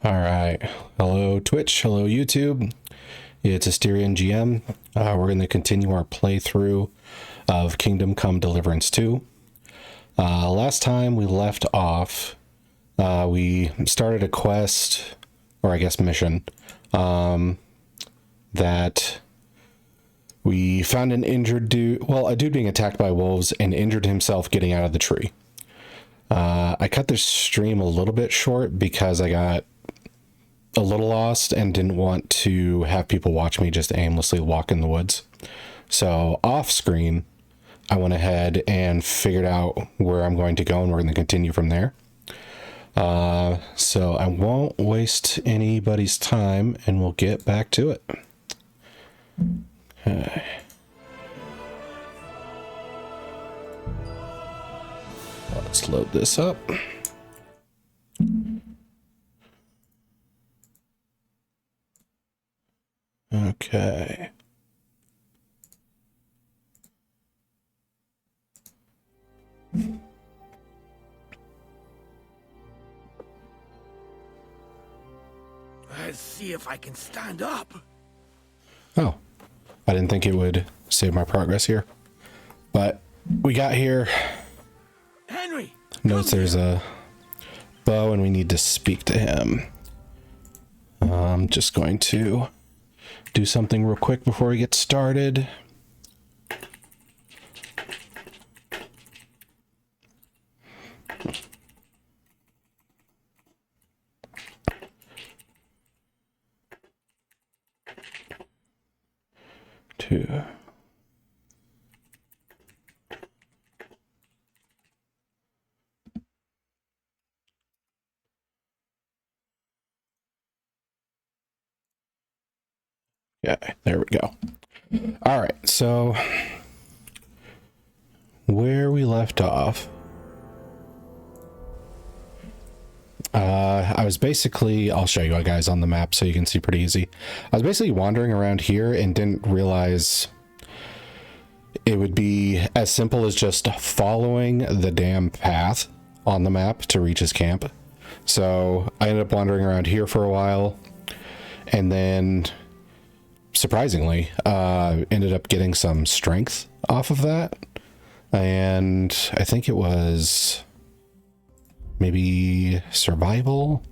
All right. Hello, Twitch. Hello, YouTube. It's AsterionGM. We're going to continue our playthrough of Kingdom Come Deliverance 2. Last time we left off, we started a quest, or I guess mission, that we found an injured dude, well, a dude being attacked by wolves and injured himself getting out of the tree. I cut the stream a little bit short because I got a little lost and didn't want to have people watch me just aimlessly walk in the woods. So off screen, I went ahead and figured out where I'm going to go, and we're going to continue from there. So I won't waste anybody's time, and we'll get back to it. Okay. Let's load this up. Okay. Let's see if I can stand up. Oh, I didn't think it would save my progress here, but we got here. Henry! Notice there's a bow and we need to speak to him. I'm just going to do something real quick before we get started. Two. Yeah, there we go. All right, so where we left off, I was basically, I'll show you guys on the map so you can see pretty easy. I was basically wandering around here and didn't realize it would be as simple as just following the damn path on the map to reach his camp. So I ended up wandering around here for a while, and then surprisingly, ended up getting some strength off of that. And I think it was maybe survival.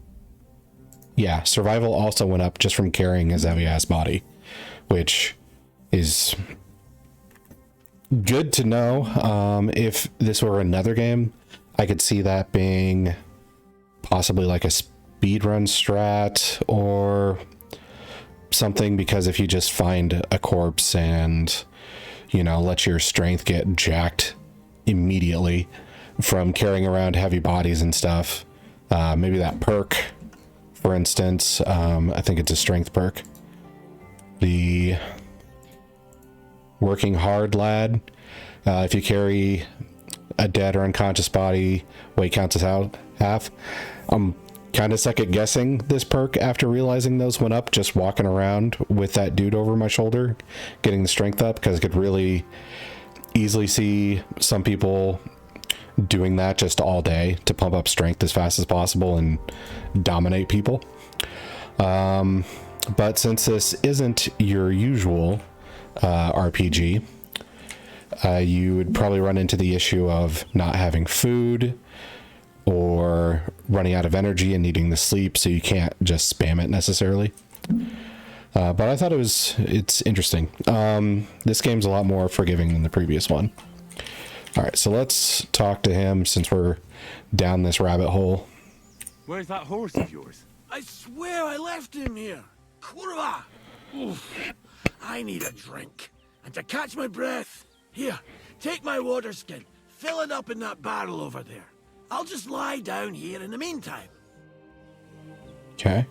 Yeah, survival also went up just from carrying his heavy ass body, which is good to know. If this were another game, I could see that being possibly like a speedrun strat or something, because if you just find a corpse and, you know, let your strength get jacked immediately from carrying around heavy bodies and stuff, maybe that perk, for instance, I think it's a strength perk, the working hard lad, if you carry a dead or unconscious body, weight counts as half. Kind of second guessing this perk after realizing those went up, just walking around with that dude over my shoulder getting the strength up, because I could really easily see some people doing that just all day to pump up strength as fast as possible and dominate people. But since this isn't your usual RPG, you would probably run into the issue of not having food or running out of energy and needing to sleep, so you can't just spam it necessarily. But I thought it's interesting. This game's a lot more forgiving than the previous one. All right, so let's talk to him since we're down this rabbit hole. Where's that horse of yours? I swear I left him here. Kurwa! Oof. I need a drink. And to catch my breath, here, take my water skin. Fill it up in that barrel over there. I'll just lie down here in the meantime. Okay.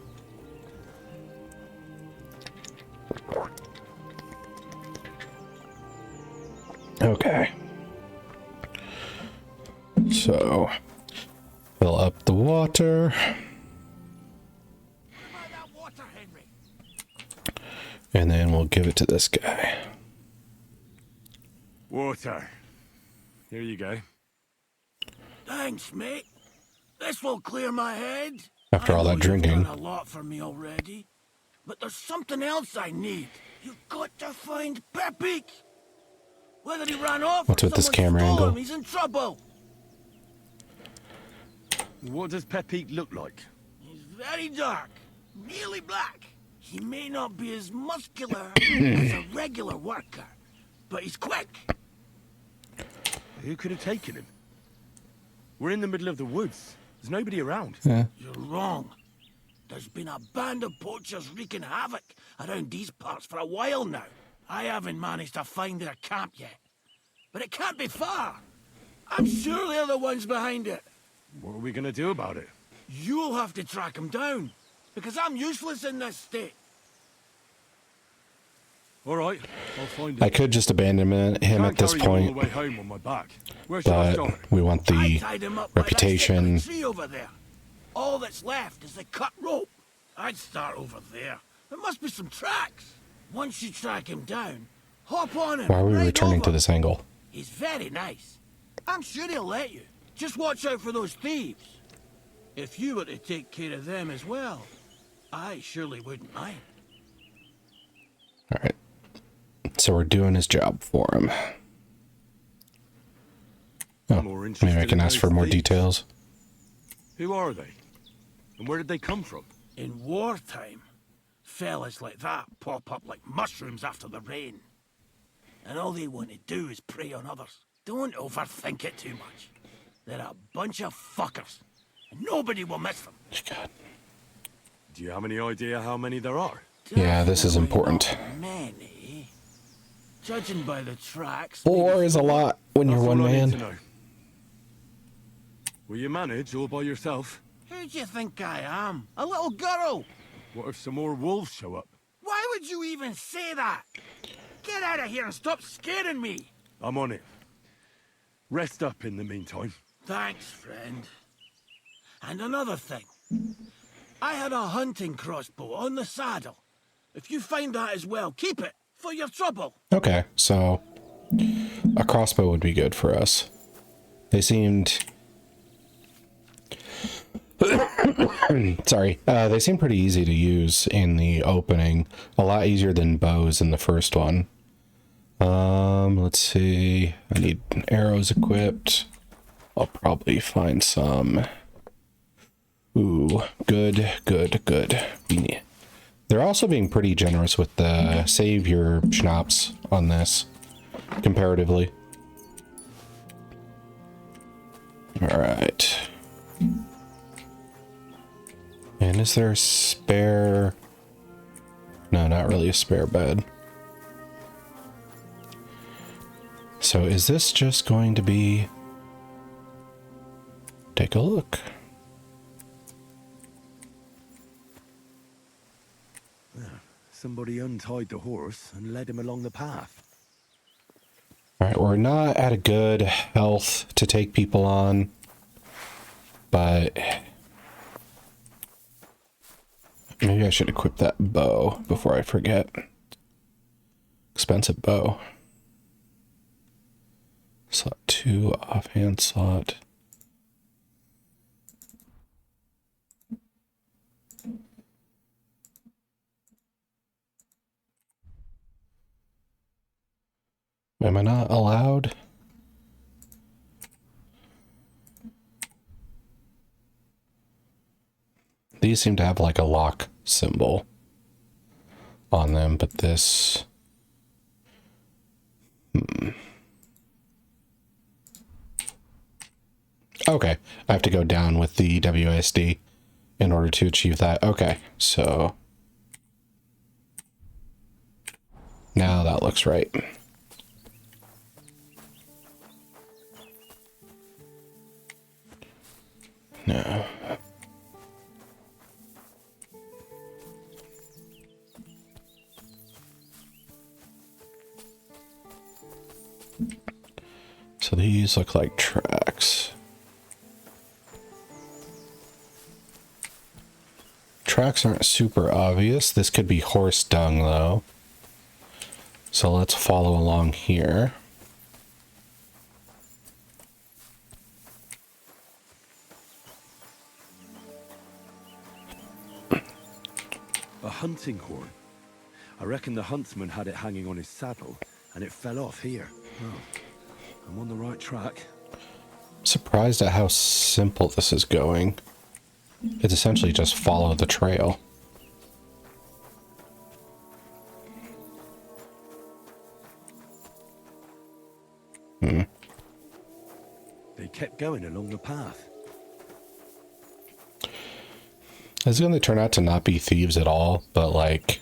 Okay. So, fill up the water. That water, Henry. And then we'll give it to this guy. Water. Here you go. Thanks, mate. This will clear my head. After all that You've drinking. done a lot for me already, but there's something else I need. You've got to find Pepik. Whether he ran off What's or with this someone camera stole angle? him, he's in trouble. What does Pepik look like? He's very dark, nearly black. He may not be as muscular as a regular worker, but he's quick. Who could have taken him? We're in the middle of the woods. There's nobody around. Yeah. You're wrong. There's been a band of poachers wreaking havoc around these parts for a while now. I haven't managed to find their camp yet, but it can't be far. I'm sure they're the ones behind it. What are we gonna do about it? You'll have to track them down, because I'm useless in this state. All right, I'll find I him. could just abandon him at this Can't carry you all point, the way home on my back. Where should I start? but we want I the tied him up by that reputation. sickly tree over there. All that's left is the cut rope. I'd start over there. There must be some tracks. Once you track him down, hop on him. Why are we right returning to over. this angle? He's very nice. I'm sure he'll let you. Just watch out for those thieves. If you were to take care of them as well, I surely wouldn't mind. All right. So we're doing his job for him. Oh, More interested maybe I can in ask for those more thieves. details. Who are they? And where did they come from? In wartime, fellas like that pop up like mushrooms after the rain. And all they want to do is prey on others. Don't overthink it too much. They're a bunch of fuckers, and nobody will miss them. God. Do you have any idea how many there are? Yeah, this is Definitely important. not many. Judging by the tracks. Four maybe is a lot when you're That's one all I need man. to know. Will you manage all by yourself? Who do you think I am? A little girl? What if some more wolves show up? Why would you even say that? Get out of here and stop scaring me. I'm on it. Rest up in the meantime. Thanks, friend. And another thing. I had a hunting crossbow on the saddle. If you find that as well, keep it for your trouble. Okay, so a crossbow would be good for us. They seemed... Sorry. They seem pretty easy to use in the opening. A lot easier than bows in the first one. Let's see. I need arrows equipped. I'll probably find some. Ooh, good. They're also being pretty generous with the save your schnapps on this, comparatively. Alright. And is there a spare... No, not really a spare bed. So is this just going to be... Take a look. Somebody untied the horse and led him along the path. Alright, we're not at a good health to take people on, but maybe I should equip that bow before I forget. Expensive bow. Slot 2, offhand slot. Am I not allowed? These seem to have like a lock symbol on them, but this... Okay, I have to go down with the WASD in order to achieve that. Okay, so... Now that looks right. No. So these look like tracks. Tracks aren't super obvious. This could be horse dung though. So let's follow along here. A hunting horn. I reckon the huntsman had it hanging on his saddle, and it fell off here. Well, I'm on the right track. Surprised at how simple this is going. It's essentially just follow the trail. They kept going along the path. It's going to turn out to not be thieves at all, but like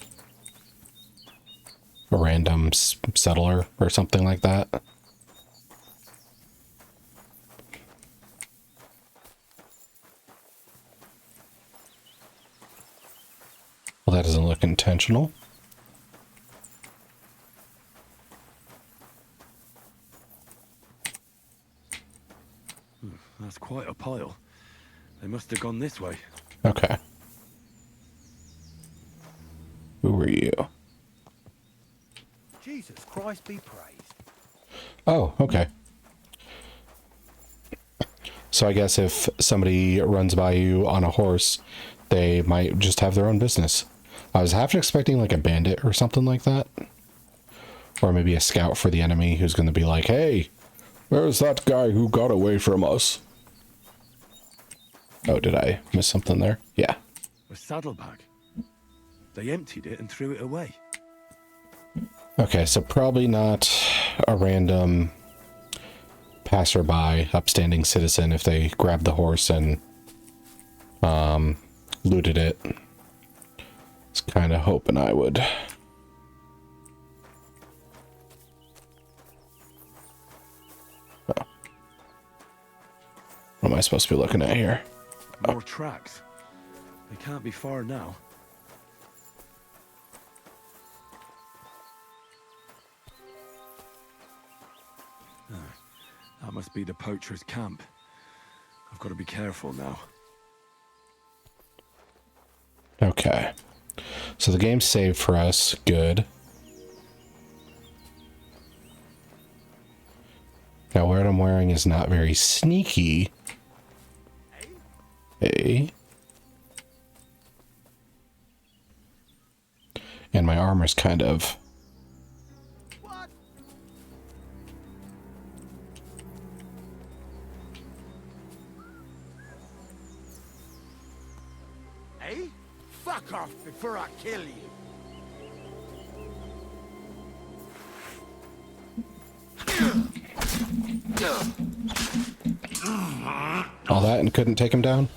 a random settler or something like that. Well, that doesn't look intentional. That's quite a pile. They must have gone this way. Okay. Who are you? Jesus Christ be praised. Oh, okay. So I guess if somebody runs by you on a horse, they might just have their own business. I was half expecting like a bandit or something like that. Or maybe a scout for the enemy who's going to be like, hey, where's that guy who got away from us? Oh, did I miss something there? Yeah. A saddlebag. They emptied it and threw it away. Okay, so probably not a random passerby, upstanding citizen if they grabbed the horse and looted it. I was kind of hoping I would. Oh. What am I supposed to be looking at here? More tracks. They can't be far now. That must be the poacher's camp. I've got to be careful now. Okay. So the game's saved for us. Good. Now what I'm wearing is not very sneaky. Hey. And my armor's kind of... Hey? Fuck off before I kill you. all that and couldn't take him down?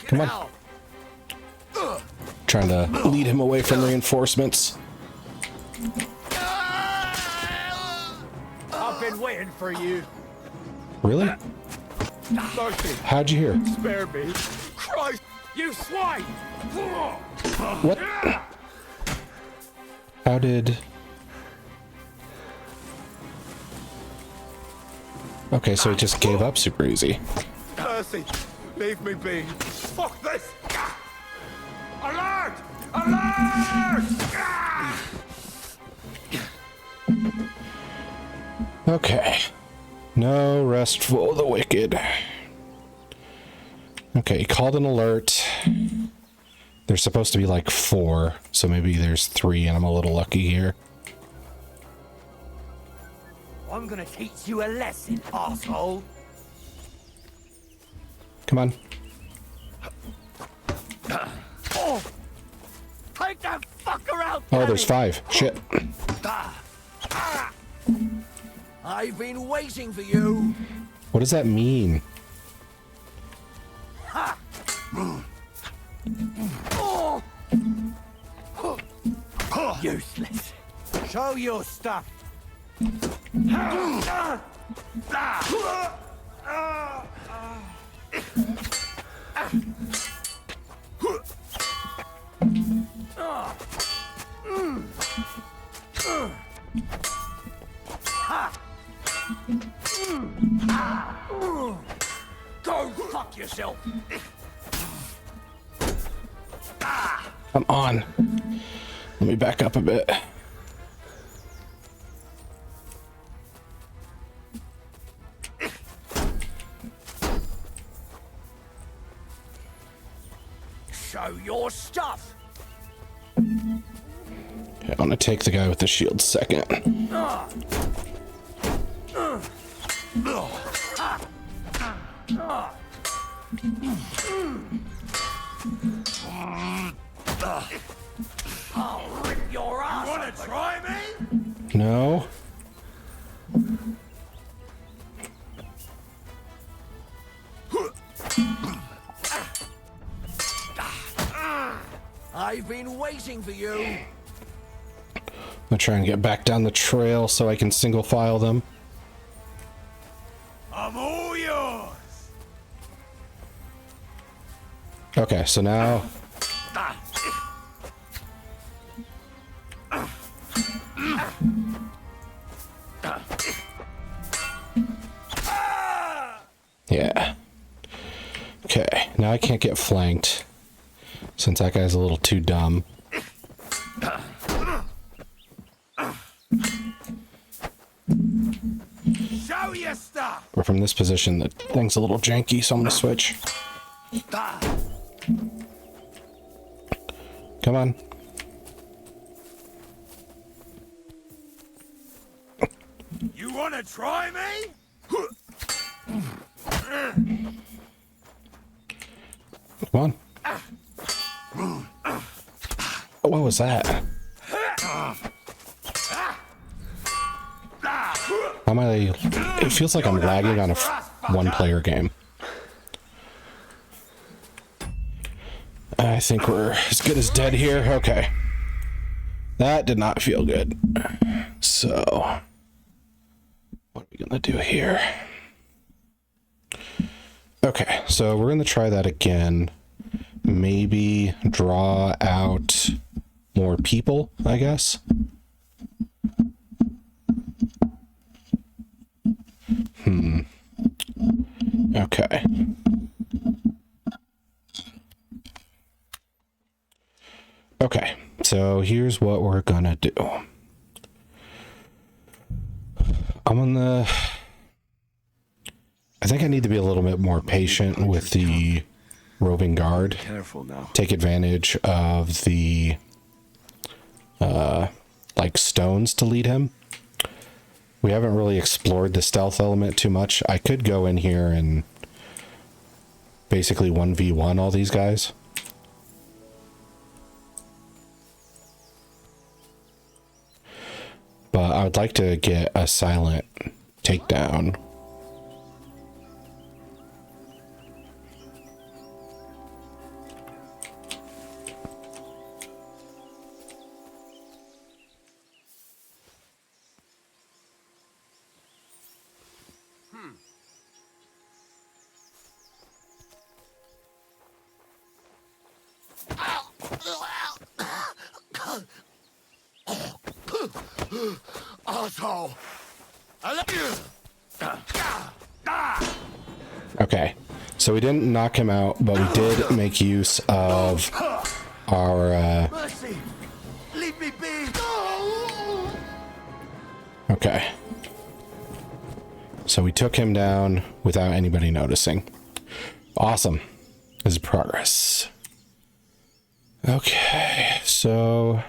Come on. Trying to lead him away from reinforcements. I've been waiting for you. Really? Thirsty. How'd you hear? Spare me. Christ, you swine! What? How did... Okay, so he just gave up super easy. Percy, leave me be. Fuck this! Alert! Alert! Okay. No rest for the wicked. Okay, he called an alert. There's supposed to be like 4, so maybe there's 3 and I'm a little lucky here. I'm gonna teach you a lesson, asshole. Come on. Oh, take that fucker out! Oh, there's 5. Shit. I've been waiting for you. What does that mean? Useless. Show your stuff. Go fuck yourself. Come on. Let me back up a bit. show your stuff. Okay, I want to take the guy with the shield second. I'll rip your ass. You wanna try me? No. I've been waiting for you. I'm gonna try and get back down the trail so I can single file them. I'm all yours. Okay, so now yeah. Okay, now I can't get flanked since that guy's a little too dumb. Show your stuff. But from this position, the thing's a little janky, so I'm gonna switch. Come on. You wanna try me? Come on. What was that? How am I? It feels like I'm lagging on a one-player game. I think we're as good as dead here. Okay. That did not feel good. So, what are we gonna do here? Okay, so we're gonna try that again. Maybe draw out more people, I guess. Okay. Okay, so here's what we're gonna do. I think I need to be a little bit more patient with the roving guard. Careful now. Take advantage of the like stones to lead him. We haven't really explored the stealth element too much. I could go in here and basically 1v1 all these guys. But I would like to get a silent takedown. Asshole. I love you. Okay, so we didn't knock him out, but we did make use of our Mercy. Leave me be. okay. So we took him down without anybody noticing. Awesome. This is progress. Okay, so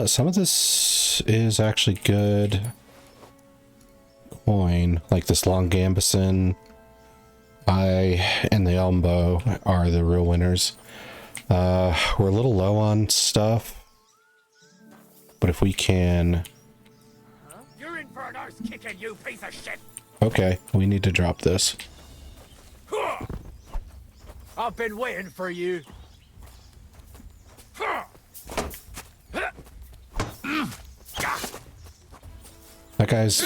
some of this is actually good coin, like this long gambeson. And the elbow are the real winners. We're a little low on stuff, but if we can, You're in for an arse kicking, you piece of shit. okay, we need to drop this. I've been waiting for you. That guy's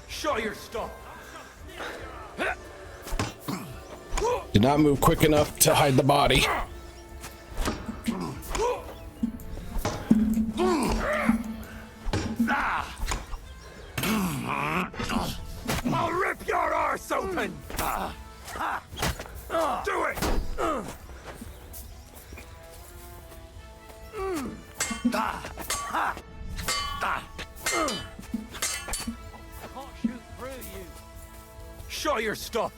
Show your stuff. did not move quick enough to hide the body. I'll rip your arse open. Do it. Can't shoot through you. Show your stuff.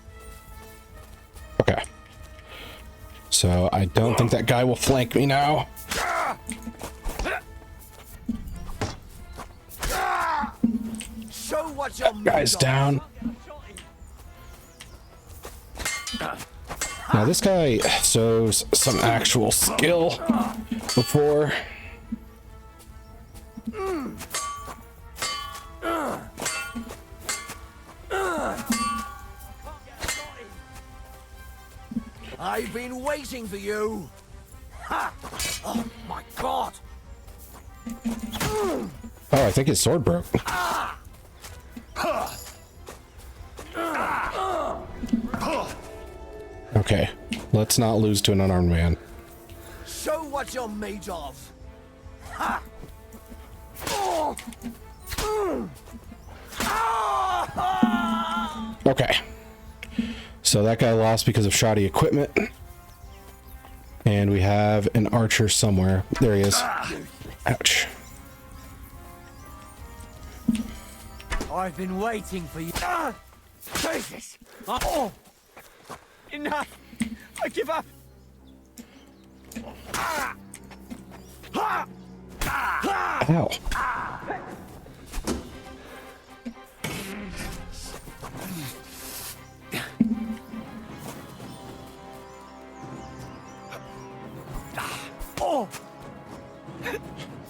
Okay. So I don't think that guy will flank me now. Show what you're Guy's down. Now this guy shows some actual skill before. I've been waiting for you. Ha! Oh my god! Oh, I think his sword broke. Okay, let's not lose to an unarmed man. Show what you're made of. Ha! Oh! Okay. So that guy lost because of shoddy equipment. And we have an archer somewhere. There he is. Ouch. I've been waiting for you. Jesus! Oh! Enough! I give up! Ow.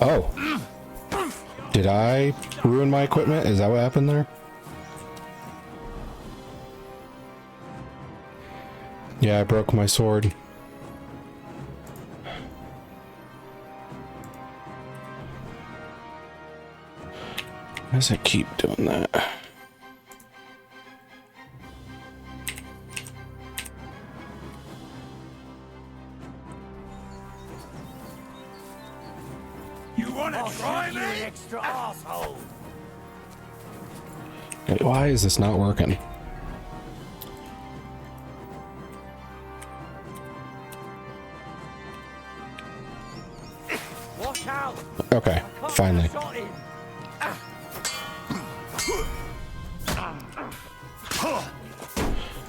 Oh. Did I ruin my equipment? Is that what happened there? Yeah, I broke my sword. Why does it keep doing that? You wanna I'll try shoot you, me? extra asshole! Wait, why is this not working? Watch out! Okay, finally. Shot him.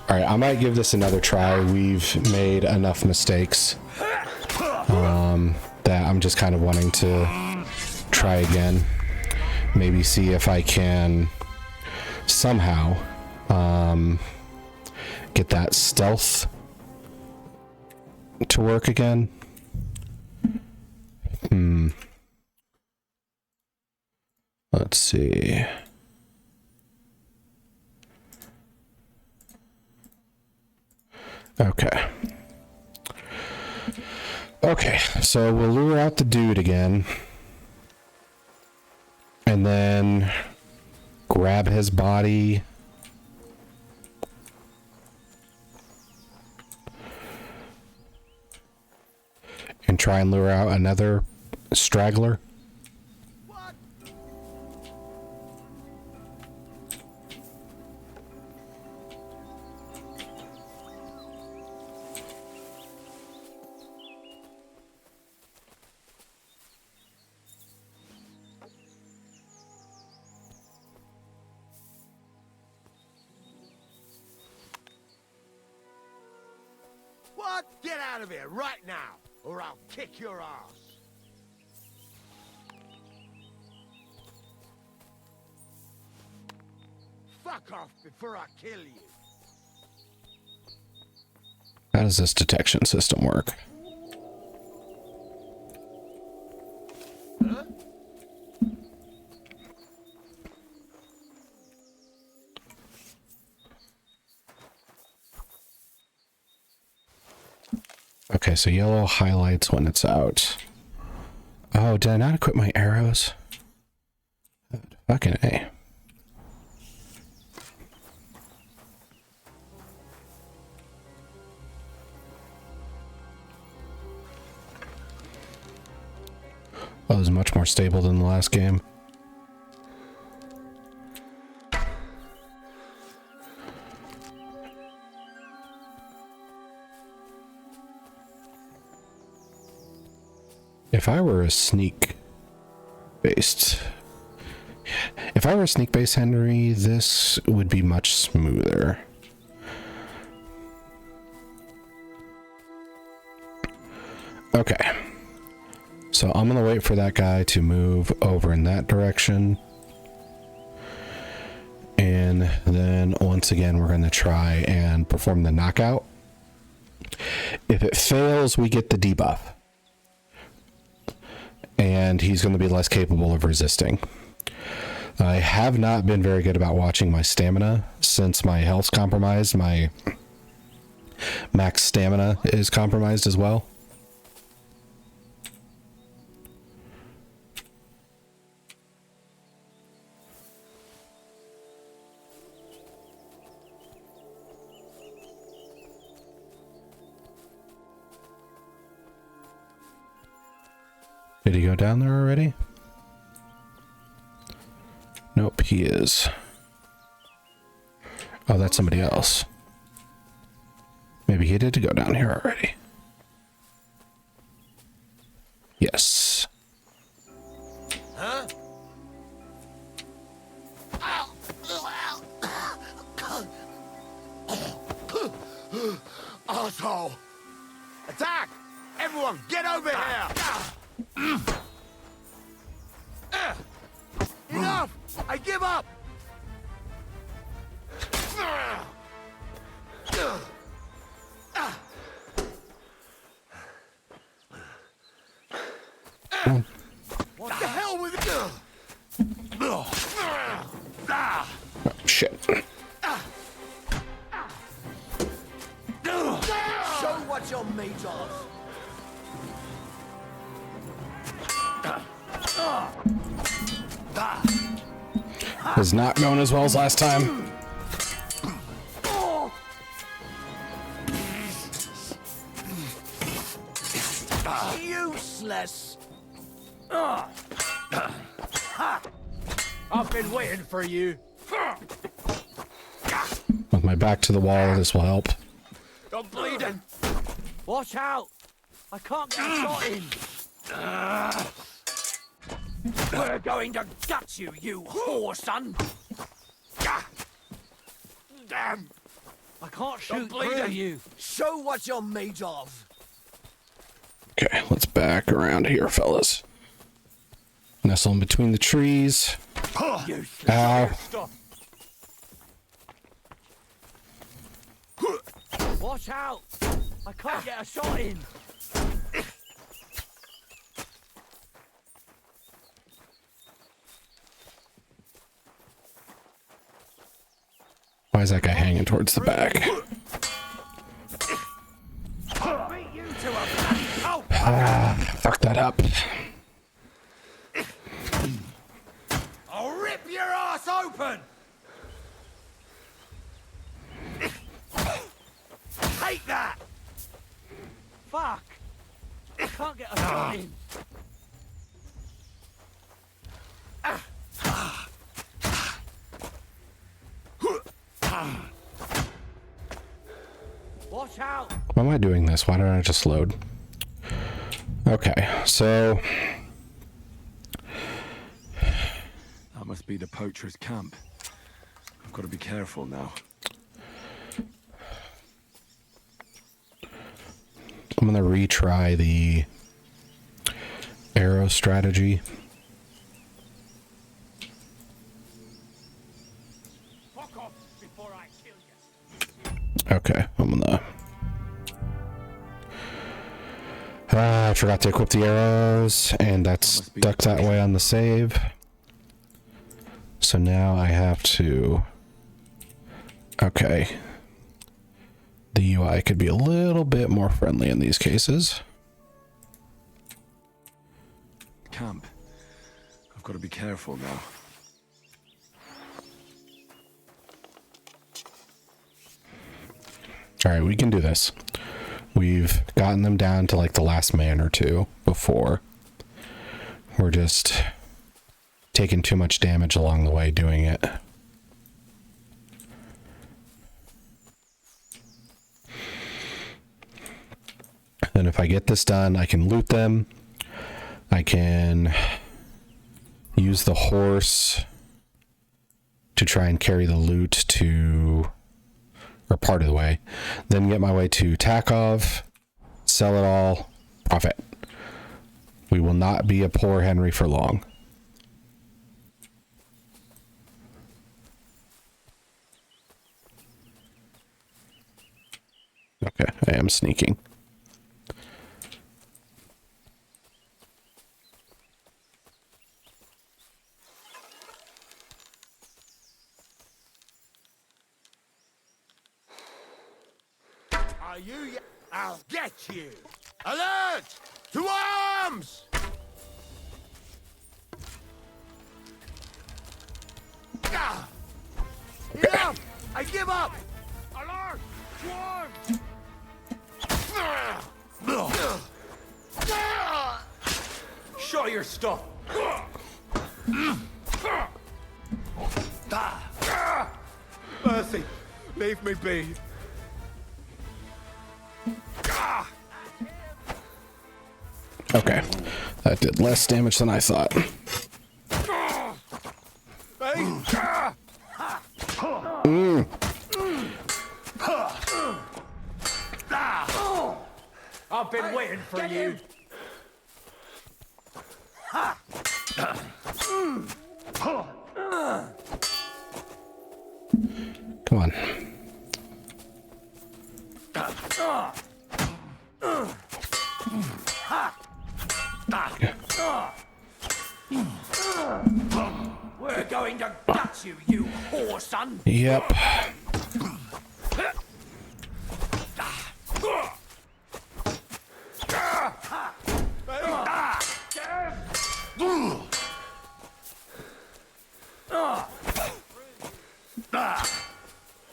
Alright, I might give this another try. We've made enough mistakes that I'm just kind of wanting to try again. Maybe see if I can somehow get that stealth to work again. Let's see. Okay. Okay, so we'll lure out the dude again. And then grab his body. And try and lure out another straggler. What? Get out of here right now, or I'll kick your ass. Fuck off before I kill you. How does this detection system work? Huh? Okay, so yellow highlights when it's out. Oh, did I not equip my arrows? Fucking A. Oh, it was much more stable than the last game. If I were a sneak based. If I were a sneak based Henry, this would be much smoother. Okay. So I'm gonna wait for that guy to move over in that direction. And then once again, we're gonna try and perform the knockout. If it fails, we get the debuff. And he's going to be less capable of resisting. I have not been very good about watching my stamina since my health's compromised. My max stamina is compromised as well. Did he go down there already? Nope, he is. Oh, that's somebody else. Maybe he did go down here already. Yes. Huh? Asshole! Attack! Everyone, get over here! Enough! I give up! What the hell with it? Oh, shit. Show what you're made of. Is not going as well as last time. Useless. I've been waiting for you. With my back to the wall, this will help. I'm bleeding. Watch out. I can't get a shot in. We're going to gut you, you whore, son. Damn. I can't shoot through you. Show what you're made of. Okay, let's back around here, fellas. Nestle in between the trees. Useless. Ow. Stop. Watch out. I can't get a shot in. Why is that guy hanging towards the back? Fuck that up. I'll rip your ass open! Take that! Fuck. I can't get a shot in. Watch out. Why am I doing this? Why don't I just load? Okay, so That must be the poacher's camp. I've got to be careful now. I'm gonna retry the arrow strategy. Fuck off before I kill you. Okay, I'm gonna... I forgot to equip the arrows, and that's stuck that way on the save. So now I have to... Okay. The UI could be a little bit more friendly in these cases. Camp. I've got to be careful now. Alright, we can do this. We've gotten them down to like the last man or two before. We're just taking too much damage along the way doing it. Then if I get this done, I can loot them. I can use the horse to try and carry the loot to, or part of the way, then get my way to Takov, sell it all, profit. We will not be a poor Henry for long. Okay, I am sneaking. Are you? I'll get you. Alert! To arms! Ah! Enough! I give up! Alert! To arms! Show your stuff. Mercy, leave me be. Okay, that did less damage than I thought. I've been waiting for you. Come on. We're going to gut you, you whore son. Yep.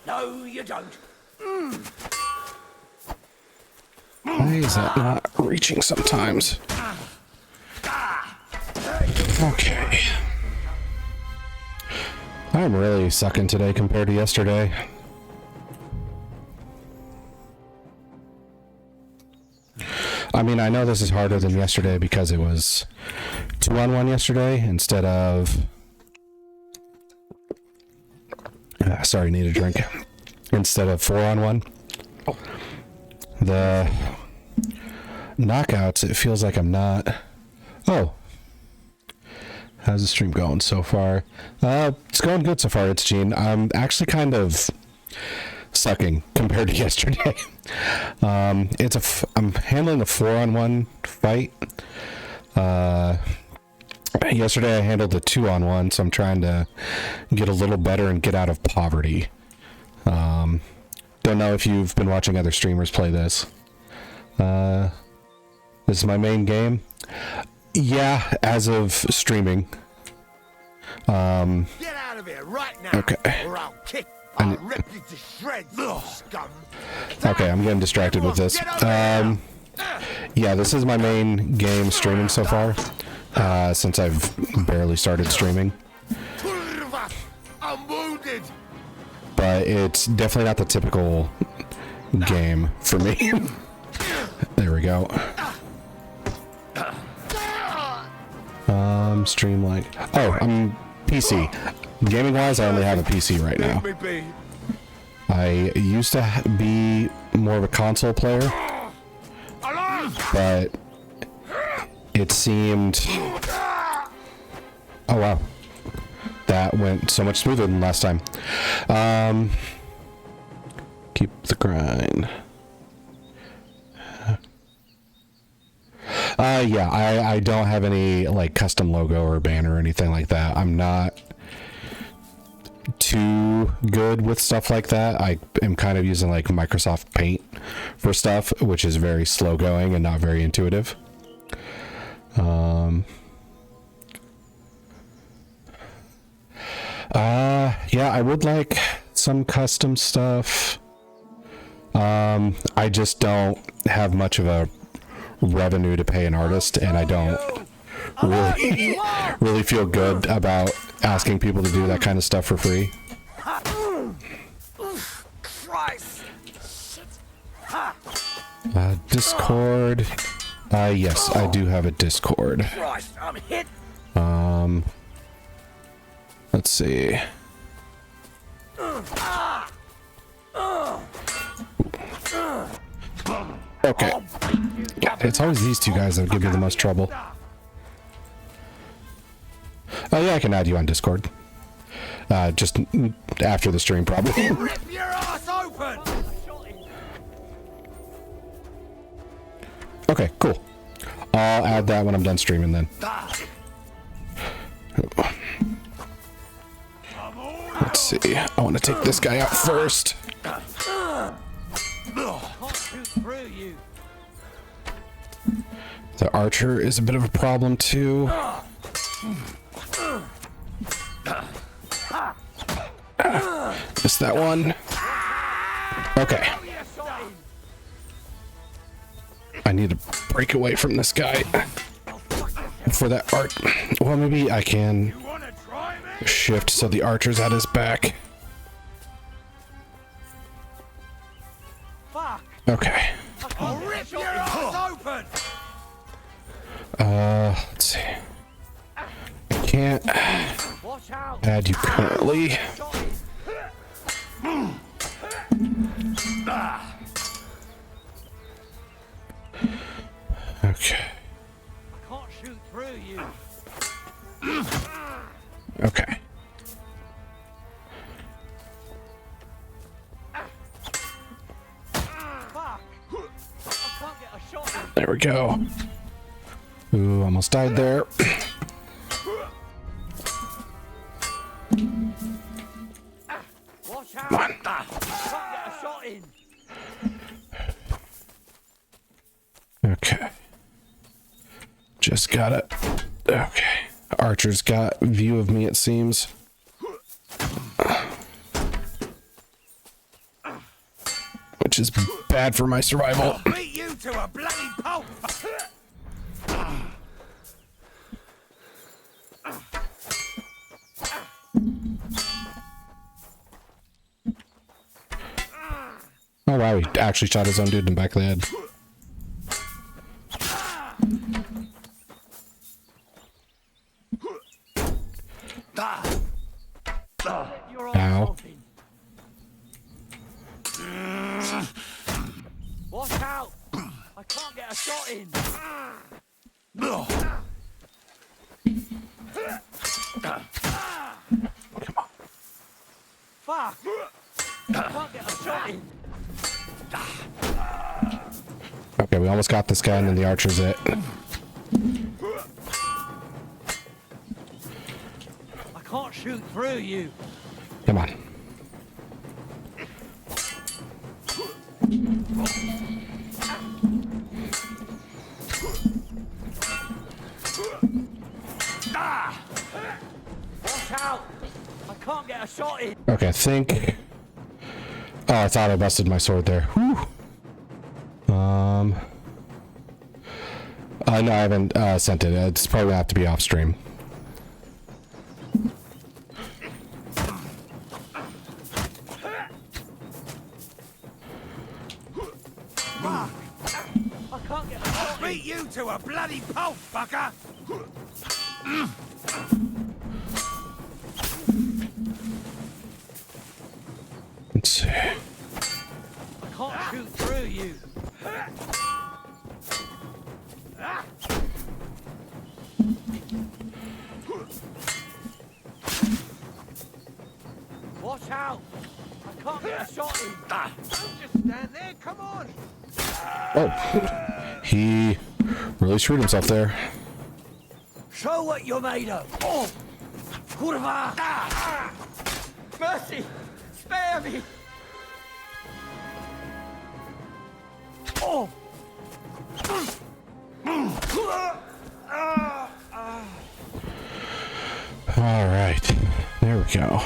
No, you don't. Why is that not reaching sometimes? Okay. I'm really sucking today compared to yesterday. I mean, I know this is harder than yesterday because it was 2-on-1 yesterday instead of... sorry, need a drink. Instead of 4-on-1. The knockouts, it feels like I'm not... Oh. How's the stream going so far? It's going good so far, it's Gene. I'm actually kind of sucking compared to yesterday. I'm handling a 4-on-1 fight. Yesterday I handled a 2-on-1, so I'm trying to get a little better and get out of poverty. Don't know if you've been watching other streamers play this. This is my main game. Yeah, as of streaming. Get out of here right now. Okay. Or I'll rip you to shreds, you scum. Okay, I'm getting distracted with this. Yeah, this is my main game streaming so far. Since I've barely started streaming. I'm wounded. But it's definitely not the typical game for me. There we go. Stream like... Oh, I'm PC. Gaming wise, I only have a PC right now. I used to be more of a console player, but it seemed... Oh wow. That went so much smoother than last time. Keep the grind. Yeah, I don't have any like custom logo or banner or anything like that. I'm not too good with stuff like that. I am kind of using like Microsoft Paint for stuff, which is very slow going and not very intuitive. Yeah, I would like some custom stuff. I just don't have much of a revenue to pay an artist, and I don't really feel good about asking people to do that kind of stuff for free. Discord. Yes, I do have a Discord. Let's see. Okay. Yeah, it's always these two guys that give me the most trouble. Oh yeah, I can add you on Discord. Just after the stream, probably. Rip your ass open! Okay, cool. I'll add that when I'm done streaming then. Let's see. I want to take this guy out first. The archer is a bit of a problem too. Missed that one. Okay. I need to break away from this guy for that art. Well, maybe I can shift so the archer's at his back. Okay. I'll rip your ass open! Let's see. I can't add you currently. Okay. I can't shoot through you. Okay. Fuck! I can't get a shot in. There we go. Ooh, almost died there. Watch out! Come on. I can't get a shot in. Okay. Just got it. Okay. Archer's got view of me, it seems. Which is bad for my survival. Beat you to a bloody pulp! Oh wow, he actually shot his own dude in the back of the head. You're on Ow. something. Watch out! I can't get a shot in. Come on. Fuck! I can't get a shot in. Okay, we almost got this guy and then the archer's it. I can't shoot through you. Come on. Watch out! I can't get a shot in. Okay, I think... Oh, I thought I busted my sword there. Whew. No, I haven't sent it. It's probably gonna have to be off stream. I can't get a shot in. Beat you to a bloody pulp, fucker! Let's see. I can't shoot through you. Watch out! I can't get a shot in. Don't just stand there, come on! Oh, he really screwed himself there. Show what you're made of. Oh! Kurva! Mercy! Spare me! Oh! All right, there we go.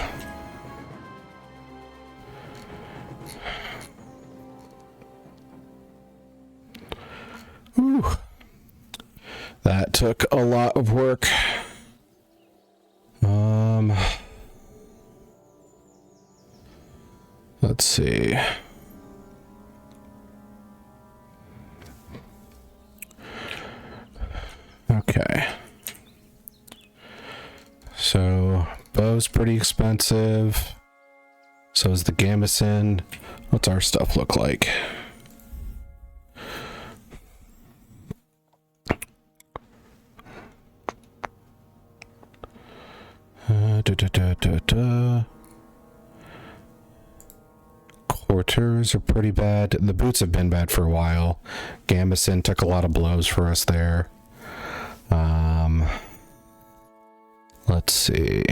Whew. That took a lot of work. Let's see. Okay. So, bow's pretty pretty expensive. So is the gambeson. What's our stuff look like? Quarters are pretty bad. The boots have been bad for a while. Gambeson took a lot of blows for us there. Let's see.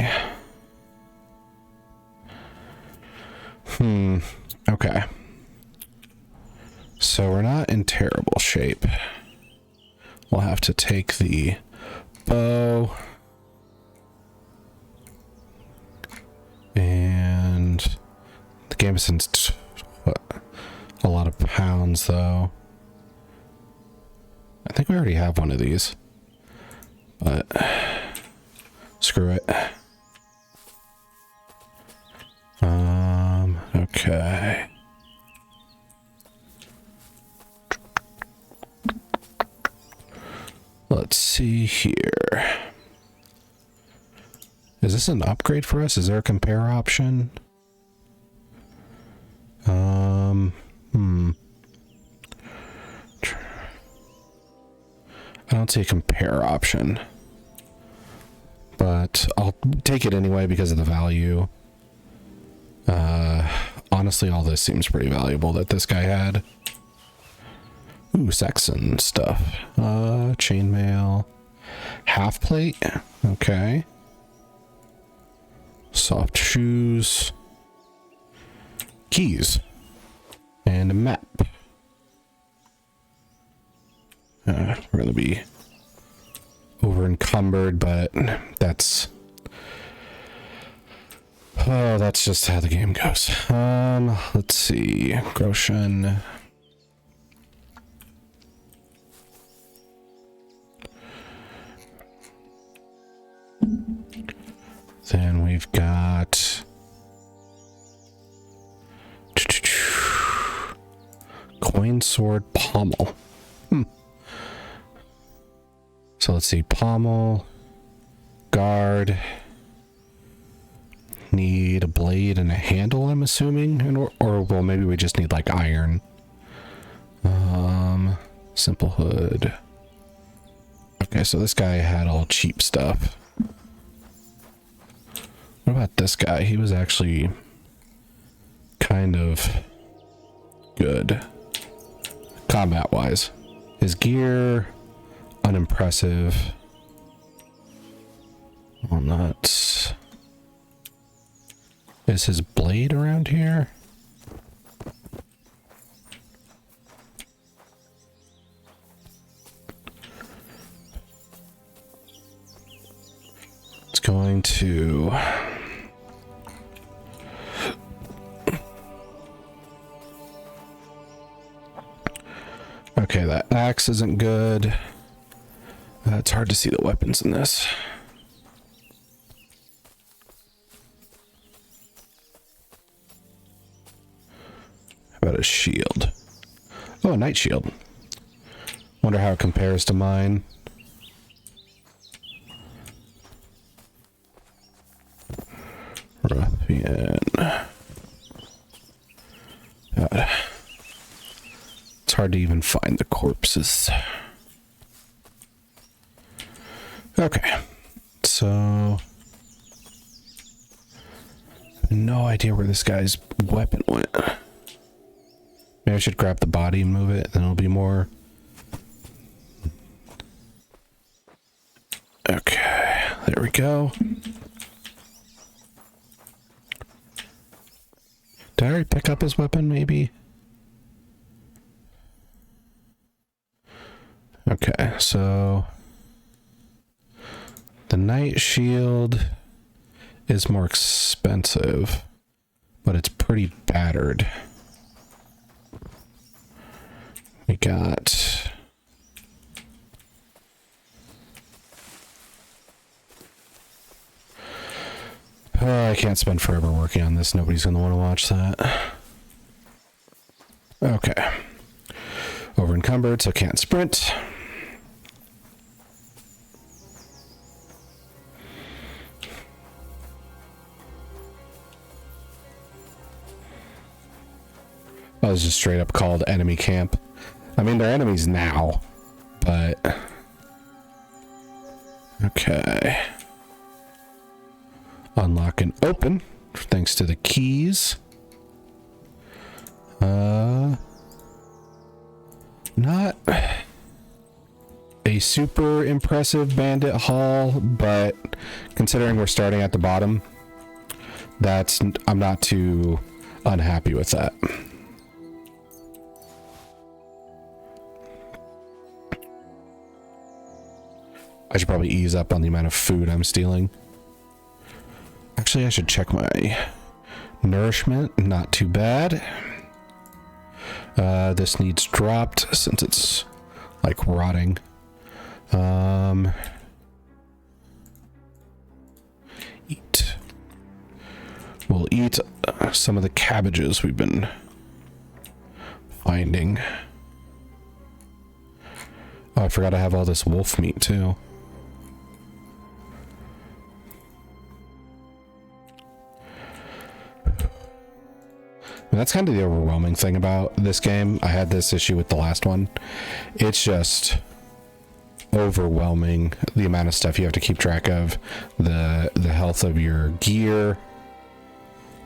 Okay. So we're not in terrible shape. We'll have to take the bow. And the gambeson's a lot of pounds, though. I think we already have one of these. But screw it. Okay. Let's see here. Is this an upgrade for us? Is there a compare option? I don't see a compare option. But I'll take it anyway because of the value. Honestly, all this seems pretty valuable that this guy had. Ooh, Saxon stuff. Chainmail. Half plate. Okay. Soft shoes. Keys. And a map. We're going to be over encumbered, but that's... Oh, that's just how the game goes. Let's see. Groshen. Then we've got coin sword pommel. So let's see, pommel, guard, need a blade and a handle, I'm assuming, and or well, maybe we just need like iron. Simple hood. Okay, so this guy had all cheap stuff. What about this guy? He was actually kind of good combat-wise. His gear, unimpressive. Well, nuts. Is his blade around here? It's going to... Okay, that axe isn't good. It's hard to see the weapons in this. How about a shield? Oh, a night shield. Wonder how it compares to mine. Ruffian. God. It's hard to even find the corpses. Okay, so I have no idea where this guy's weapon went. Maybe I should grab the body and move it, then it'll be more. Okay, there we go. Did I already pick up his weapon, maybe? Okay, so the night shield is more expensive, but it's pretty battered. We got... Oh, I can't spend forever working on this. Nobody's going to want to watch that. Okay. Over encumbered, so can't sprint. I was just straight up called enemy camp. I mean, they're enemies now, but... Okay. Unlock and open, thanks to the keys. Not a super impressive bandit haul, but considering we're starting at the bottom, I'm not too unhappy with that. I should probably ease up on the amount of food I'm stealing. Actually, I should check my nourishment. Not too bad. This needs dropped since it's like rotting. Eat. We'll eat some of the cabbages we've been finding. Oh, I forgot I have all this wolf meat too. And that's kind of the overwhelming thing about this game. I had this issue with the last one. It's just overwhelming, the amount of stuff you have to keep track of, the health of your gear,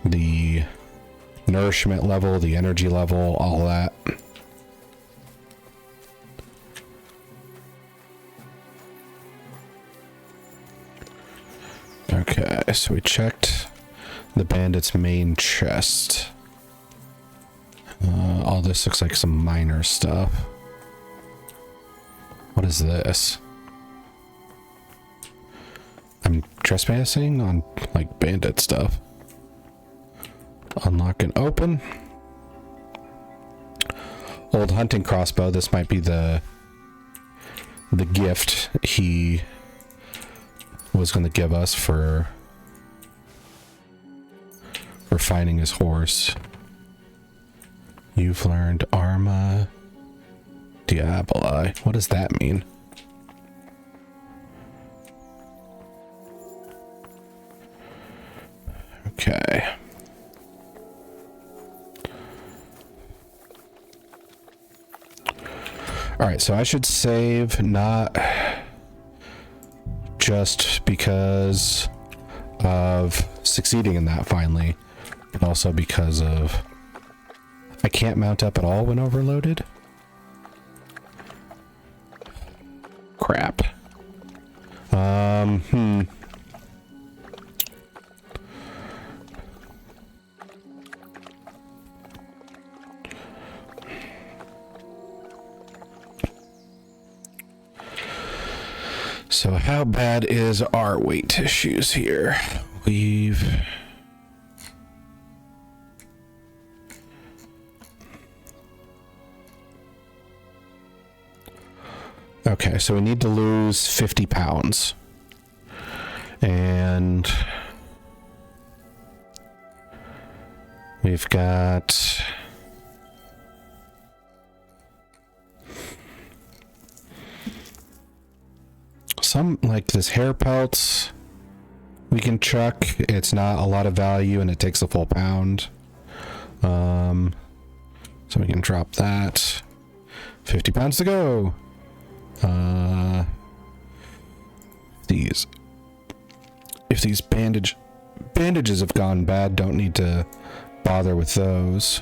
the nourishment level, the energy level, all that. Okay, so we checked the bandit's main chest. All this looks like some minor stuff. What is this? I'm trespassing on like bandit stuff. Unlock and open. Old hunting crossbow. This might be the gift he was going to give us for finding his horse. You've learned Arma Diaboli. What does that mean? Okay. Alright, so I should save, not just because of succeeding in that finally, but also because of I can't mount up at all when overloaded. Crap. So how bad is our weight issues here? We've... Okay, so we need to lose 50 pounds. And we've got some, like this hair pelts we can chuck. It's not a lot of value and it takes a full pound. So we can drop that. 50 pounds to go. If these bandages have gone bad, don't need to bother with those.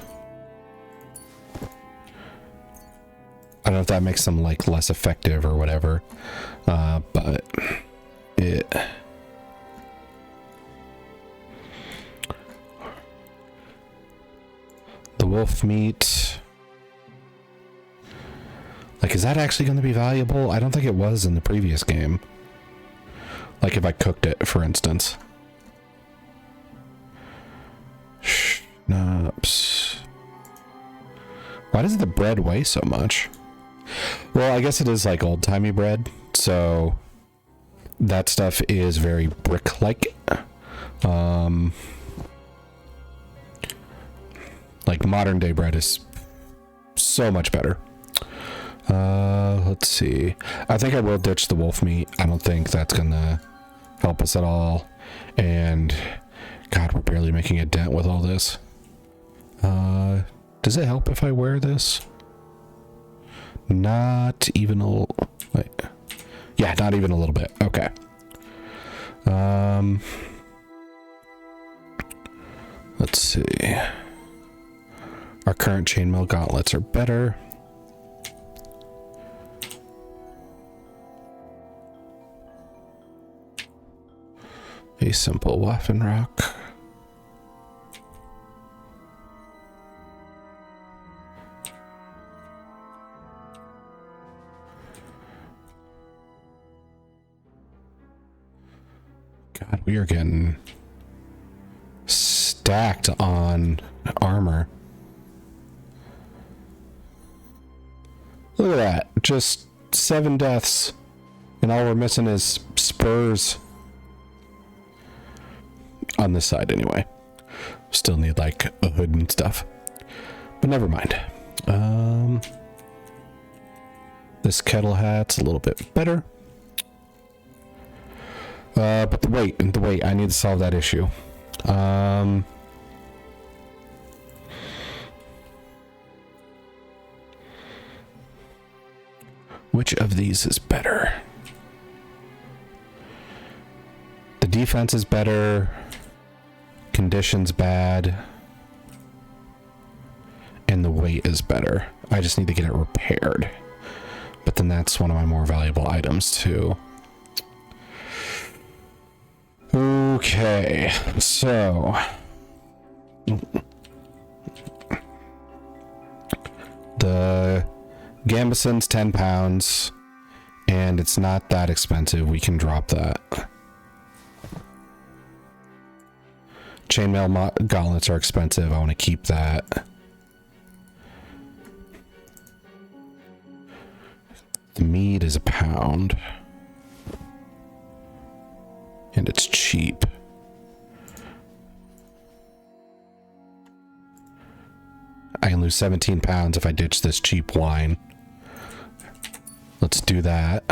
I don't know if that makes them like less effective or whatever, but it... The wolf meat... Like, is that actually going to be valuable? I don't think it was in the previous game. Like, if I cooked it, for instance. Schnapps. Why does the bread weigh so much? Well, I guess it is like old-timey bread, so that stuff is very brick-like. Like, modern-day bread is so much better. Let's see. I think I will ditch the wolf meat. I don't think that's gonna help us at all. And God, we're barely making a dent with all this. Does Does it help if I wear this? Not even a little. Wait. Yeah, not even a little bit. Okay. Let's see. Our current chainmail gauntlets are better. A simple weapon rock. God, we are getting stacked on armor. Look at that. Just 7 deaths. And all we're missing is spurs. On this side, anyway. Still need, like, a hood and stuff. But never mind. This kettle hat's a little bit better. But the weight, I need to solve that issue. Which of these is better? The defense is better. Condition's bad. And the weight is better. I just need to get it repaired. But then that's one of my more valuable items too. Okay, so the Gambeson's 10 pounds, and it's not that expensive. We can drop that. Chainmail gauntlets are expensive. I want to keep that. The meat is £1. And it's cheap. I can lose 17 pounds if I ditch this cheap wine. Let's do that.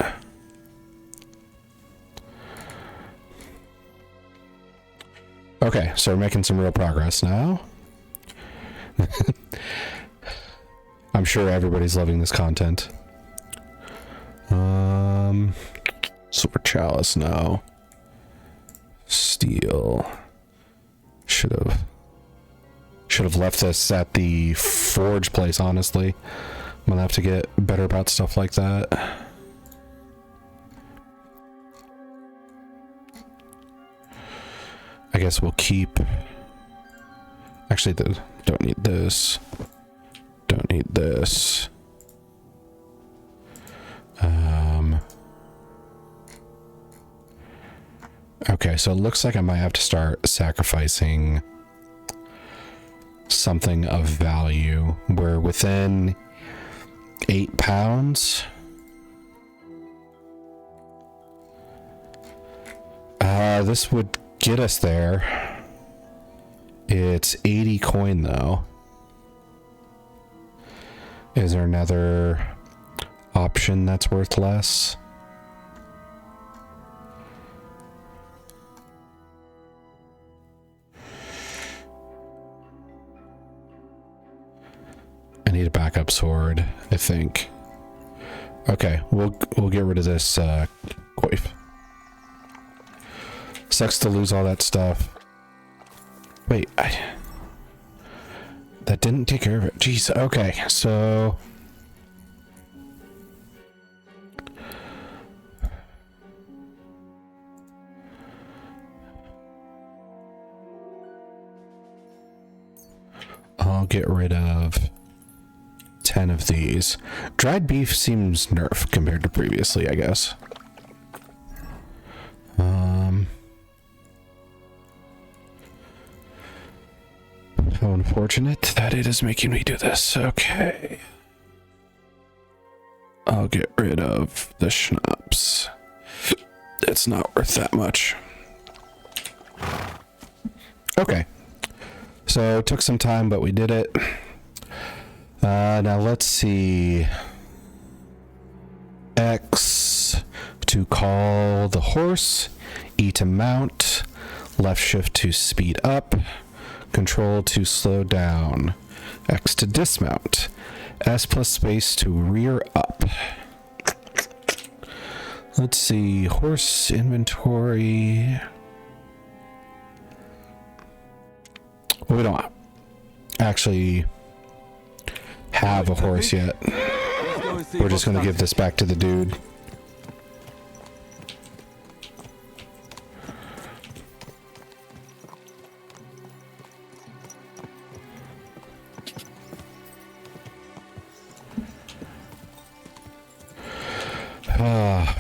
Okay, so we're making some real progress now. I'm sure everybody's loving this content. Silver chalice, no. Steel. Should have left this at the forge place, honestly. I'm gonna have to get better about stuff like that. I guess we'll keep... Actually, don't need this. Don't need this. Okay, so it looks like I might have to start sacrificing something of value. We're within 8 pounds. This would get us there. It's 80 coin though. Is there another option that's worth less? I need a backup sword, I think. Okay, we'll get rid of this coif. Sucks to lose all that stuff. Wait, that didn't take care of it. Jeez, okay, so... I'll get rid of 10 of these. Dried beef seems nerfed compared to previously, I guess. How unfortunate that it is making me do this. Okay. I'll get rid of the schnapps. It's not worth that much. Okay. So it took some time, but we did it. Now let's see. X to call the horse. E to mount. Left shift to speed up. Control to slow down. X to dismount. S plus space to rear up. Let's see. Horse inventory. Well, we don't actually have a horse yet. We're just going to give this back to the dude.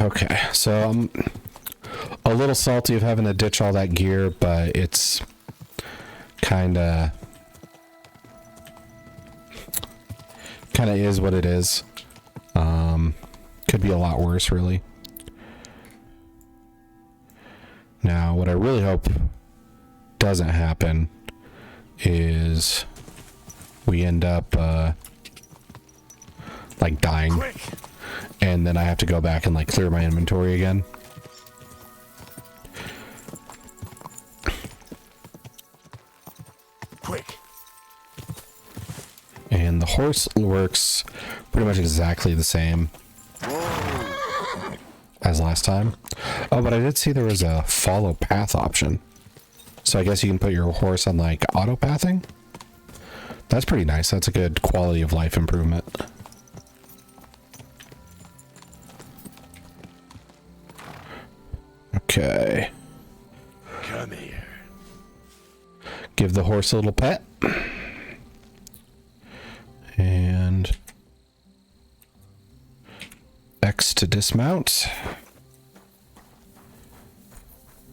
Okay, so I'm a little salty of having to ditch all that gear, but it's kind of is what it is. Could be a lot worse, really. Now, what I really hope doesn't happen is we end up like dying. Quick! And then I have to go back and like clear my inventory again. Quick! And the horse works pretty much exactly the same as last time. Oh, but I did see there was a follow path option. So I guess you can put your horse on like auto pathing. That's pretty nice. That's a good quality of life improvement. Okay. Come here. Give the horse a little pet. And X to dismount.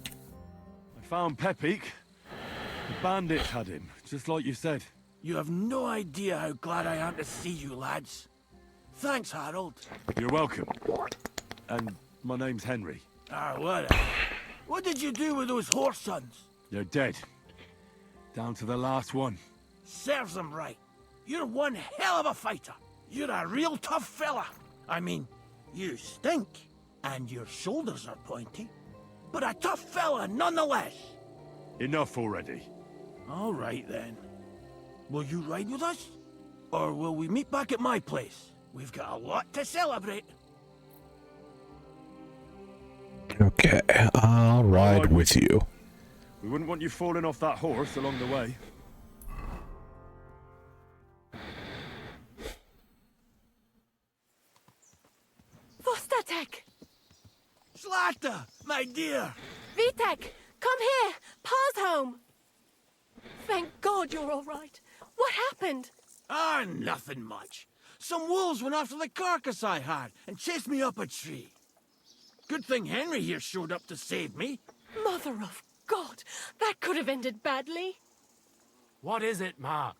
I found Pepik. The bandits had him, just like you said. You have no idea how glad I am to see you, lads. Thanks, Harold. You're welcome. And my name's Henry. Ah, whatever. What did you do with those horse sons? They're dead. Down to the last one. Serves them right. You're one hell of a fighter. You're a real tough fella. I mean, you stink, and your shoulders are pointy. But a tough fella nonetheless. Enough already. All right, then. Will you ride with us? Or will we meet back at my place? We've got a lot to celebrate. Okay, I'll ride with you. We wouldn't want you falling off that horse along the way. Vostatek! Slata, my dear! Vitek! Come here! Pa's home! Thank God you're all right. What happened? Ah, nothing much. Some wolves went after the carcass I had and chased me up a tree. Good thing Henry here showed up to save me. Mother of God! That could have ended badly. What is it, Ma?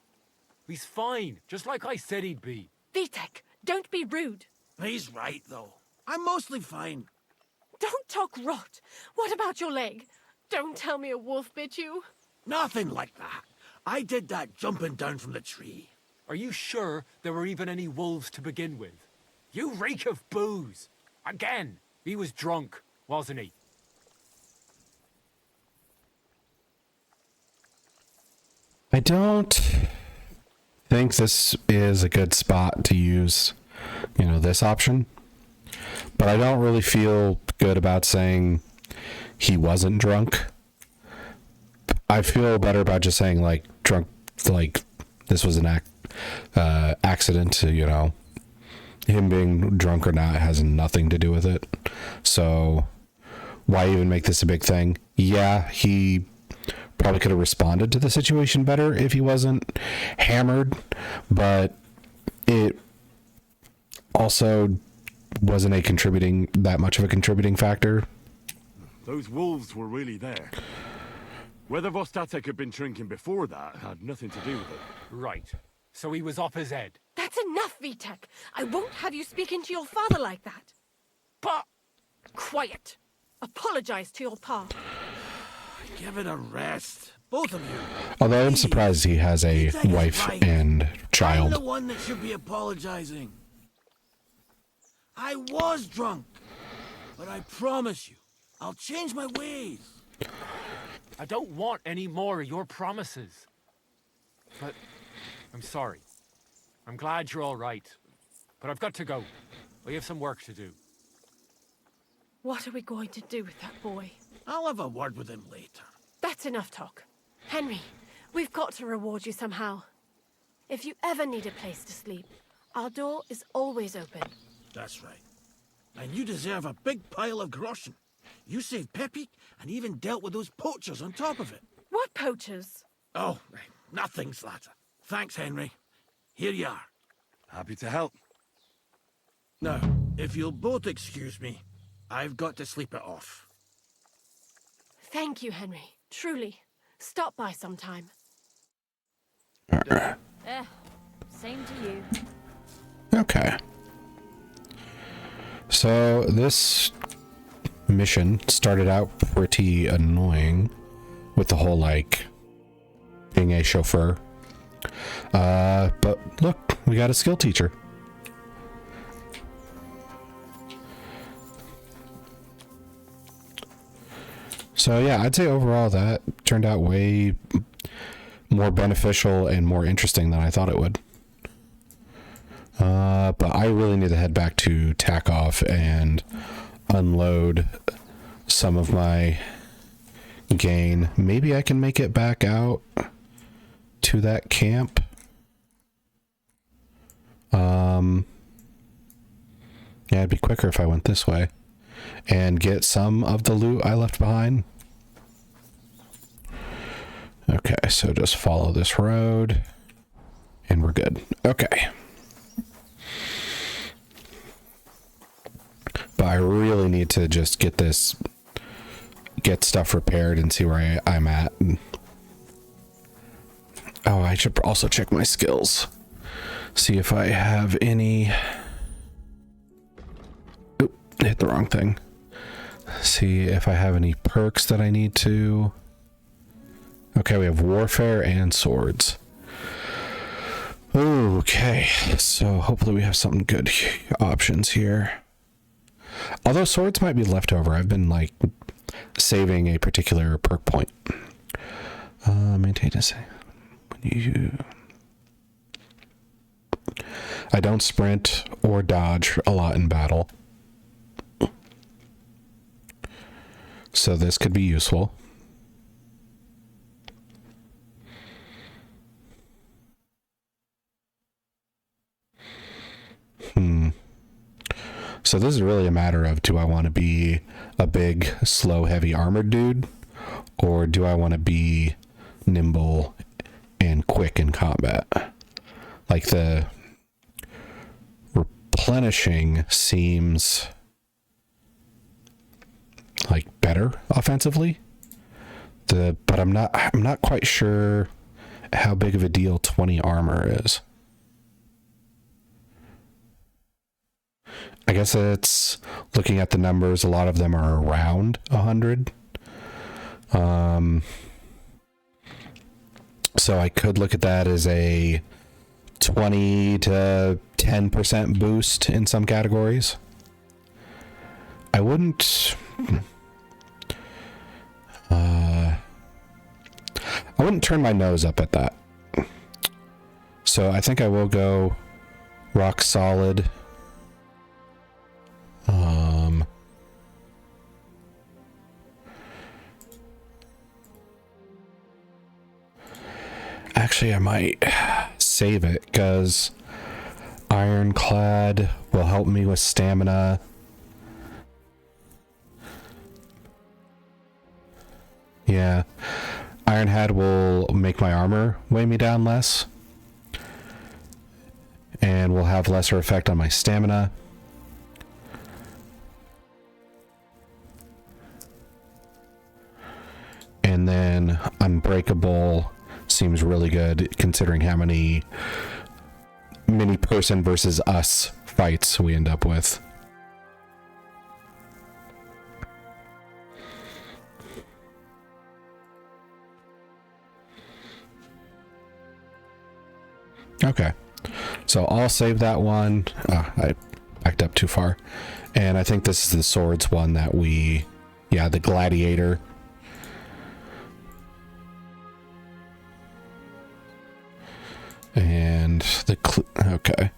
He's fine, just like I said he'd be. Vitek, don't be rude. He's right, though. I'm mostly fine. Don't talk rot. What about your leg? Don't tell me a wolf bit you. Nothing like that. I did that jumping down from the tree. Are you sure there were even any wolves to begin with? You reek of booze. Again, he was drunk, wasn't he? I don't think this is a good spot to use, this option. But I don't really feel good about saying he wasn't drunk. I feel better about just saying, like, drunk, like, this was an accident, him being drunk or not has nothing to do with it. So why even make this a big thing? Yeah, he probably could have responded to the situation better if he wasn't hammered, but it also wasn't that much of a contributing factor. Those wolves were really there. Whether Vostatek had been drinking before that had nothing to do with it. Right. So he was off his head. That's enough, Vitek. I won't have you speaking to your father like that. But Quiet. Apologize to your pa. Give it a rest. Both of you. Although I'm surprised he has a wife and I'm child. the one that should be apologizing. I was drunk. But I promise you, I'll change my ways. I don't want any more of your promises. But I'm sorry. I'm glad you're all right. But I've got to go. We have some work to do. What are we going to do with that boy? I'll have a word with him later. That's enough talk. Henry, we've got to reward you somehow. If you ever need a place to sleep, our door is always open. That's right. And you deserve a big pile of groschen. You saved Peppy and even dealt with those poachers on top of it. What poachers? Oh, nothing, Slatter. Thanks, Henry. Here you are. Happy to help. Now, if you'll both excuse me, I've got to sleep it off. Thank you, Henry. Truly. Stop by sometime. Same to you. Okay. So this mission started out pretty annoying with the whole, like, being a chauffeur. But look, we got a skill teacher. So yeah, I'd say overall that turned out way more beneficial and more interesting than I thought it would. But I really need to head back to Takoff and unload some of my gain. Maybe I can make it back out to that camp. Yeah, it'd be quicker if I went this way and get some of the loot I left behind. Okay, so just follow this road and we're good. Okay. But I really need to just get stuff repaired and see where I'm at. Oh, I should also check my skills. See if I have any... Oop, hit the wrong thing. See if I have any perks that I need to... Okay, we have warfare and swords. Okay, so hopefully we have some good options here. Although swords might be leftover, I've been like saving a particular perk point. Maintain a save. I don't sprint or dodge a lot in battle, so this could be useful. So this is really a matter of, do I want to be a big, slow, heavy armored dude, or do I want to be nimble and quick in combat? Like, the replenishing seems like better offensively. But I'm not quite sure how big of a deal 20 armor is. I guess it's, looking at the numbers, a lot of them are around 100. So I could look at that as a 20 to 10% boost in some categories. I wouldn't turn my nose up at that. So I think I will go rock solid. Actually, I might save it, because ironclad will help me with stamina. Yeah, Ironhead will make my armor weigh me down less, and will have lesser effect on my stamina. And then Unbreakable seems really good, considering how many mini person versus us fights we end up with. Okay, so I'll save that one. I backed up too far. And I think this is the swords one that the gladiator. And Okay.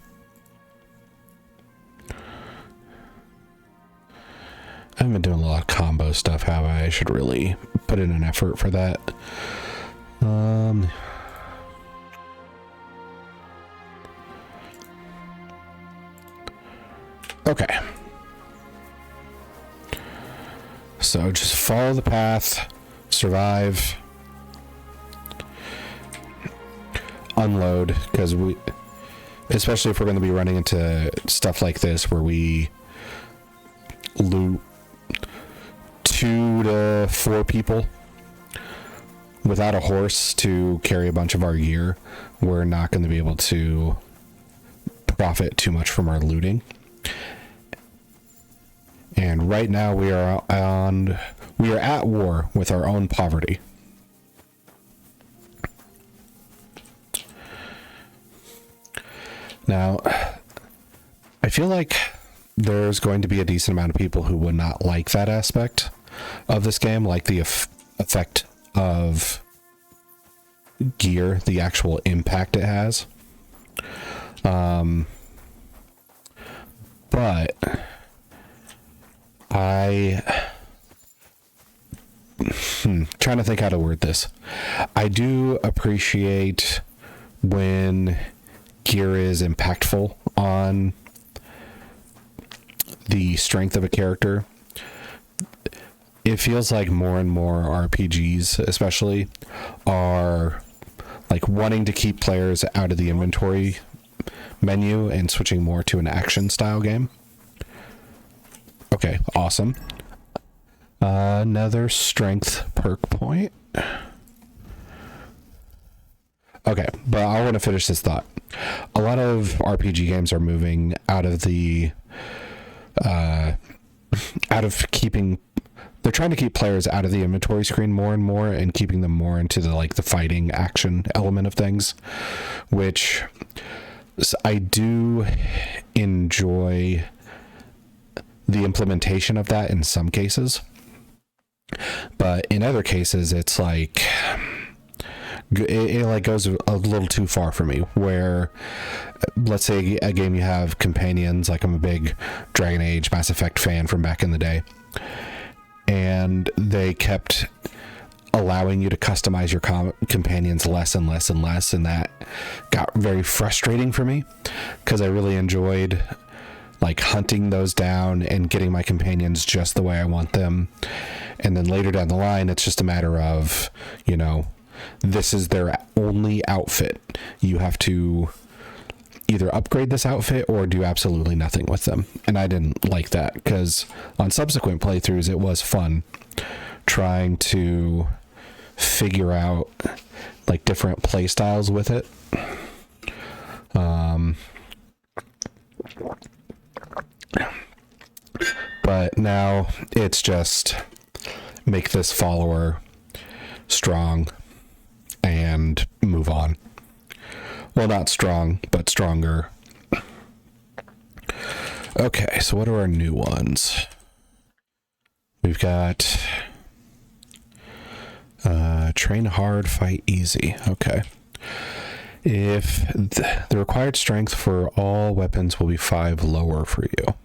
I haven't been doing a lot of combo stuff, have I? I should really put in an effort for that. Okay. So just follow the path, survive, unload, because especially if we're going to be running into stuff like this where we loot 2 to 4 people without a horse to carry a bunch of our gear, we're not going to be able to profit too much from our looting. And right now we are at war with our own poverty. Now, I feel like there's going to be a decent amount of people who would not like that aspect of this game, like the effect of gear, the actual impact it has. But trying to think how to word this. I do appreciate when gear is impactful on the strength of a character. It feels like more and more RPGs especially are like wanting to keep players out of the inventory menu and switching more to an action style game. Okay, awesome. Another strength perk point. Okay, but I want to finish this thought. A lot of RPG games are moving out of the they're trying to keep players out of the inventory screen more and more and keeping them more into the fighting action element of things, which I do enjoy the implementation of that in some cases, but in other cases it's like it goes a little too far for me, where let's say a game you have companions, like I'm a big Dragon Age Mass Effect fan from back in the day, and they kept allowing you to customize your companions less and less and less, and that got very frustrating for me because I really enjoyed hunting those down and getting my companions just the way I want them. And then later down the line, it's just a matter of, this is their only outfit. You have to either upgrade this outfit or do absolutely nothing with them. And I didn't like that, because on subsequent playthroughs, it was fun trying to figure out different play styles with it. But now it's just make this follower strong and move on. Well, not strong, but stronger. Okay, so what are our new ones? We've got train hard, fight easy. Okay. If the required strength for all weapons will be 5 lower for you.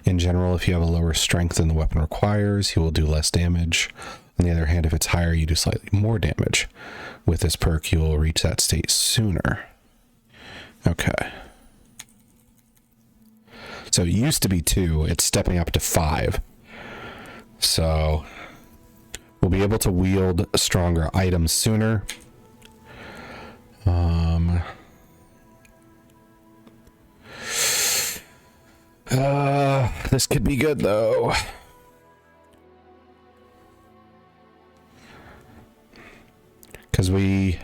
In general, if you have a lower strength than the weapon requires, you will do less damage. On the other hand, if it's higher, you do slightly more damage. With this perk, you will reach that state sooner. Okay. So it used to be 2. It's stepping up to 5. So we'll be able to wield stronger items sooner. This could be good though. Because we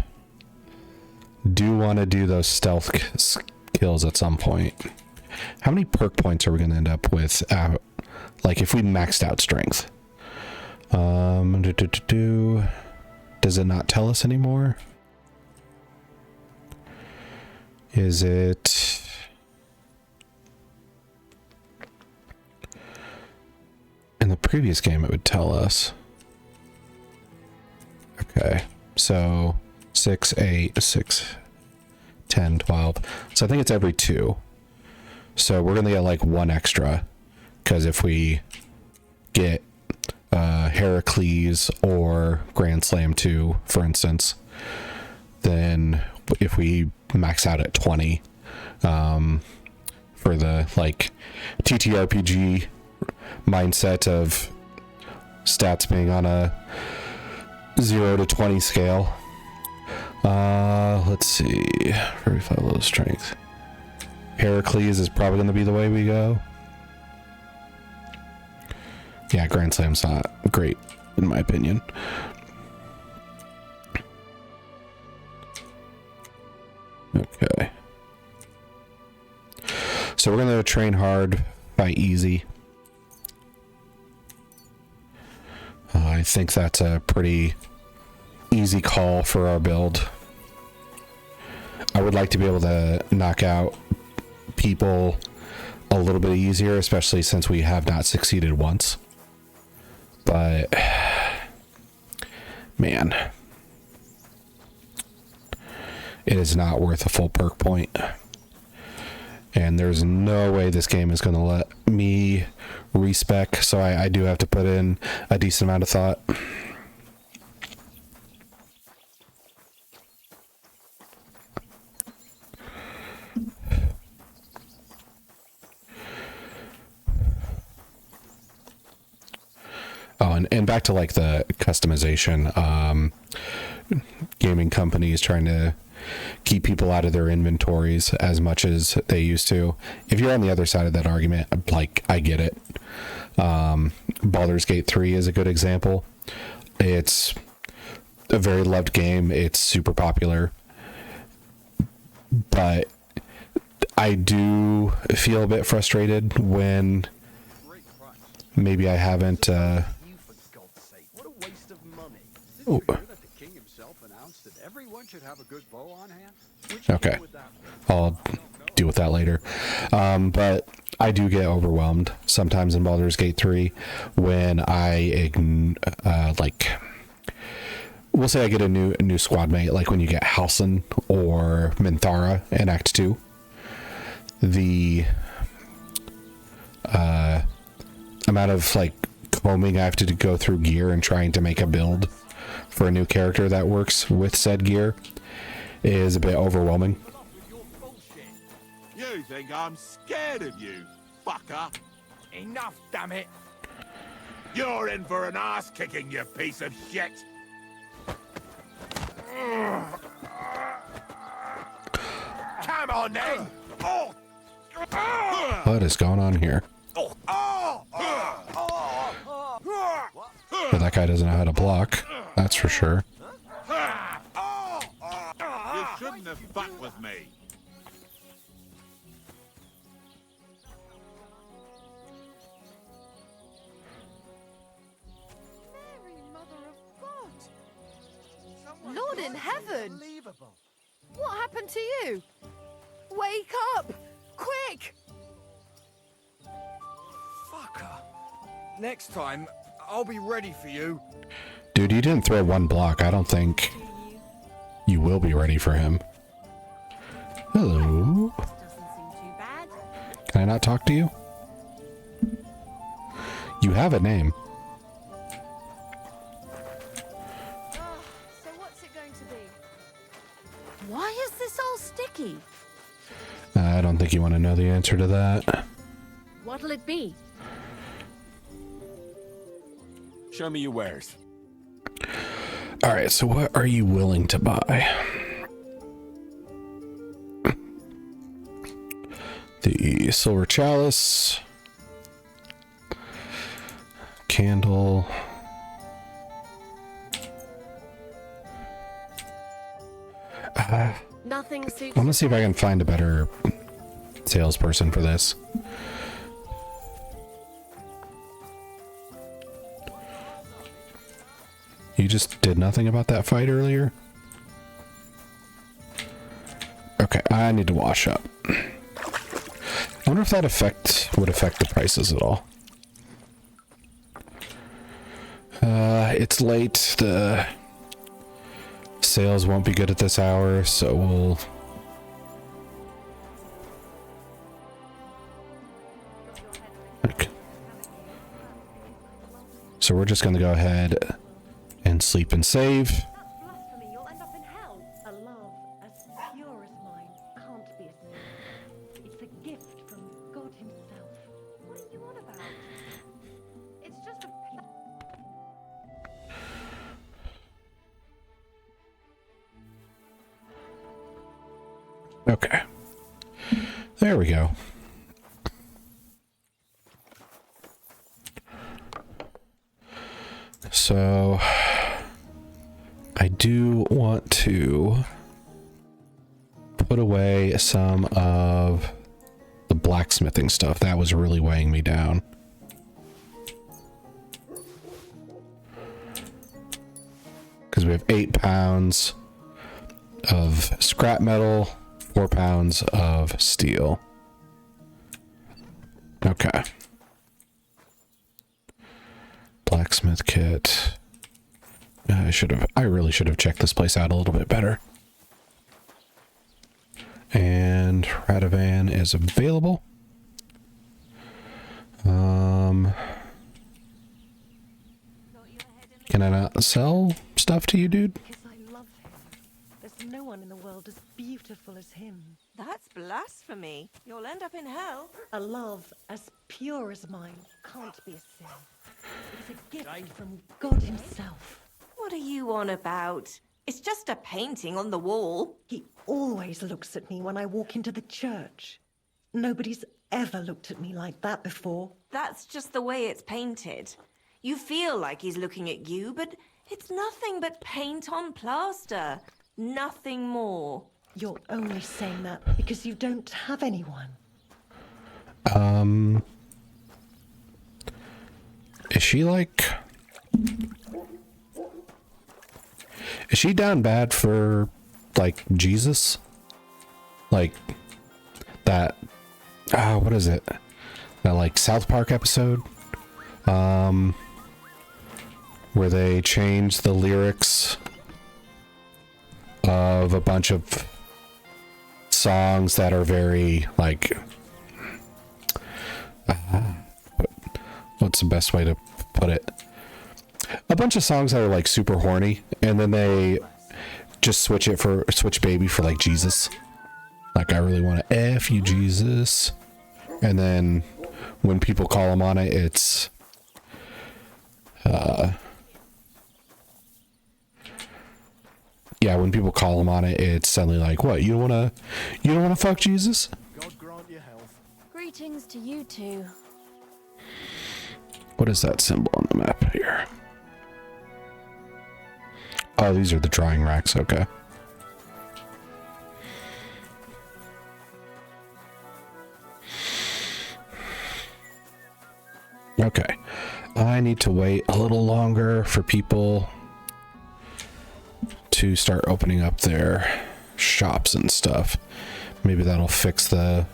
do want to do those stealth skills at some point. How many perk points are we going to end up with? If we maxed out strength. Does it not tell us anymore? Is it... In the previous game, it would tell us. Okay, so 6, 8, 6, 10, 12. So I think it's every 2. So we're going to get like 1 extra. Because if we get Heracles or Grand Slam 2, for instance, then if we max out at 20 for the like TTRPG mindset of stats being on a 0 to 20 scale. Let's see. 35 low strength. Heracles is probably going to be the way we go. Yeah, Grand Slam's not great, in my opinion. Okay. So we're going to train hard by easy. I think that's a pretty easy call for our build. I would like to be able to knock out people a little bit easier, especially since we have not succeeded once. But, man, it is not worth a full perk point. And there's no way this game is going to let me respec, so I do have to put in a decent amount of thought. Oh, and back to like the customization, gaming companies trying to keep people out of their inventories as much as they used to. If you're on the other side of that argument, like, I get it. Baldur's Gate 3 is a good example. It's a very loved game. It's super popular. But I do feel a bit frustrated when maybe I haven't... Oh. Okay, I'll deal with that later. But I do get overwhelmed sometimes in Baldur's Gate 3 when I like, we'll say I get a new squad mate, like when you get Halsin or Minthara in Act 2. The amount of like combing I have to go through gear and trying to make a build for a new character that works with said gear is a bit overwhelming. You think I'm scared of you, fucker? Enough, damn it! You're in for an ass kicking, you piece of shit! Come on then! What is going on here? But that guy doesn't know how to block, that's for sure. You shouldn't have fucked with me. Mary, Mother of God! Lord in heaven! What happened to you? Wake up! Quick! Fucker. Next time, I'll be ready for you. Dude, you didn't throw one block. I don't think you will be ready for him. Hello. Doesn't seem too bad. Can I not talk to you? You have a name. So what's it going to be? Why is this all sticky? I don't think you want to know the answer to that. What'll it be? Show me your wares. Alright, so what are you willing to buy? The silver chalice. Candle. Nothing suits. I want to see if I can find a better salesperson for this. You just did nothing about that fight earlier? Okay, I need to wash up. I wonder if that would affect the prices at all. It's late. The sales won't be good at this hour, so we'll Okay. So we're just gonna go ahead and sleep and save. That's blasphemy. You'll end up in hell. A love as pure as mine can't be a sin. It's a gift from God himself. What are you on about? It's just a... Okay. There we go. So I do want to put away some of the blacksmithing stuff. That was really weighing me down. Because we have 8 pounds of scrap metal, 4 pounds of steel. Okay. Blacksmith kit. I really should have checked this place out a little bit better. And Radovan is available. Can I not sell stuff to you, dude? Because I love him. There's no one in the world as beautiful as him. That's blasphemy. You'll end up in hell. A love as pure as mine can't be a sin. It's a gift from God himself. What are you on about? It's just a painting on the wall. He always looks at me when I walk into the church. Nobody's ever looked at me like that before. That's just the way it's painted. You feel like he's looking at you, but it's nothing but paint on plaster. Nothing more. You're only saying that because you don't have anyone. Is she like... Is she down bad for, like, Jesus? Like, that... what is it? That, like, South Park episode? Where they changed the lyrics of a bunch of songs that are very, like... what's the best way to put it? A bunch of songs that are like super horny, and then they just switch baby for like Jesus. Like, I really want to F you, Jesus. And then when people call him on it, it's yeah, when people call him on it, it's suddenly like, what, you don't wanna fuck Jesus? God grant you health. Greetings to you two. What is that symbol on the map here? Oh, these are the drawing racks, okay. Okay. I need to wait a little longer for people to start opening up their shops and stuff. Maybe that'll fix the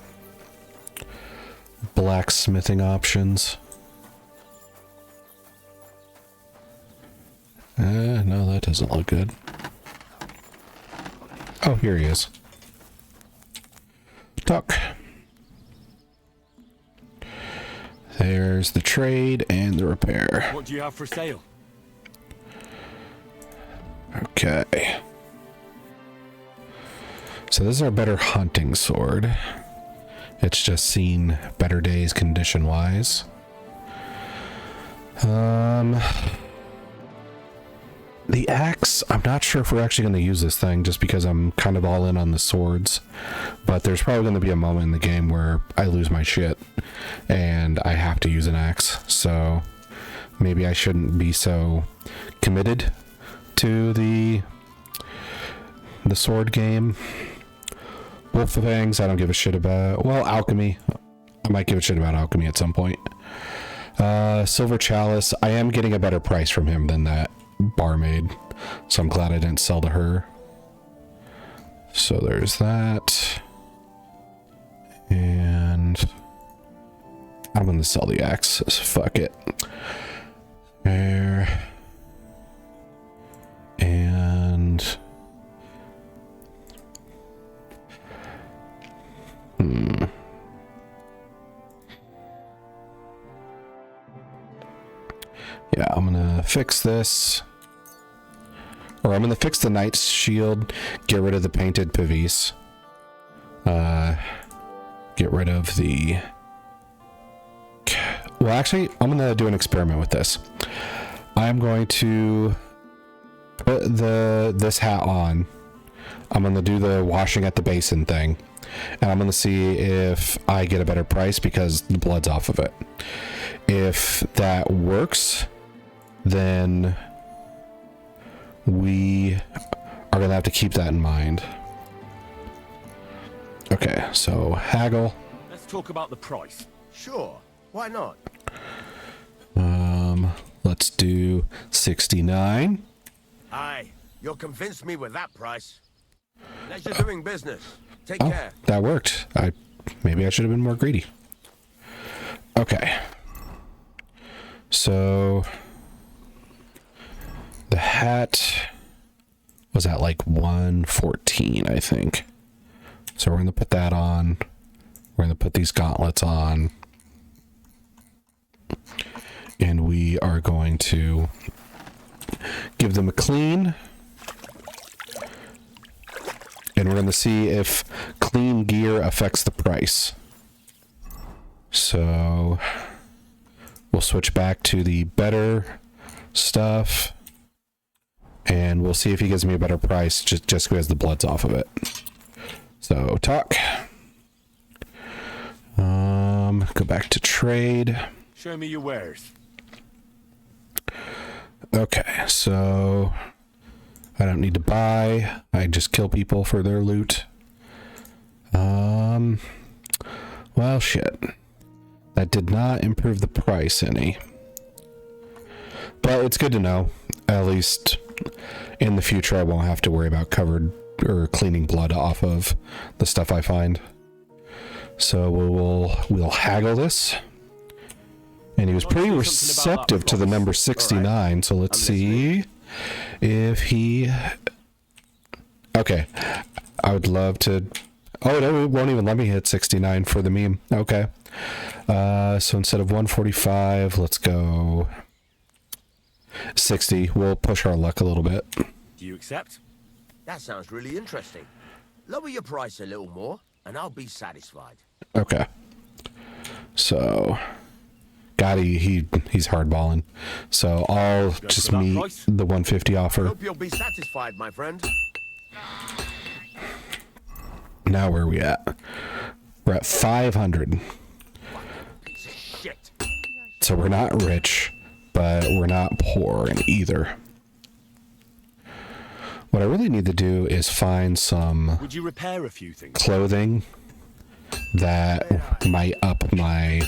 blacksmithing options. No, that doesn't look good. Oh, here he is. Talk. There's the trade and the repair. What do you have for sale? Okay. So this is our better hunting sword. It's just seen better days condition-wise. The axe, I'm not sure if we're actually going to use this thing just because I'm kind of all in on the swords. But there's probably going to be a moment in the game where I lose my shit and I have to use an axe. So maybe I shouldn't be so committed to the sword game. Wolf of Fangs, I don't give a shit about. Well, alchemy. I might give a shit about alchemy at some point. Silver Chalice, I am getting a better price from him than that barmaid, so I'm glad I didn't sell to her. So there's that, and I'm gonna sell the axe. Fuck it. There and fix this. Or I'm gonna fix the knight's shield, get rid of the painted pavis. Get rid of the... Well, actually, I'm gonna do an experiment with this. I'm going to put this hat on. I'm gonna do the washing at the basin thing. And I'm gonna see if I get a better price because the blood's off of it. If that works, then we are gonna have to keep that in mind. Okay, so haggle. Let's talk about the price. Sure, why not? Let's do 69. Aye, you'll convince me with that price. Unless you're doing business. Take care. That worked. Maybe I should have been more greedy. Okay. So the hat was at like 114, I think. So we're going to put that on. We're going to put these gauntlets on. And we are going to give them a clean. And we're going to see if clean gear affects the price. So we'll switch back to the better stuff. And we'll see if he gives me a better price just because the blood's off of it. So talk. Go back to trade. Show me your wares. Okay, so I don't need to buy. I just kill people for their loot. Well, shit. That did not improve the price any. But it's good to know. At least in the future, I won't have to worry about covered or cleaning blood off of the stuff I find. So we'll haggle this. And he was pretty receptive to the number 69, so let's see if he... Okay, I would love to... Oh, no, it won't even let me hit 69 for the meme. Okay. So instead of 145, let's go 60. We'll push our luck a little bit. Do you accept? That sounds really interesting. Lower your price a little more, and I'll be satisfied. Okay. So... God, he's hardballing. So I'll just meet the 150 offer. Hope you'll be satisfied, my friend. Now where are we at? We're at 500. Piece of shit. So we're not rich, but we're not poor either. What I really need to do is find some Would you repair a few things? clothing that might up my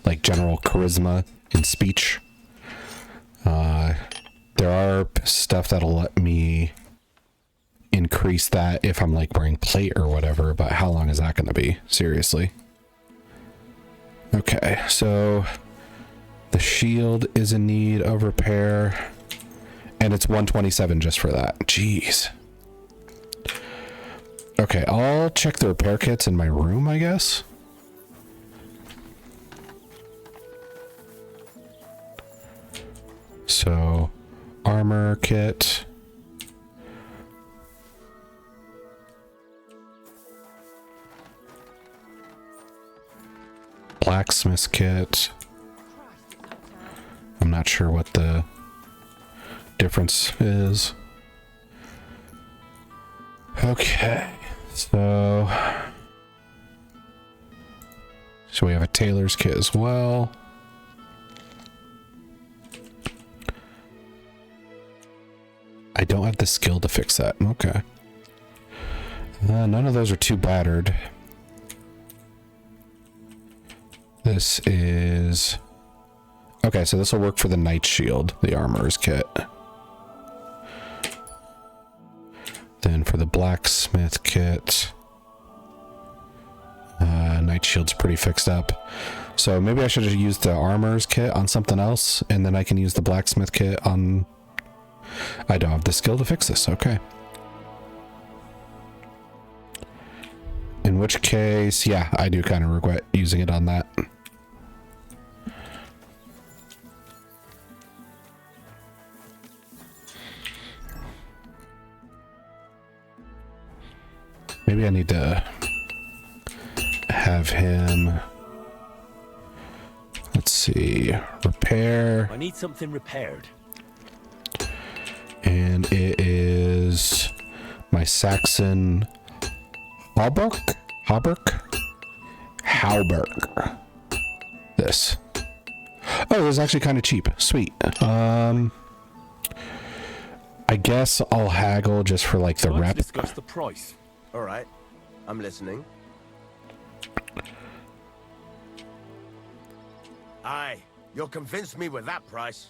like general charisma and speech. There are stuff that'll let me increase that if I'm like wearing plate or whatever, but how long is that going to be? Seriously. Okay, so the shield is in need of repair, and it's 127 just for that. Jeez. Okay, I'll check the repair kits in my room, I guess. So, armor kit. Blacksmith kit. I'm not sure what the difference is. Okay, so we have a tailor's kit as well. I don't have the skill to fix that. Okay. None of those are too battered. This is... Okay, so this will work for the Knight Shield, the Armorer's Kit. Then for the Blacksmith Kit... Knight Shield's pretty fixed up. So maybe I should have used the Armorer's Kit on something else, and then I can use the Blacksmith Kit on... I don't have the skill to fix this, okay. In which case, yeah, I do kind of regret using it on that. maybe I need to have him, let's see, repair. I need something repaired. And it is my Saxon Hauberk? This. Oh, it was actually kind of cheap. Sweet. I guess I'll haggle just for like the Let's rep. discuss the price. All right, I'm listening. Aye, you'll convince me with that price.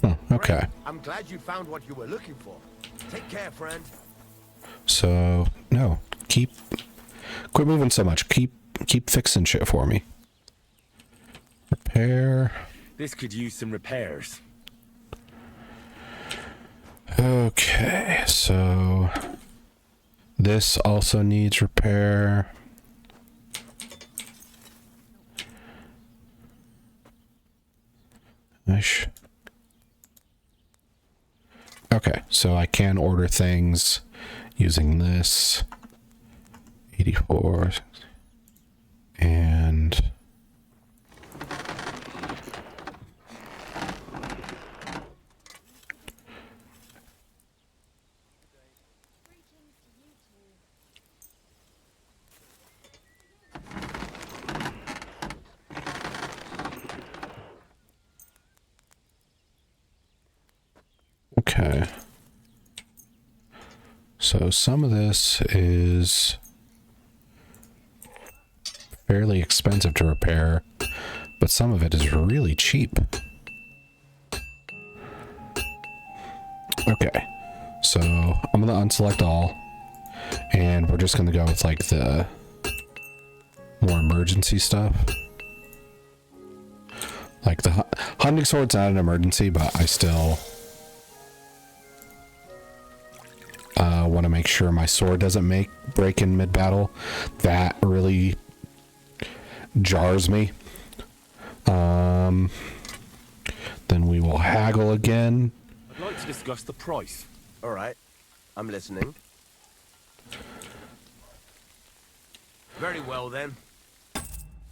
Oh, okay. Great. I'm glad you found what you were looking for. Take care, friend. So no, quit moving so much. Keep fixing shit for me. Repair. This could use some repairs. Okay, so this also needs repair. Nice. Okay, so I can order things using this 84 and okay. So some of this is fairly expensive to repair, but some of it is really cheap. Okay, so I'm gonna unselect all, and we're just gonna go with like the more emergency stuff. Like the hunting sword's not an emergency, but I still want to make sure my sword doesn't break in mid-battle. That really jars me. Then we will haggle again. I'd like to discuss the price. All right, I'm listening. Very well then.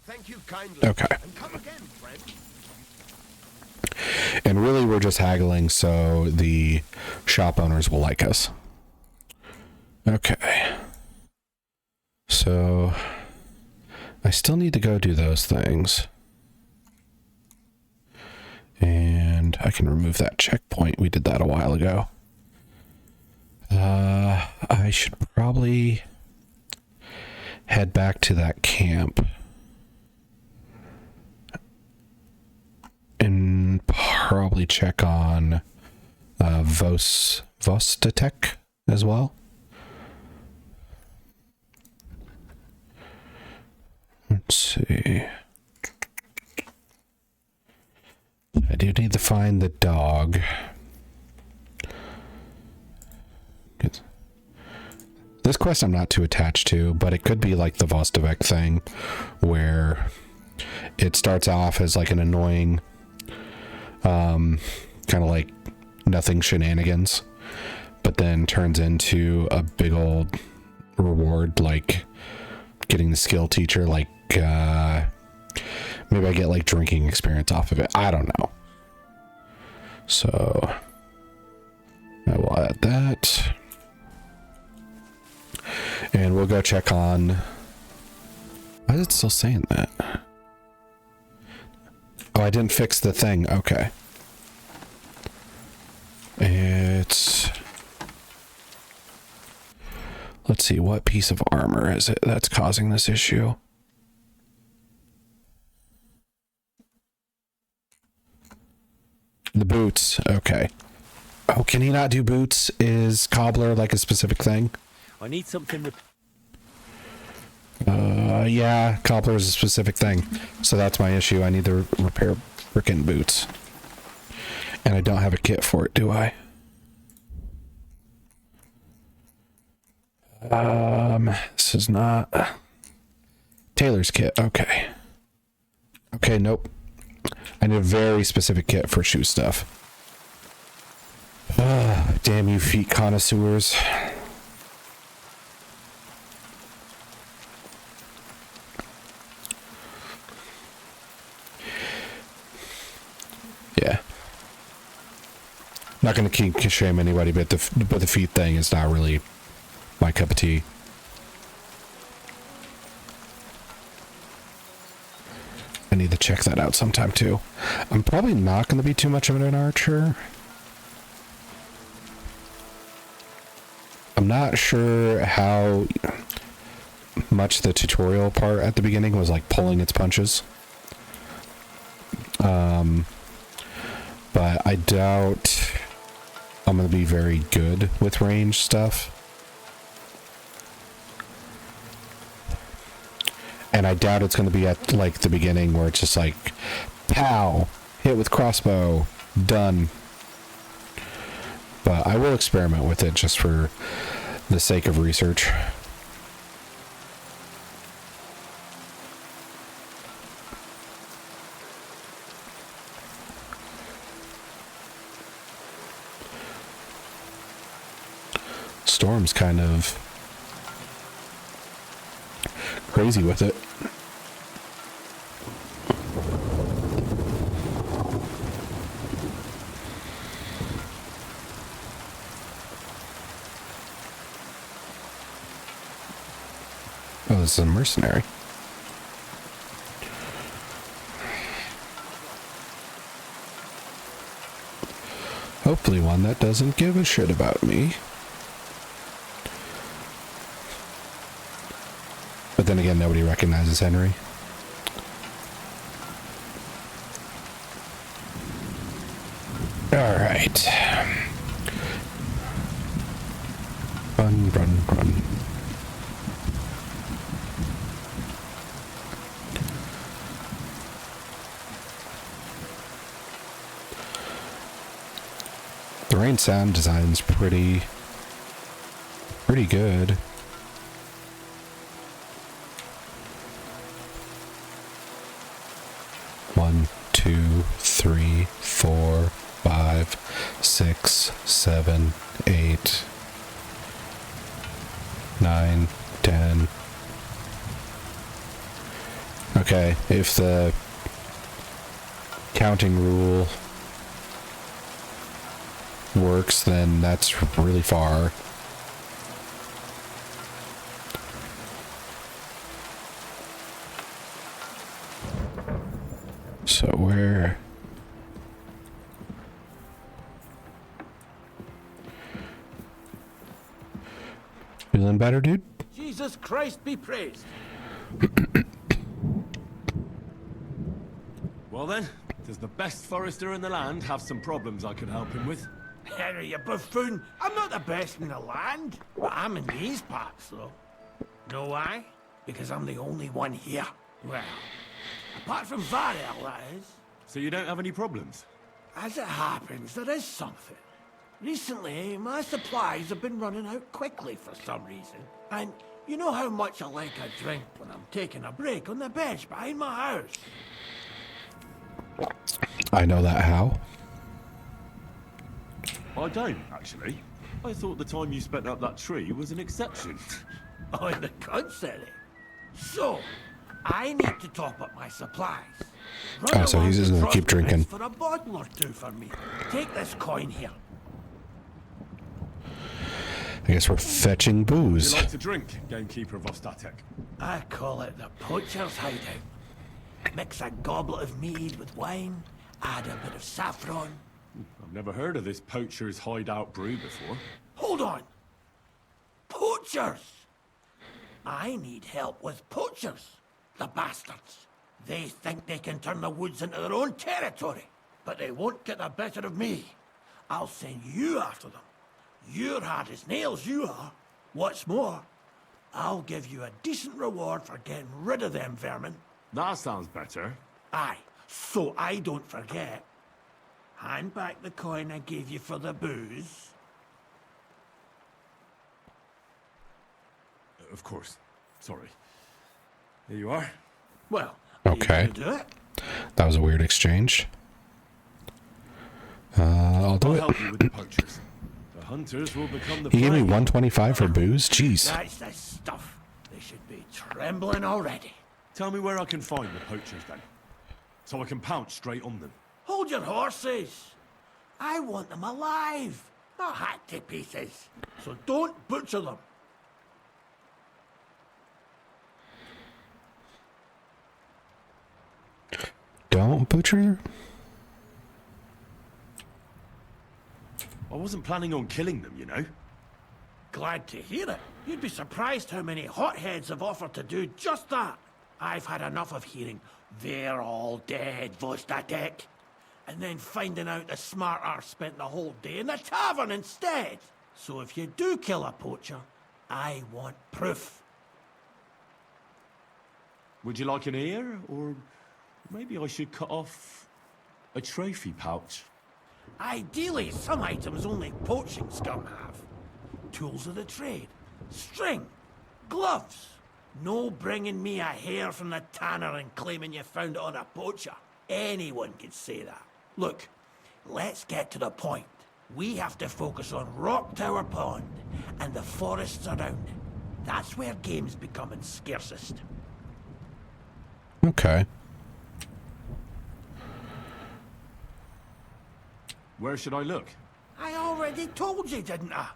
Thank you kindly. Okay. And come again, friend. And really we're just haggling so the shop owners will like us. Okay. So I still need to go do those things. And I can remove that checkpoint. We did that a while ago. I should probably head back to that camp and probably check on Vostatek as well. Let's see. I do need to find the dog. This quest I'm not too attached to, but it could be like the Vostavek thing, where it starts off as like an annoying, kind of like nothing shenanigans, but then turns into a big old reward, like getting the skill teacher, like maybe I get like drinking experience off of it. I don't know. So I will add that. And we'll go check on... Why is it still saying that? Oh, I didn't fix the thing. Okay. It's... Let's see, what piece of armor is it that's causing this issue? The boots. Okay. Oh, can he not do boots? Is cobbler like a specific thing? I need something. Yeah, cobbler is a specific thing. So that's my issue. I need to repair frickin' boots. And I don't have a kit for it, do I? This is not... Tailor's kit. Okay. Okay, nope. I need a very specific kit for shoe stuff. Damn you feet connoisseurs. Not going to kink shame anybody, but the feet thing is not really my cup of tea. I need to check that out sometime too. I'm probably not going to be too much of an archer. I'm not sure how much the tutorial part at the beginning was like pulling its punches. But I doubt I'm going to be very good with range stuff. And I doubt it's going to be at like the beginning where it's just like, pow, hit with crossbow, done. But I will experiment with it just for the sake of research. Storm's kind of crazy with it. Oh, this is a mercenary. Hopefully one that doesn't give a shit about me. But then again, nobody recognizes Henry. All right. Run, run, run. The rain sound design's pretty good. One, two, three, 4, 5, 6, 7, 8, 9, 10. Okay, if the counting rule works, then that's really far. So where? Feeling better, dude? Jesus Christ be praised. Well then, does the best forester in the land have some problems I could help him with? Henry, you buffoon. I'm not the best in the land, but I'm in these parts, though. Know why? Because I'm the only one here. Well, apart from Varel, that is. So you don't have any problems? As it happens, there is something. Recently, my supplies have been running out quickly for some reason. And you know how much I like a drink when I'm taking a break on the bench behind my house? I know that how. I don't, actually. I thought the time you spent up that tree was an exception. On the contrary. So, I need to top up my supplies. Oh, so he's just gonna keep drinking. For a bottle or two for me. Take this coin here. I guess we're fetching booze. You like to drink, gamekeeper of Ostatek? I call it the poacher's hideout. Mix a goblet of mead with wine, add a bit of saffron. I've never heard of this poacher's hideout brew before. Hold on! Poachers! I need help with poachers, the bastards. They think they can turn the woods into their own territory, but they won't get the better of me. I'll send you after them. You're hard as nails, you are. What's more, I'll give you a decent reward for getting rid of them vermin. That sounds better. Aye, so I don't forget. Hand back the coin I gave you for the booze. Of course. Sorry. Here you are. Well, Okay. you do it. That was a weird exchange. I'll do I'll it. help you with the poachers. The hunters will become the He gave me prey. 125 for booze? Jeez. That's the stuff. They should be trembling already. Tell me where I can find the poachers then, so I can pounce straight on them. Hold your horses. I want them alive, not hacked to pieces. So don't butcher them. Don't butcher? I wasn't planning on killing them, you know. Glad to hear it. You'd be surprised how many hotheads have offered to do just that. I've had enough of hearing, "They're all dead, Vostatek," and then finding out the smart arse spent the whole day in the tavern instead. So if you do kill a poacher, I want proof. Would you like an ear? Or maybe I should cut off a trophy pouch? Ideally, some items only poaching scum have. Tools of the trade, string, gloves. No bringing me a hair from the tanner and claiming you found it on a poacher. Anyone could say that. Look, let's get to the point. We have to focus on Rock Tower Pond and the forests around it. That's where game's becoming scarcest. Okay. Where should I look? I already told you, didn't I?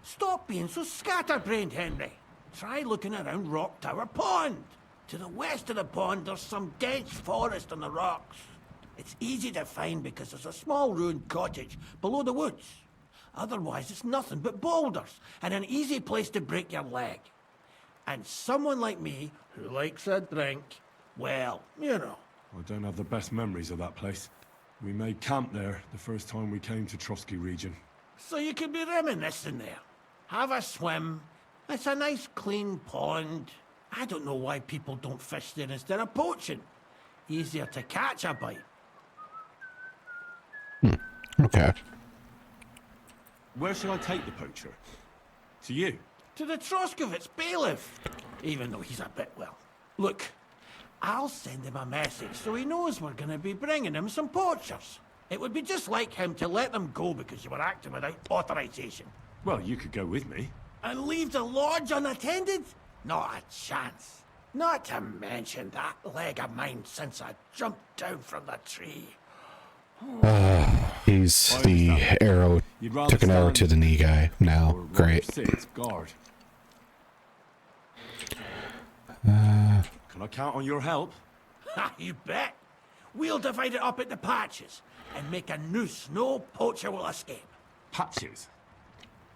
Stop being so scatterbrained, Henry. Try looking around Rock Tower Pond. To the west of the pond, there's some dense forest on the rocks. It's easy to find because there's a small ruined cottage below the woods. Otherwise, it's nothing but boulders and an easy place to break your leg. And someone like me, who likes a drink, well, you know. I don't have the best memories of that place. We made camp there the first time we came to Trotsky region. So you can be reminiscing there. Have a swim. It's a nice clean pond. I don't know why people don't fish there instead of poaching. Easier to catch a bite. Okay. Where should I take the poacher? To you? To the Troskovitz bailiff. Even though he's a bit, well. Look, I'll send him a message so he knows we're going to be bringing him some poachers. It would be just like him to let them go because you were acting without authorization. Well, you could go with me. And leave the lodge unattended? Not a chance. Not to mention that leg of mine since I jumped down from the tree. He's the arrow, took an arrow to the knee guy now. Great. Sit, guard. Can I count on your help? Ha, you bet. We'll divide it up into patches and make a noose no poacher will escape. Patches?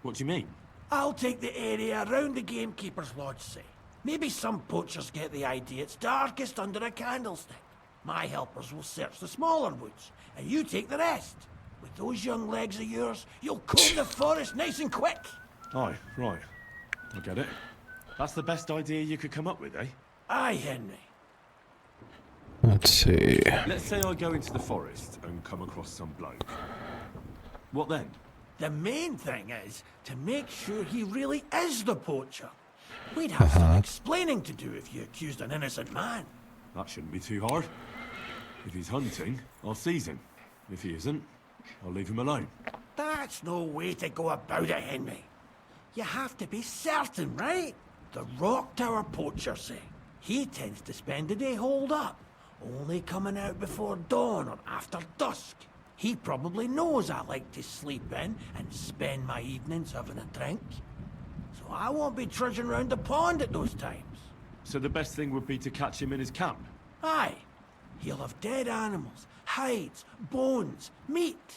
What do you mean? I'll take the area around the gamekeeper's lodge, say. Maybe some poachers get the idea it's darkest under a candlestick. My helpers will search the smaller woods, and you take the rest. With those young legs of yours, you'll comb the forest nice and quick. Aye, right. I get it. That's the best idea you could come up with, eh? Aye, Henry. Let's see. Let's say I go into the forest and come across some bloke. What then? The main thing is to make sure he really is the poacher. We'd have some explaining to do if you accused an innocent man. That shouldn't be too hard. If he's hunting, I'll seize him. If he isn't, I'll leave him alone. That's no way to go about it, Henry. You have to be certain, right? The Rock Tower poacher, say. He tends to spend the day holed up, only coming out before dawn or after dusk. He probably knows I like to sleep in and spend my evenings having a drink. So I won't be trudging round the pond at those times. So the best thing would be to catch him in his camp? Aye. He'll have dead animals, hides, bones, meat.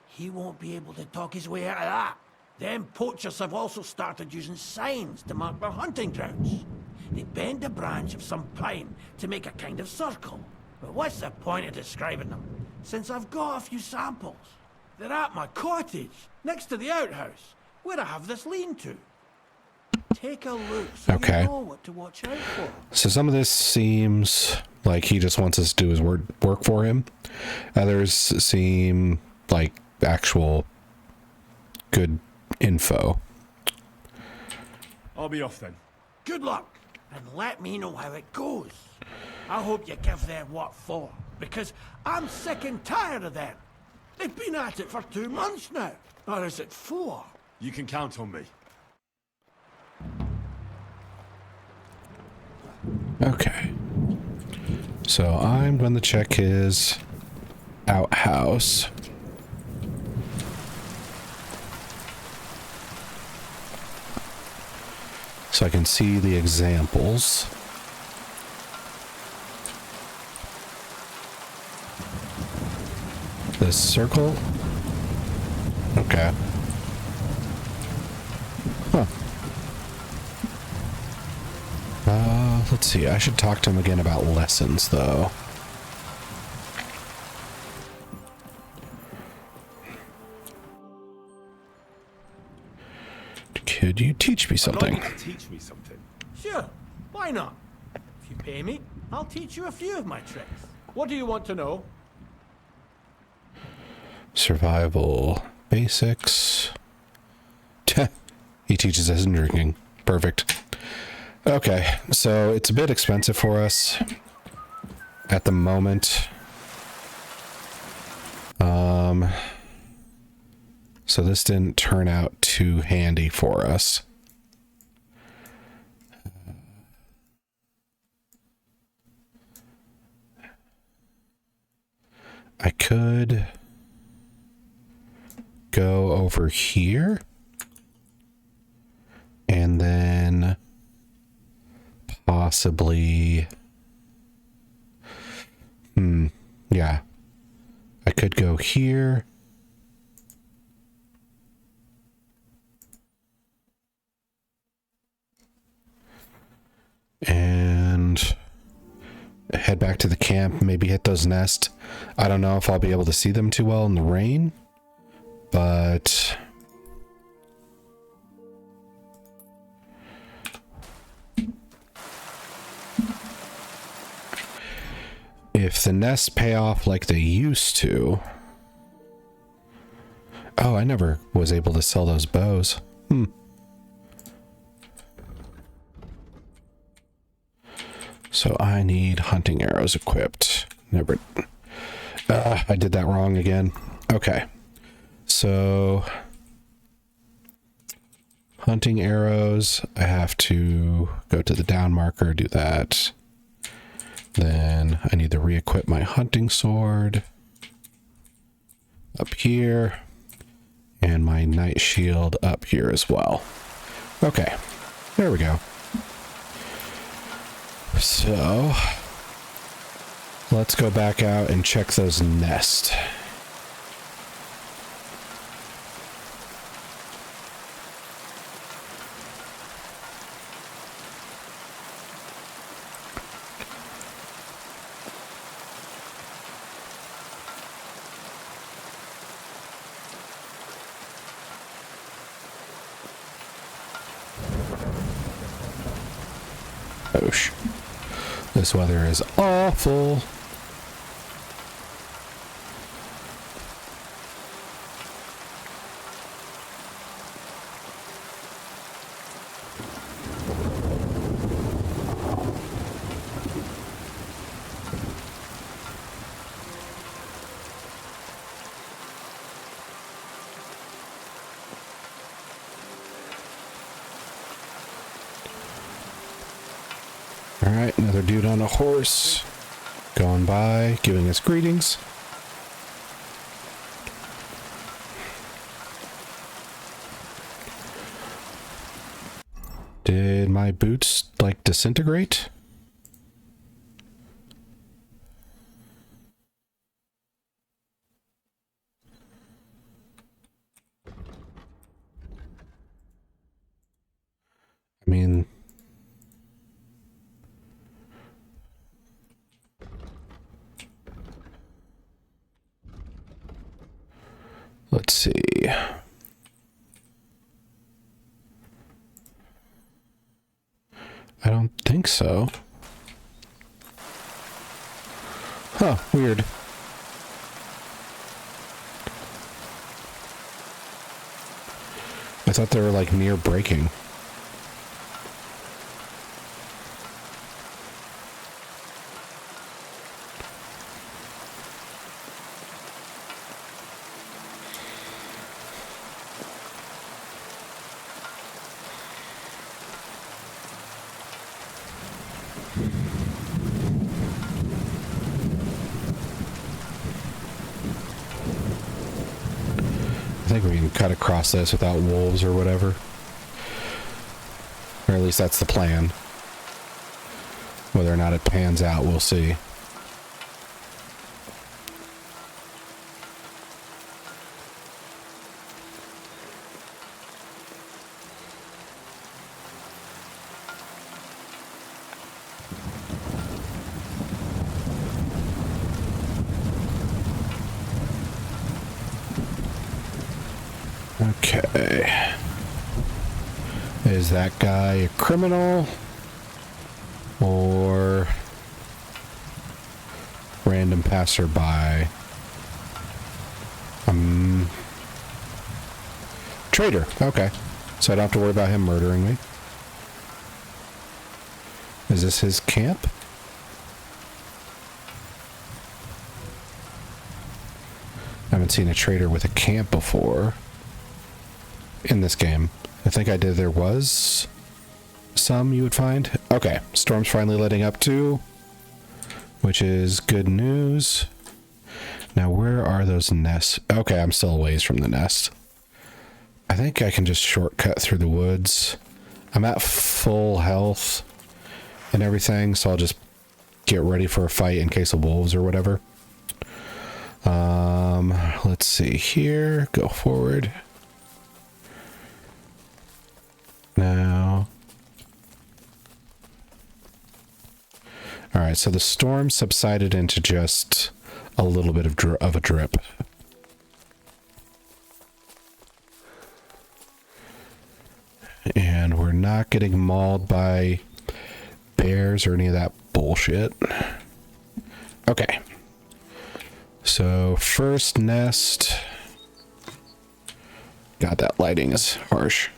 He won't be able to talk his way out of that. Them poachers have also started using signs to mark their hunting grounds. They bend a branch of some pine to make a kind of circle. But what's the point of describing them, since I've got a few samples? They're at my cottage, next to the outhouse, where I have this lean-to. Take a look so you know what to watch out for. So some of this seems like he just wants us to do his work for him. Others seem like actual good info. I'll be off then. Good luck, and let me know how it goes. I hope you give them what for, because I'm sick and tired of them. They've been at it for 2 months now. Or is it 4? You can count on me. Okay. So I'm going to check his outhouse. so I can see the examples. This circle? Okay. Huh. Let's see. I should talk to him again about lessons, though. Could you teach me something? I'd like you to teach me something. Sure, why not? If you pay me, I'll teach you a few of my tricks. What do you want to know? Survival basics. He teaches us in drinking. Perfect. Okay, so it's a bit expensive for us at the moment. So this didn't turn out too handy for us. I could go over here and then possibly yeah, I could go here and head back to the camp, maybe hit those nests. I don't know if I'll be able to see them too well in the rain, but if the nests pay off like they used to... Oh, I never was able to sell those bows. So I need hunting arrows equipped. Never... I did that wrong again. Okay. So... hunting arrows, I have to go to the down marker, do that. Then I need to re-equip my hunting sword up here, and my knight shield up here as well. Okay, there we go. So let's go back out and check those nests. This weather is awful. Alright, another dude on a horse going by, giving us greetings. Did my boots, like, disintegrate? I mean... let's see. I don't think so. Huh, weird. I thought they were like near breaking. I think we can cut across this without wolves or whatever. Or at least that's the plan. Whether or not it pans out, we'll see. Okay. Is that guy a criminal? Or random passerby? Traitor. Okay. So I don't have to worry about him murdering me. Is this his camp? I haven't seen a traitor with a camp before in this game. I think I did. There was some you would find. Okay, storm's finally letting up too, which is good news. Now, where are those nests? Okay, I'm still a ways from the nest. I think I can just shortcut through the woods. I'm at full health and everything, so I'll just get ready for a fight in case of wolves or whatever. Let's see here. Go forward. Now. Alright, so the storm subsided into just a little bit of a drip. And we're not getting mauled by bears or any of that bullshit. Okay. So, first nest. God, that lighting is harsh.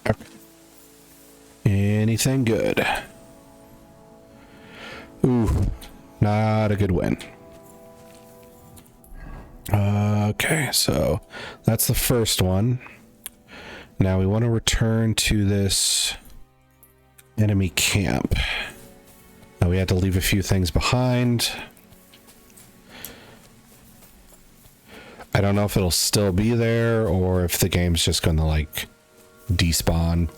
Okay. Anything good? Ooh, not a good win. Okay, so that's the first one. Now we want to return to this enemy camp. Now we had to leave a few things behind. I don't know if it'll still be there or if the game's just going to like despawn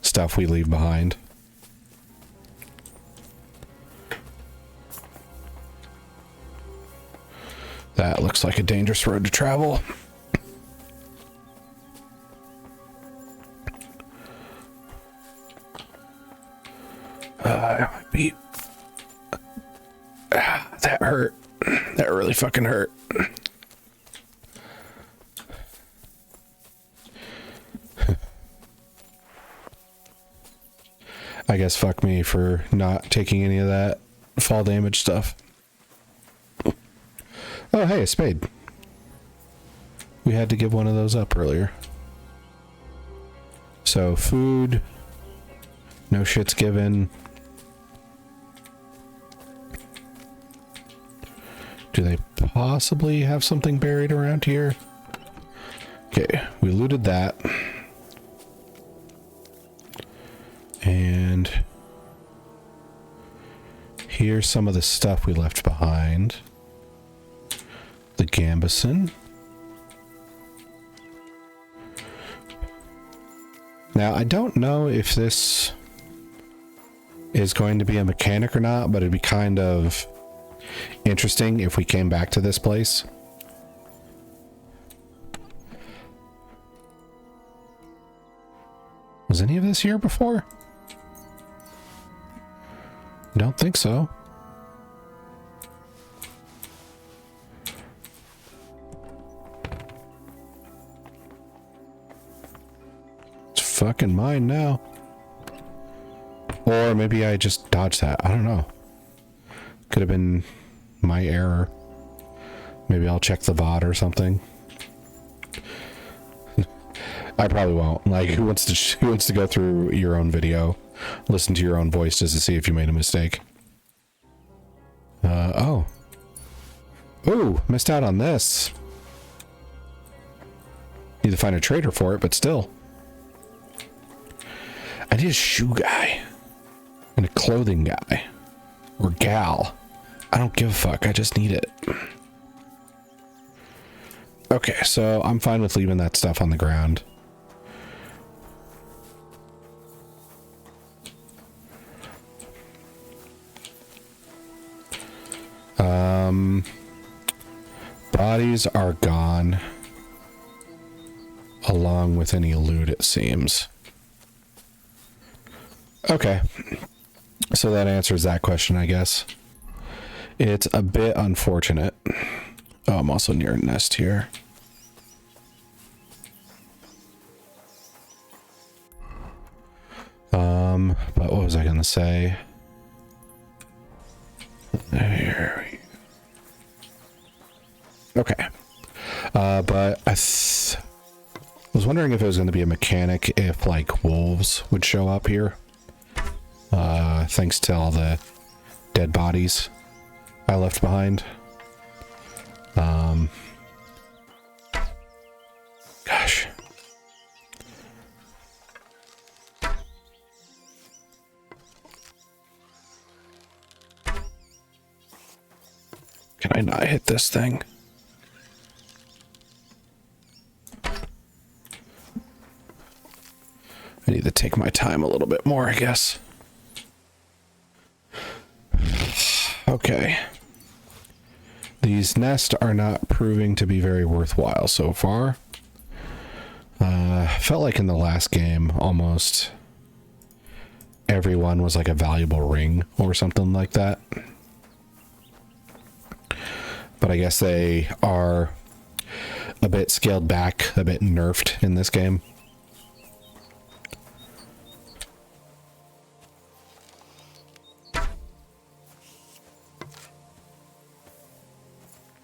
stuff we leave behind. That looks like a dangerous road to travel. That hurt. That really fucking hurt. I guess fuck me for not taking any of that fall damage stuff. Oh, hey, a spade. We had to give one of those up earlier. So, food. No shit's given. Do they possibly have something buried around here? Okay, we looted that. And here's some of the stuff we left behind. The Gambison. Now, I don't know if this is going to be a mechanic or not, but it'd be kind of interesting if we came back to this place. Was any of this here before? Don't think so. It's fucking mine now. Or maybe I just dodged that. I don't know. Could have been my error. Maybe I'll check the VOD or something. I probably won't. Like, who wants to go through your own video, listen to your own voice just to see if you made a mistake? Oh. Ooh, missed out on this. Need to find a trader for it, but still. I need a shoe guy. And a clothing guy. Or gal. I don't give a fuck, I just need it. Okay, so I'm fine with leaving that stuff on the ground. Bodies are gone. Along with any loot, it seems. Okay. So that answers that question, I guess. It's a bit unfortunate. Oh, I'm also near a nest here. But what was I gonna say? There we go. Okay. But I was wondering if it was going to be a mechanic if, like, wolves would show up here. Thanks to all the dead bodies I left behind. Gosh. Can I not hit this thing? I need to take my time a little bit more, I guess. Okay. These nests are not proving to be very worthwhile so far. Felt like in the last game, almost everyone was like a valuable ring or something like that. But I guess they are a bit scaled back, a bit nerfed in this game.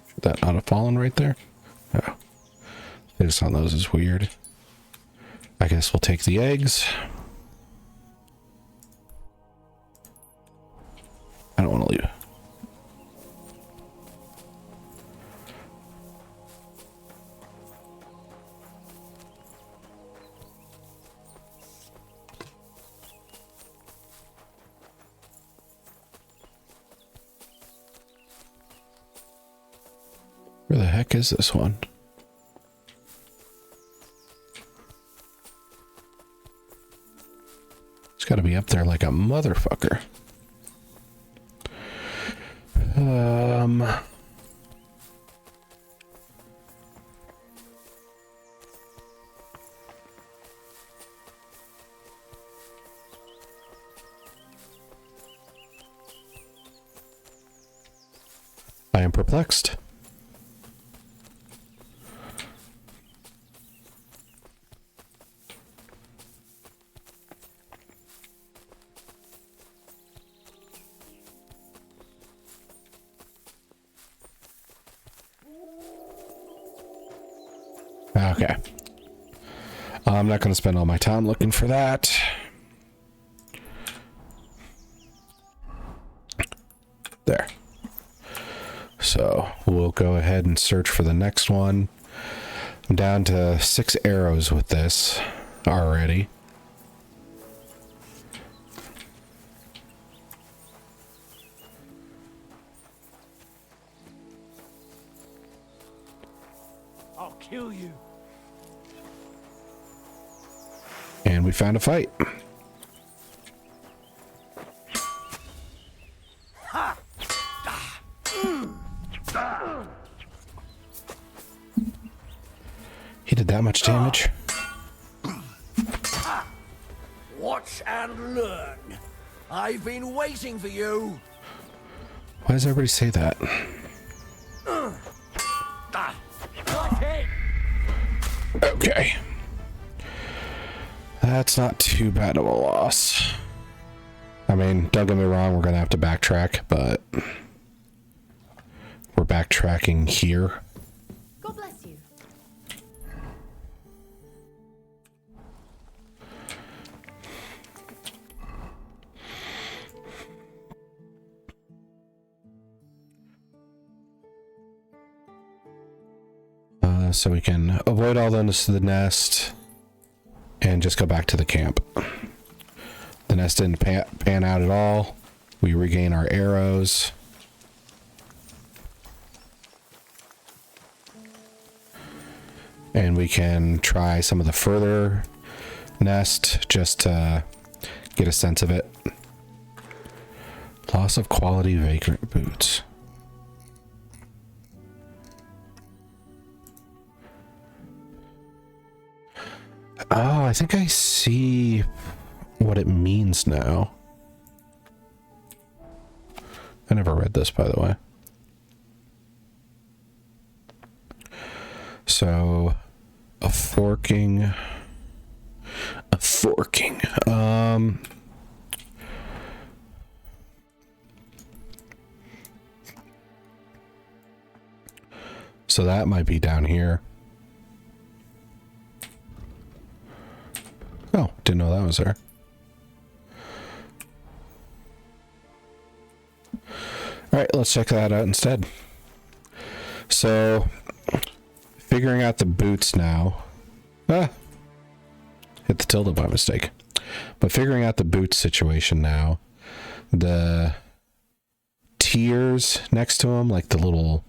Should that not have fallen right there? Oh. Focus on those is weird. I guess we'll take the eggs. I don't want to leave. Where the heck is this one? It's got to be up there like a motherfucker. I am perplexed. Okay. I'm not going to spend all my time looking for that. There. So we'll go ahead and search for the next one. I'm down to 6 arrows with this already. I'll kill you. And we found a fight. He did that much damage. Watch and learn. I've been waiting for you. Why does everybody say that? Okay. That's not too bad of a loss. I mean, don't get me wrong, we're going to have to backtrack, but we're backtracking here. God bless you. So we can avoid all those to the nest and just go back to the camp. The nest didn't pan out at all. We regain our arrows. And we can try some of the further nest just to get a sense of it. Loss of quality vagrant boots. I think I see what it means now. I never read this, by the way. So, a forking. So that might be down here. Oh, didn't know that was there. All right, let's check that out instead. So, figuring out the boots now. Hit the tilde by mistake. But figuring out the boots situation now. The tiers next to them, like the little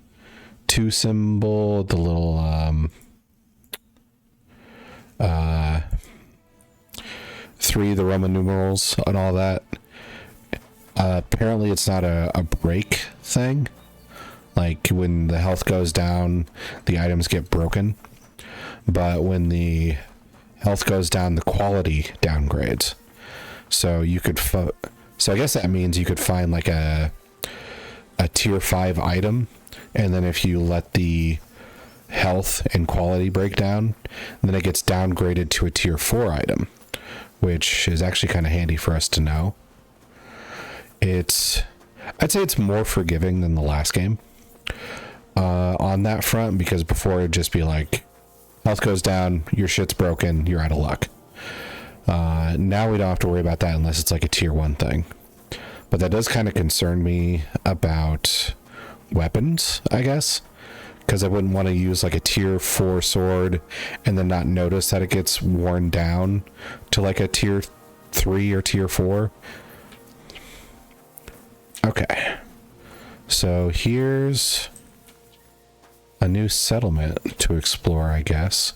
2 symbol, the little 3, the Roman numerals, and all that. Apparently it's not a break thing. Like when the health goes down, the items get broken. But when the health goes down, the quality downgrades. So you could, so I guess that means you could find like a tier 5 item, and then if you let the health and quality break down, then it gets downgraded to a tier 4 item, which is actually kind of handy for us to know. I'd say it's more forgiving than the last game on that front, because before it'd just be like, health goes down, your shit's broken, you're out of luck. Now we don't have to worry about that unless it's like a tier 1 thing. But that does kind of concern me about weapons, I guess, because I wouldn't want to use like a tier 4 sword and then not notice that it gets worn down to like a tier 3 or tier 4. Okay, so here's a new settlement to explore, I guess.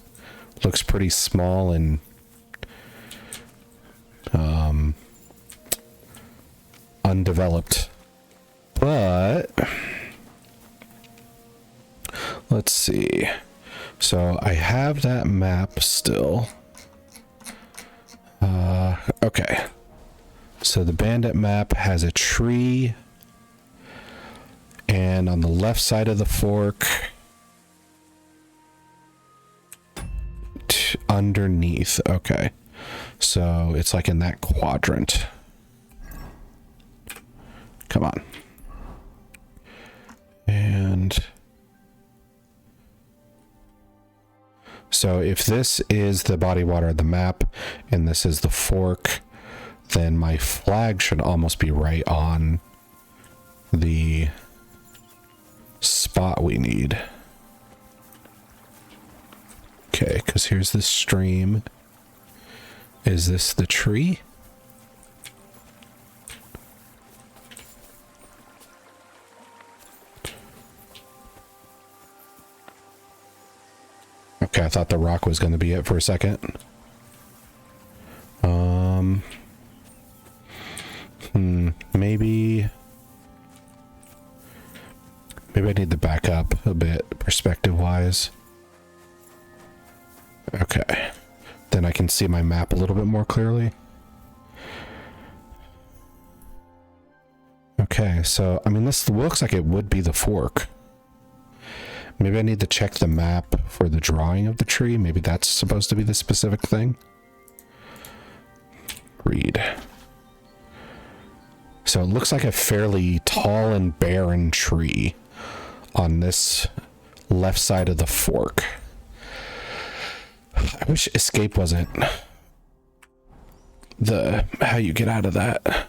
Looks pretty small and undeveloped, but let's see. So I have that map still. Okay, so the bandit map has a tree, and on the left side of the fork, underneath. Okay, so it's like in that quadrant. Come on. And so if this is the body water of the map and this is the fork, then my flag should almost be right on the spot we need. Okay, because here's the stream. Is this the tree? Okay, I thought the rock was going to be it for a second. Maybe I need to back up a bit perspective-wise. Okay, then I can see my map a little bit more clearly. Okay, so, I mean, this looks like it would be the fork. Maybe I need to check the map for the drawing of the tree. Maybe that's supposed to be the specific thing. Read. So it looks like a fairly tall and barren tree on this left side of the fork. I wish escape wasn't how you get out of that.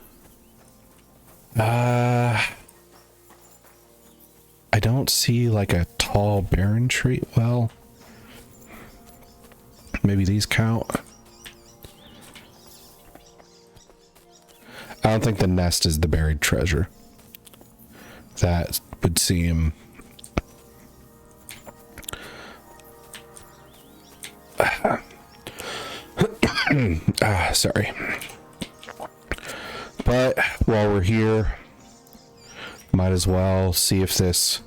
I don't see like a tall barren tree. Well, maybe these count. I don't think the nest is the buried treasure. That would seem... sorry. But while we're here, might as well see if this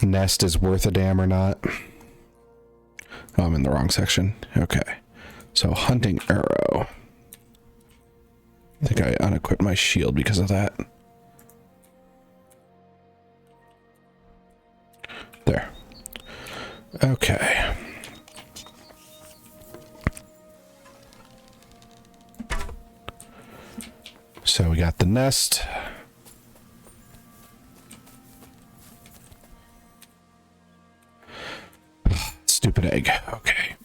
nest is worth a damn or not. Oh, I'm in the wrong section. Okay. So hunting arrow. I think I unequipped my shield because of that. There. Okay. So we got the nest. Stupid egg. Okay.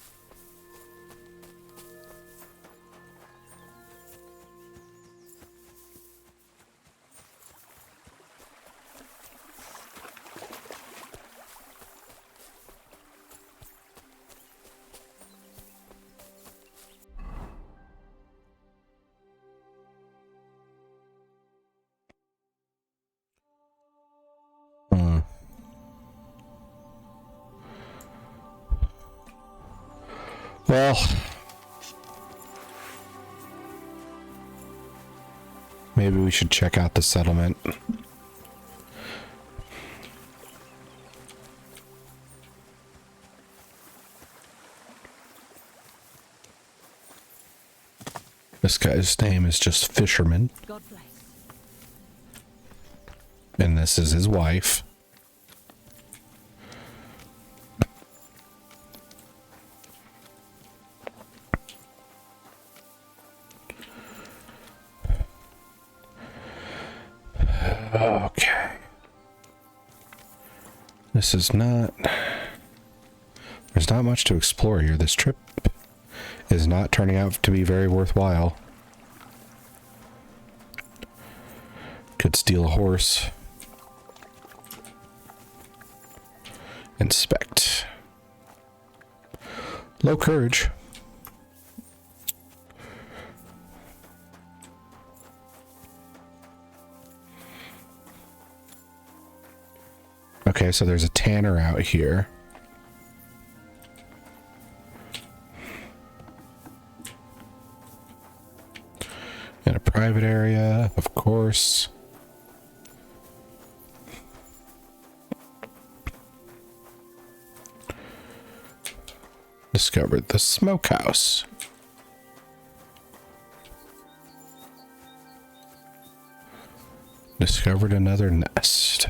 Well, maybe we should check out the settlement. This guy's name is just Fisherman. God bless. And this is his wife. Okay. This is not... There's not much to explore here. This trip is not turning out to be very worthwhile. Could steal a horse. Inspect. Low courage. Okay, so there's a tanner out here. In a private area, of course. Discovered the smokehouse. Discovered another nest.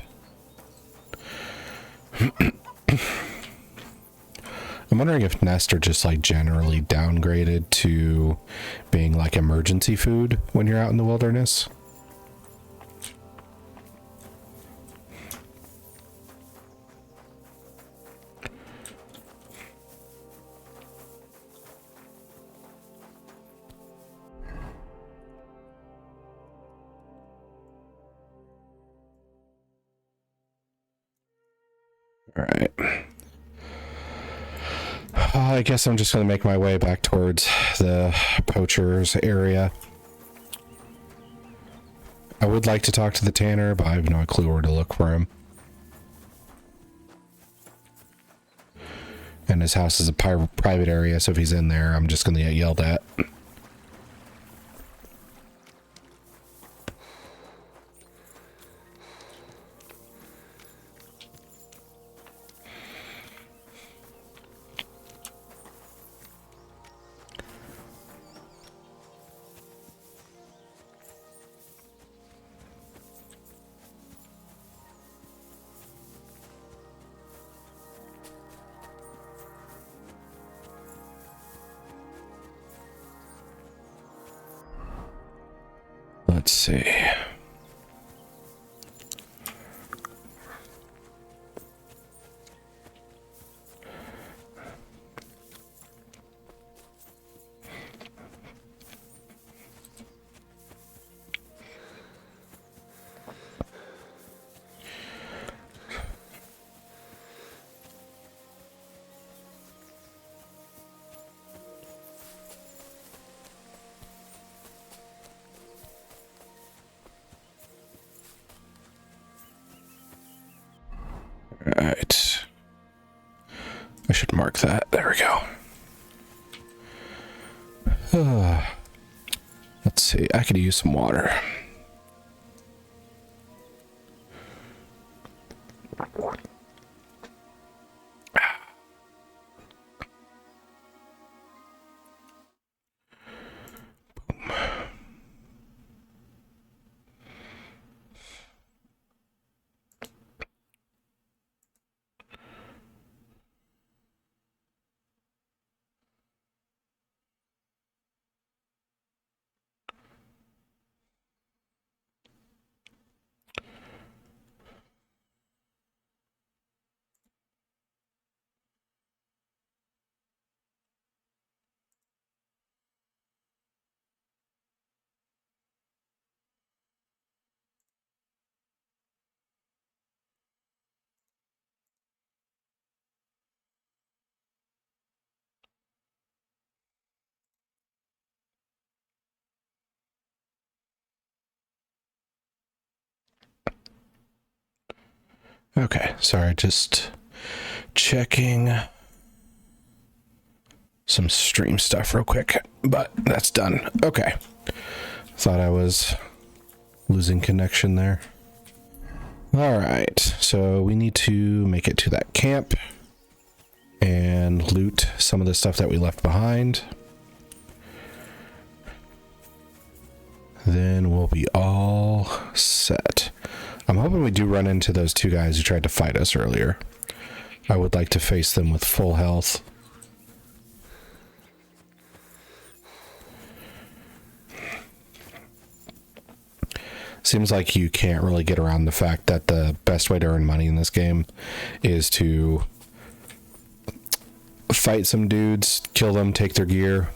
I'm wondering if nests are just like generally downgraded to being like emergency food when you're out in the wilderness. All right. I guess I'm just going to make my way back towards the poachers area. I would like to talk to the tanner, but I have no clue where to look for him. And his house is a private area, so if he's in there, I'm just going to get yelled at. Let's see. Right. I should mark that. There we go. Let's see. I could use some water. Okay, sorry, just checking some stream stuff real quick, but that's done. Okay. Thought I was losing connection there. All right, so we need to make it to that camp and loot some of the stuff that we left behind. Then we'll be all set. I'm hoping we do run into those two guys who tried to fight us earlier. I would like to face them with full health. Seems like you can't really get around the fact that the best way to earn money in this game is to fight some dudes, kill them, take their gear.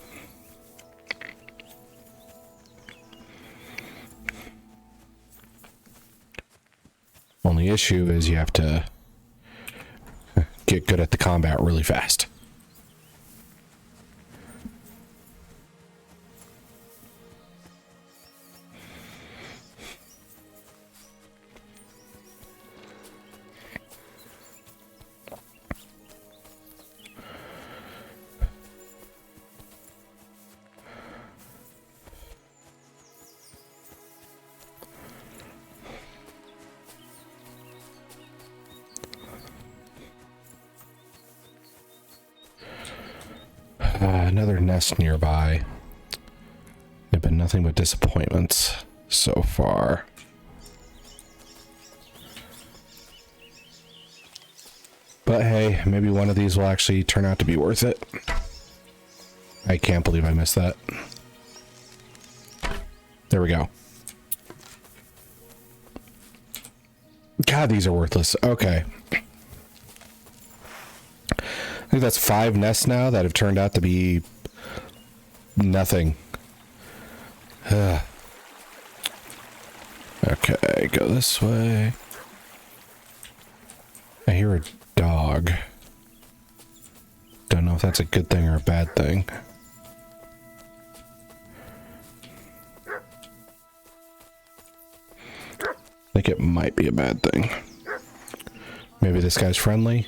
Only issue is you have to get good at the combat really fast. Another nest nearby. They've been nothing but disappointments so far. But hey, maybe one of these will actually turn out to be worth it. I can't believe I missed that. There we go. God, these are worthless. Okay. I think that's 5 nests now that have turned out to be nothing. Okay, go this way. I hear a dog. Don't know if that's a good thing or a bad thing. I think it might be a bad thing. Maybe this guy's friendly.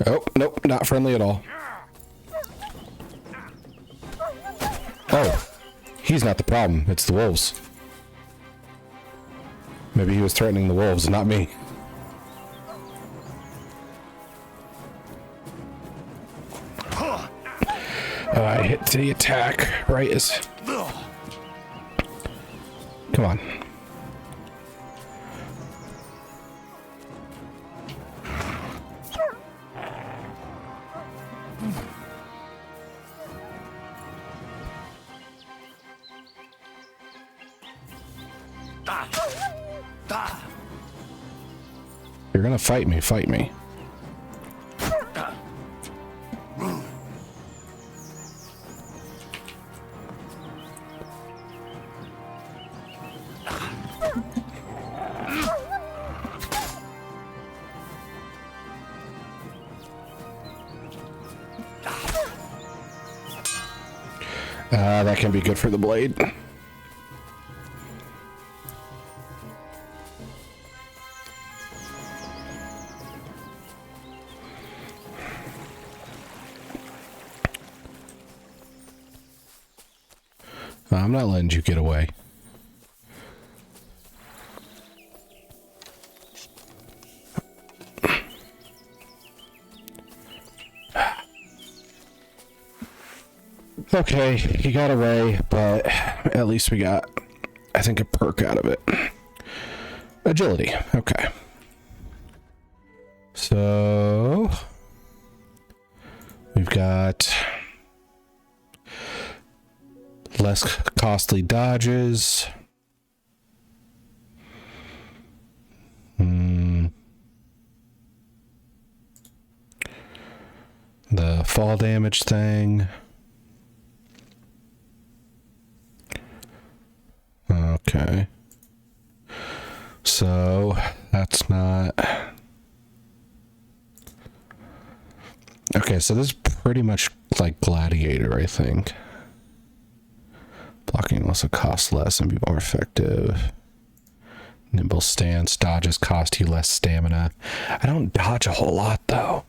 Oh, nope, not friendly at all. Oh, he's not the problem. It's the wolves. Maybe he was threatening the wolves, not me. I hit the attack right as... Come on. You're gonna fight me, fight me. That can be good for the blade. I'm not letting you get away. Okay, he got away, but at least we got, I think, a perk out of it. Agility, okay. So, we've got less costly dodges. The fall damage thing. Okay. So, that's not... Okay, so this is pretty much like Gladiator, I think. Blocking also costs less and be more effective. Nimble stance. Dodges cost you less stamina. I don't dodge a whole lot, though.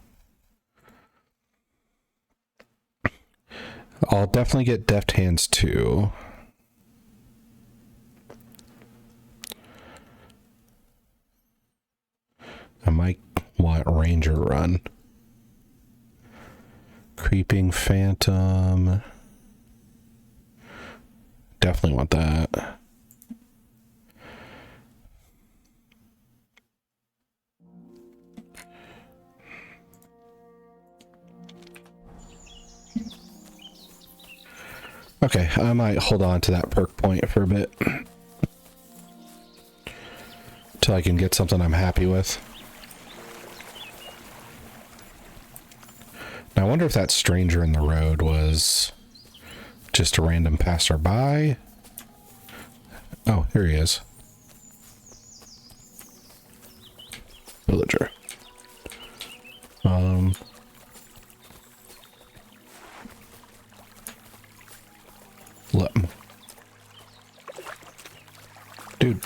I'll definitely get deft hands, too. I might want Ranger Run. Creeping Phantom. Definitely want that. Okay, I might hold on to that perk point for a bit. Till I can get something I'm happy with. Now, I wonder if that stranger in the road was just a random passerby. Oh, here he is. Villager. Let him. Dude.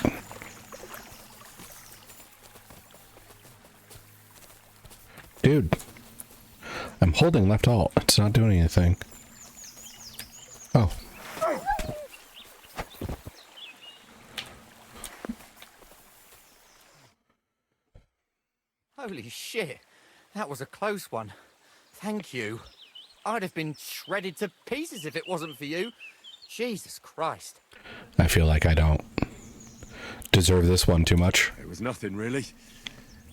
Dude. I'm holding left alt. It's not doing anything. Oh. Holy shit. That was a close one. Thank you. I'd have been shredded to pieces if it wasn't for you. Jesus Christ. I feel like I don't deserve this one too much. It was nothing, really.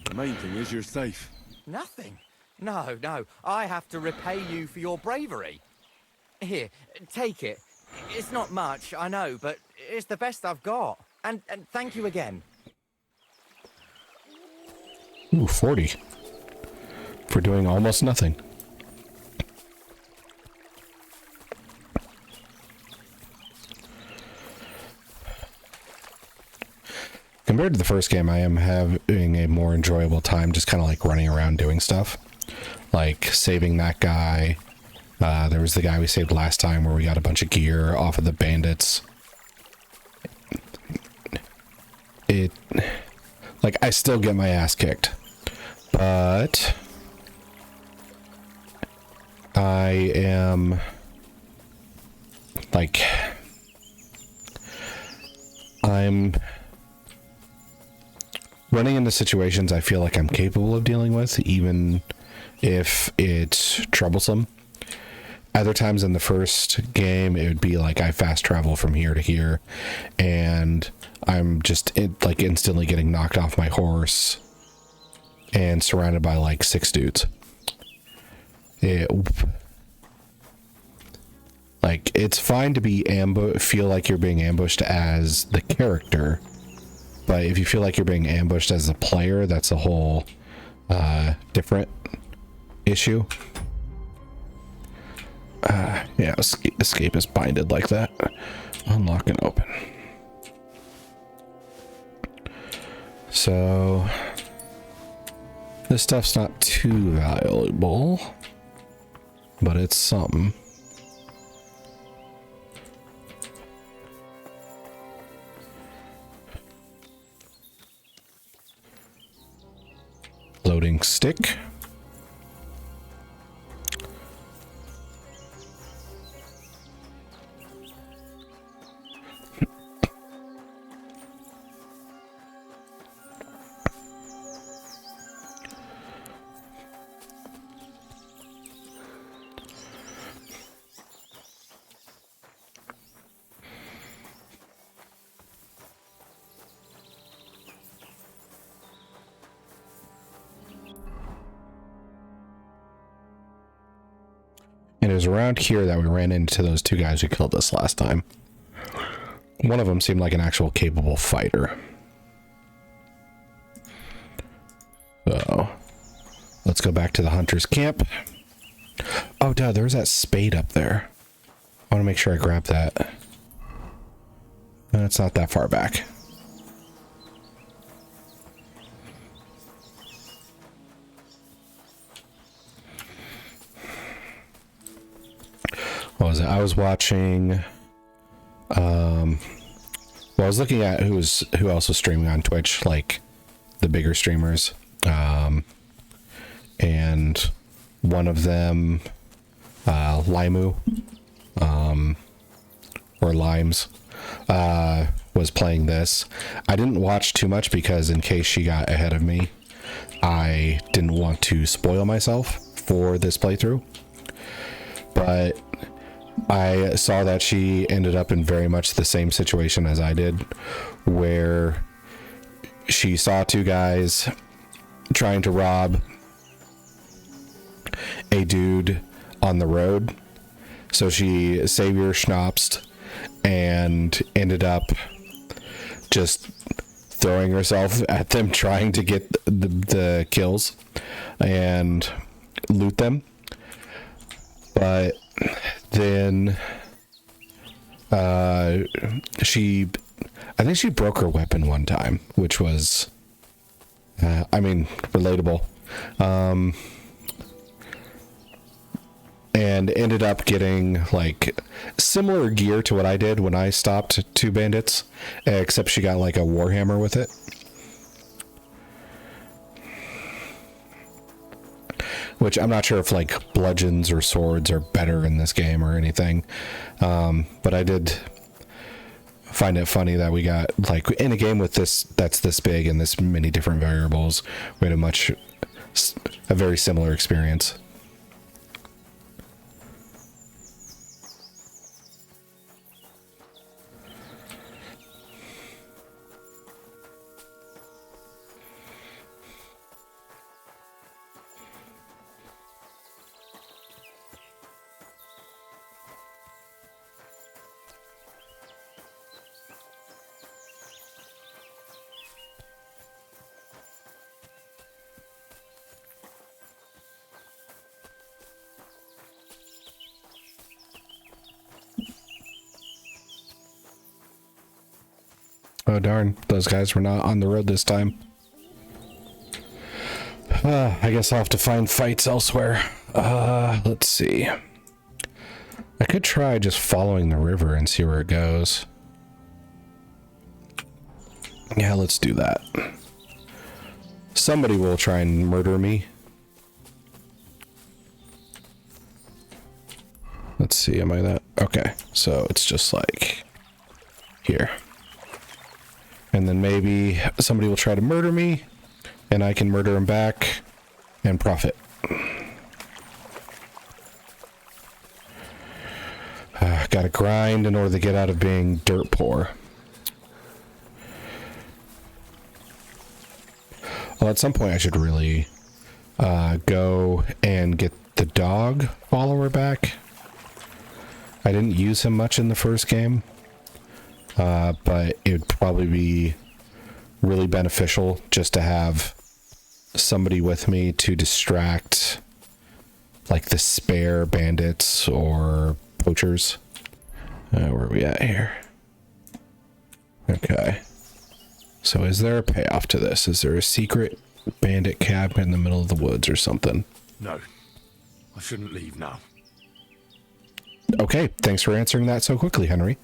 The main thing is you're safe. Nothing? No, no. I have to repay you for your bravery. Here, take it. It's not much, I know, but it's the best I've got. And thank you again. Ooh, 40. For doing almost nothing. Compared to the first game, I am having a more enjoyable time just kind of like running around doing stuff. Like saving that guy. There was the guy we saved last time where we got a bunch of gear off of the bandits. Like, I still get my ass kicked. But I am like, I'm running into situations I feel like I'm capable of dealing with, even if it's troublesome. Other times in the first game, it would be like I fast travel from here to here, and I'm just like instantly getting knocked off my horse and surrounded by like 6 dudes. Like, it's fine to be feel like you're being ambushed as the character, but if you feel like you're being ambushed as the player, that's a whole different issue. Yeah, escape is binded like that. Unlock and open. So this stuff's not too valuable, but it's something. Loading stick. And it was around here that we ran into those 2 guys who killed us last time. One of them seemed like an actual capable fighter. So, let's go back to the hunter's camp. Oh, duh, there's that spade up there. I want to make sure I grab that. And it's not that far back. What was it? I was watching Well, I was looking at who else was streaming on Twitch, like the bigger streamers, and one of them, Limu, or Limes, was playing this. I didn't watch too much because in case she got ahead of me, I didn't want to spoil myself for this playthrough. But I saw that she ended up in very much the same situation as I did, where she saw two guys trying to rob a dude on the road. So she savior schnapsed and ended up just throwing herself at them, trying to get the kills and loot them. But then I think she broke her weapon one time, which was relatable, and ended up getting like similar gear to what I did when I stopped two bandits, except she got like a warhammer with it, which I'm not sure if like bludgeons or swords are better in this game or anything. But I did find it funny that we got, like, in a game with this, that's this big and this many different variables, we had a very similar experience. Oh darn, those guys were not on the road this time. I guess I'll have to find fights elsewhere. Let's see. I could try just following the river and see where it goes. Yeah, let's do that. Somebody will try and murder me. Let's see, am I that? Okay, so it's just like here. And then maybe somebody will try to murder me, and I can murder him back and profit. Gotta grind in order to get out of being dirt poor. Well, at some point I should really go and get the dog follower back. I didn't use him much in the first game. But it would probably be really beneficial just to have somebody with me to distract, like, the spare bandits or poachers. Where are we at here? Okay. So is there a payoff to this? Is there a secret bandit cabin in the middle of the woods or something? No. I shouldn't leave now. Okay, thanks for answering that so quickly, Henry.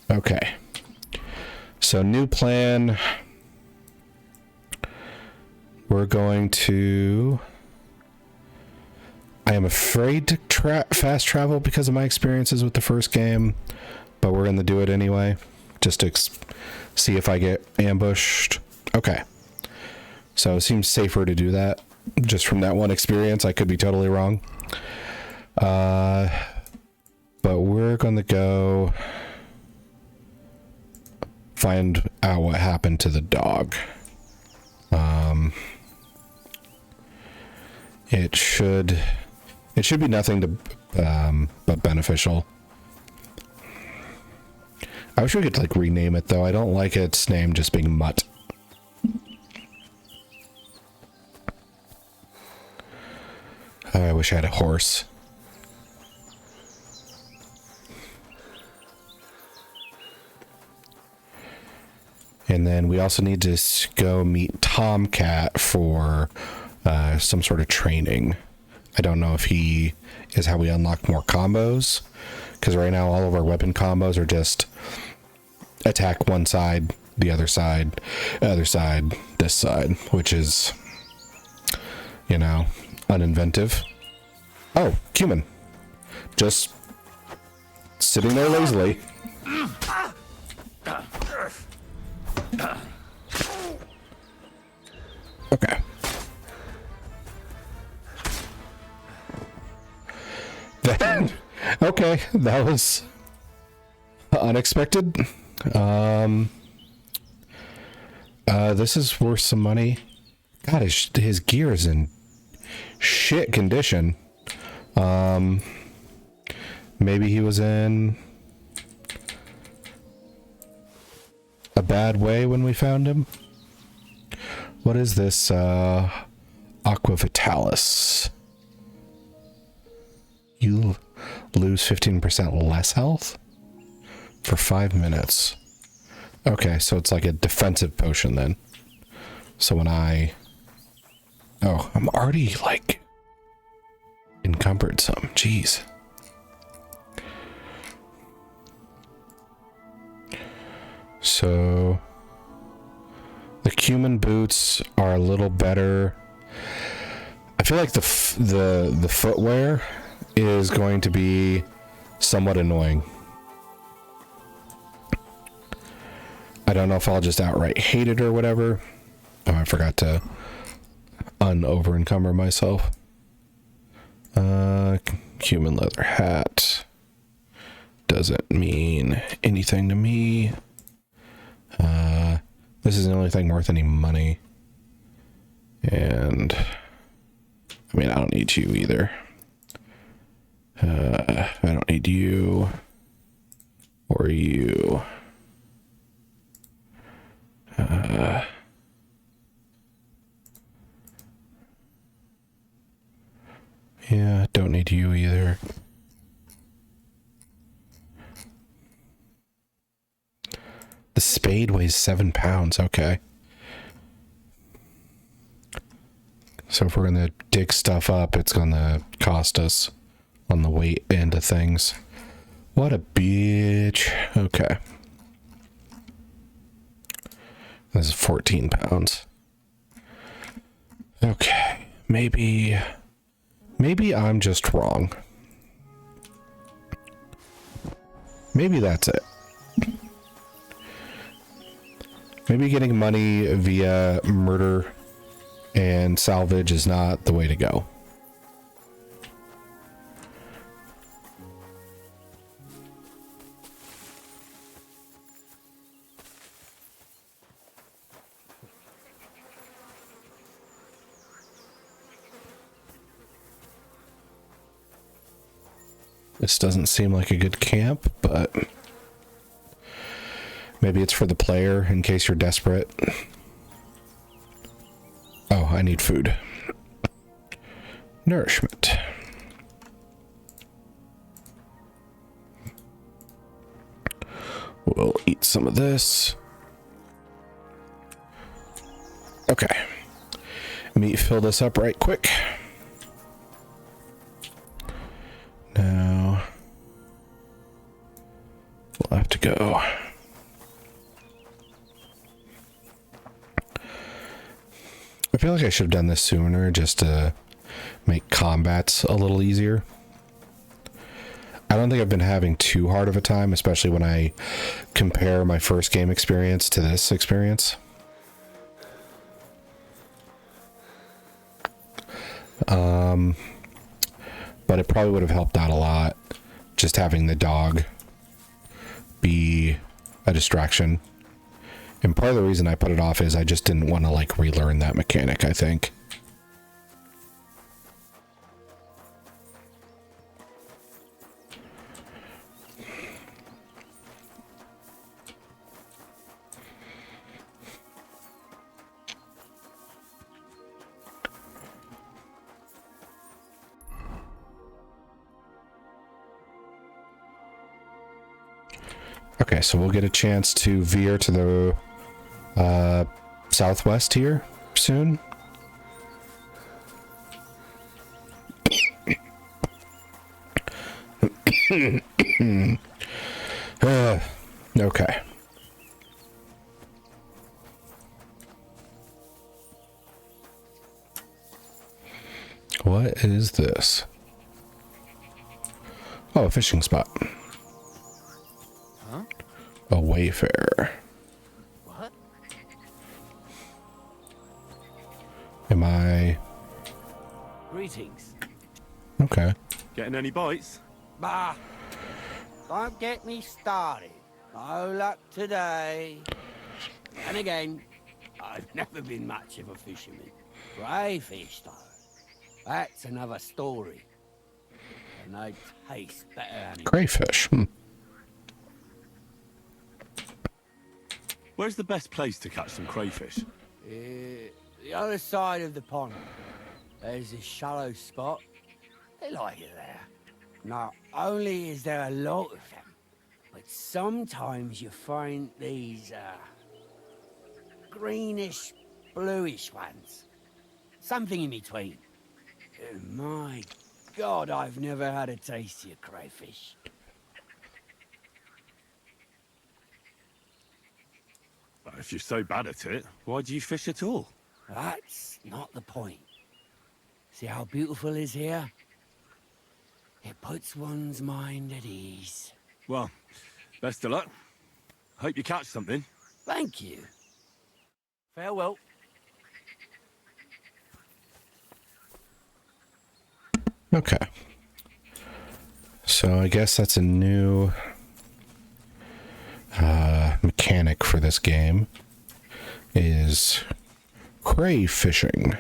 Okay, so new plan. We're going to... I am afraid to fast travel because of my experiences with the first game, but we're going to do it anyway, just to see if I get ambushed. Okay, so it seems safer to do that, just from that one experience. I could be totally wrong. But we're going to go... find out what happened to the dog. It should be nothing to but beneficial. I wish we could like rename it though. I don't like its name just being Mutt. I wish I had a horse. And then we also need to go meet Tomcat for some sort of training. I don't know if he is how we unlock more combos, because right now all of our weapon combos are just attack one side, the other side, this side, which is, you know, uninventive. Oh, cumin. Just sitting there lazily. Okay. Okay, that was unexpected. This is worth some money. God, his gear is in shit condition. Maybe he was in a bad way when we found him. What is this? Aqua Vitalis. You lose 15% less health for 5 minutes. Okay, so it's like a defensive potion then. So when I... Oh, I'm already, like, encumbered some. Jeez. So... The cumin boots are a little better. I feel like the footwear is going to be somewhat annoying. I don't know if I'll just outright hate it or whatever. Oh, I forgot to over encumber myself. Cumin leather hat doesn't mean anything to me. This is the only thing worth any money. And I mean, I don't need you either. I don't need you or you. Yeah, don't need you either. The spade weighs 7 pounds. Okay. So if we're going to dig stuff up, it's going to cost us on the weight end of things. What a bitch. Okay. This is 14 pounds. Okay. Maybe I'm just wrong. Maybe that's it. Maybe getting money via murder and salvage is not the way to go. This doesn't seem like a good camp, but maybe it's for the player in case you're desperate. Oh, I need food. Nourishment. We'll eat some of this. Okay. Let me fill this up right quick. Now, we'll have to go. I feel like I should have done this sooner just to make combats a little easier. I don't think I've been having too hard of a time, especially when I compare my first game experience to this experience. But it probably would have helped out a lot just having the dog be a distraction. And part of the reason I put it off is I just didn't want to like relearn that mechanic, I think. Okay, so we'll get a chance to veer to the southwest here soon. Okay. What is this? Oh, a fishing spot. Huh? A wayfarer. What? Am I... Greetings. Okay. Getting any bites? Bah! Don't get me started. No luck today. And again, I've never been much of a fisherman. Crayfish, though. That's another story. And they taste better than Crayfish. Where's the best place to catch some crayfish? the other side of the pond. There's this shallow spot. They like it there. Not only is there a lot of them, but sometimes you find these, greenish, bluish ones. Something in between. My God, I've never had a tastier crayfish. Well, if you're so bad at it, why do you fish at all? That's not the point. See how beautiful it is here? It puts one's mind at ease. Well, best of luck. Hope you catch something. Thank you. Farewell. Okay. So I guess that's a new mechanic for this game, is crayfishing.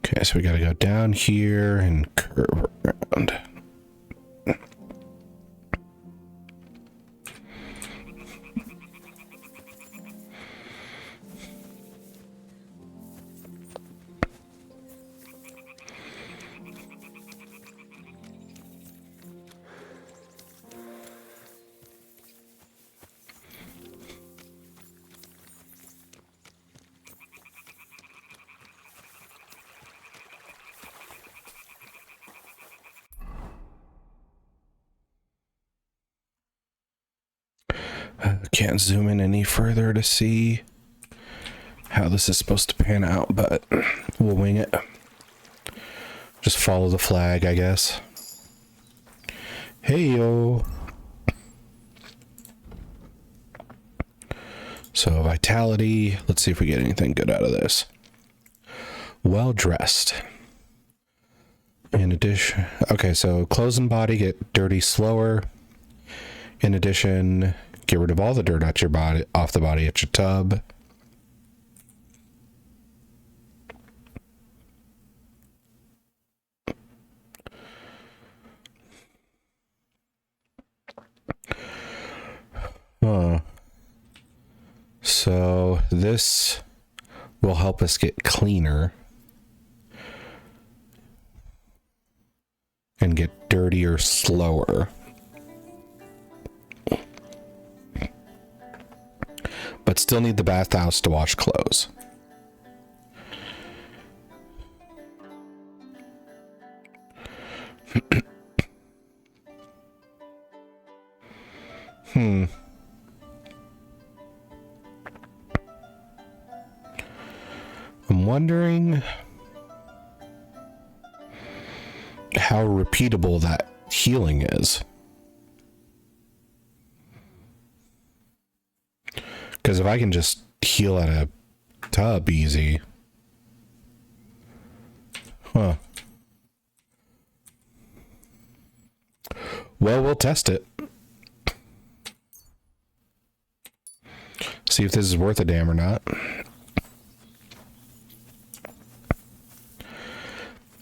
Okay, so we gotta go down here and curve around. Can't zoom in any further to see how this is supposed to pan out, but we'll wing it. Just follow the flag, I guess. Hey yo. So vitality, let's see if we get anything good out of this. Well dressed. In addition, okay, so clothes and body get dirty slower. In addition, get rid of all the dirt out your body, off the body at your tub. So this will help us get cleaner and get dirtier slower. But still need the bathhouse to wash clothes. I'm wondering how repeatable that healing is. Because if I can just heal at a tub easy. Huh. Well, we'll test it. See if this is worth a damn or not.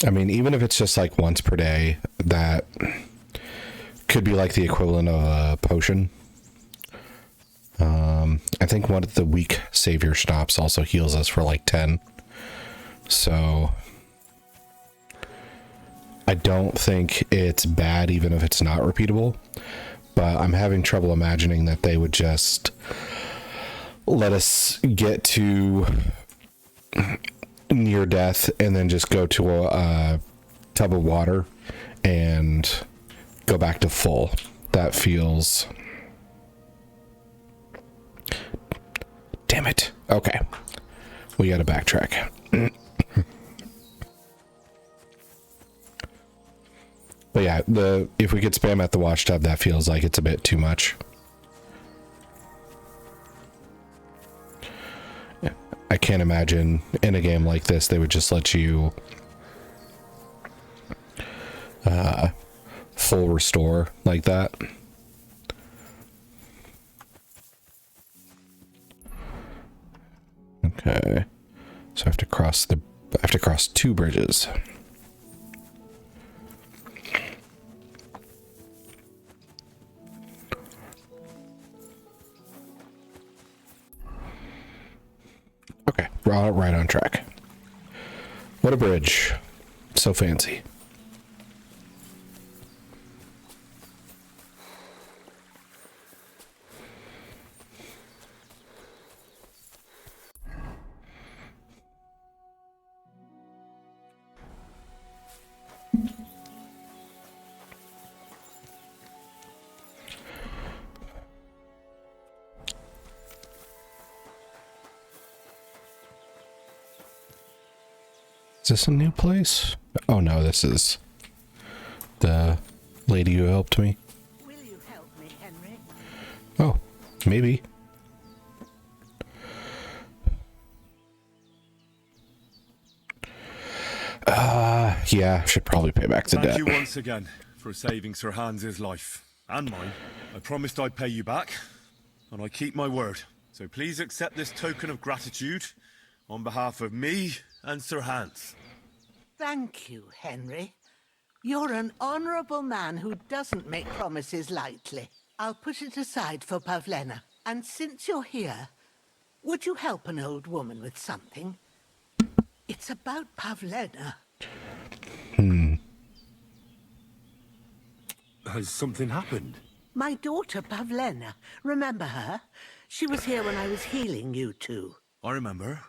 I mean, even if it's just like once per day, that could be like the equivalent of a potion. I think one of the weak savior stops also heals us for like 10. So I don't think it's bad, even if it's not repeatable, but I'm having trouble imagining that they would just let us get to near death and then just go to a tub of water and go back to full. That feels... Damn it. Okay. We gotta backtrack. But yeah, if we could spam at the wash tub, that feels like it's a bit too much. I can't imagine in a game like this they would just let you full restore like that. Okay, so I have to cross two bridges. Okay, we're right on track. What a bridge. So fancy. Is this a new place? Oh no, this is the lady who helped me. Will you help me, Henry? Oh, maybe. Yeah, should probably pay back the debt. Thank you once again for saving Sir Hans's life and mine. I promised I'd pay you back, and I keep my word. So please accept this token of gratitude on behalf of me and Sir Hans. Thank you, Henry. You're an honorable man who doesn't make promises lightly. I'll put it aside for Pavlena. And since you're here, would you help an old woman with something? It's about Pavlena. Has something happened? My daughter, Pavlena. Remember her? She was here when I was healing you two. I remember.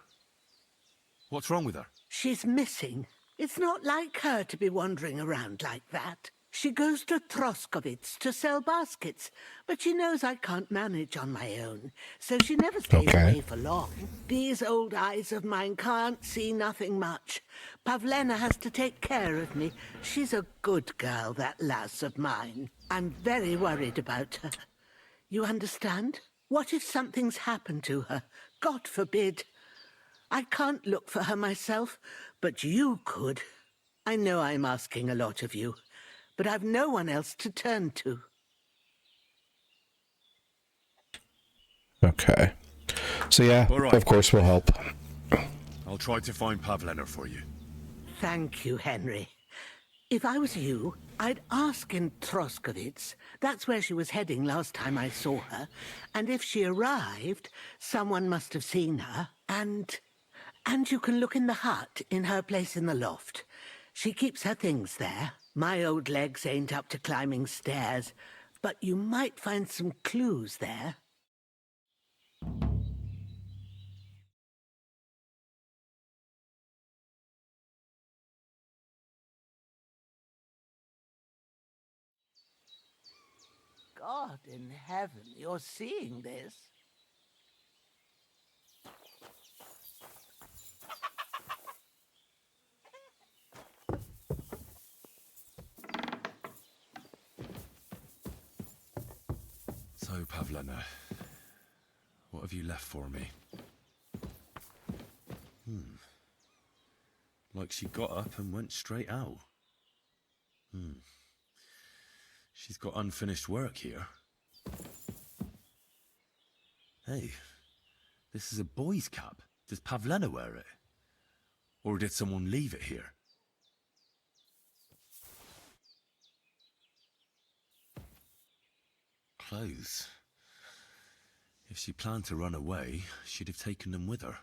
What's wrong with her? She's missing. It's not like her to be wandering around like that. She goes to Troskovitz to sell baskets, but she knows I can't manage on my own, so she never stays away for long. These old eyes of mine can't see nothing much. Pavlena has to take care of me. She's a good girl, that lass of mine. I'm very worried about her. You understand? What if something's happened to her? God forbid. I can't look for her myself, but you could. I know I'm asking a lot of you, but I've no one else to turn to. Okay. So yeah, right. Of course we'll help. I'll try to find Pavlena for you. Thank you, Henry. If I was you, I'd ask in Troskovitz. That's where she was heading last time I saw her. And if she arrived, someone must have seen her. And you can look in the hut in her place in the loft. She keeps her things there. My old legs ain't up to climbing stairs, but you might find some clues there. God in heaven, you're seeing this? So, Pavlena, what have you left for me? Like she got up and went straight out. She's got unfinished work here. Hey, this is a boy's cap. Does Pavlena wear it? Or did someone leave it here? Clothes. If she planned to run away, she'd have taken them with her.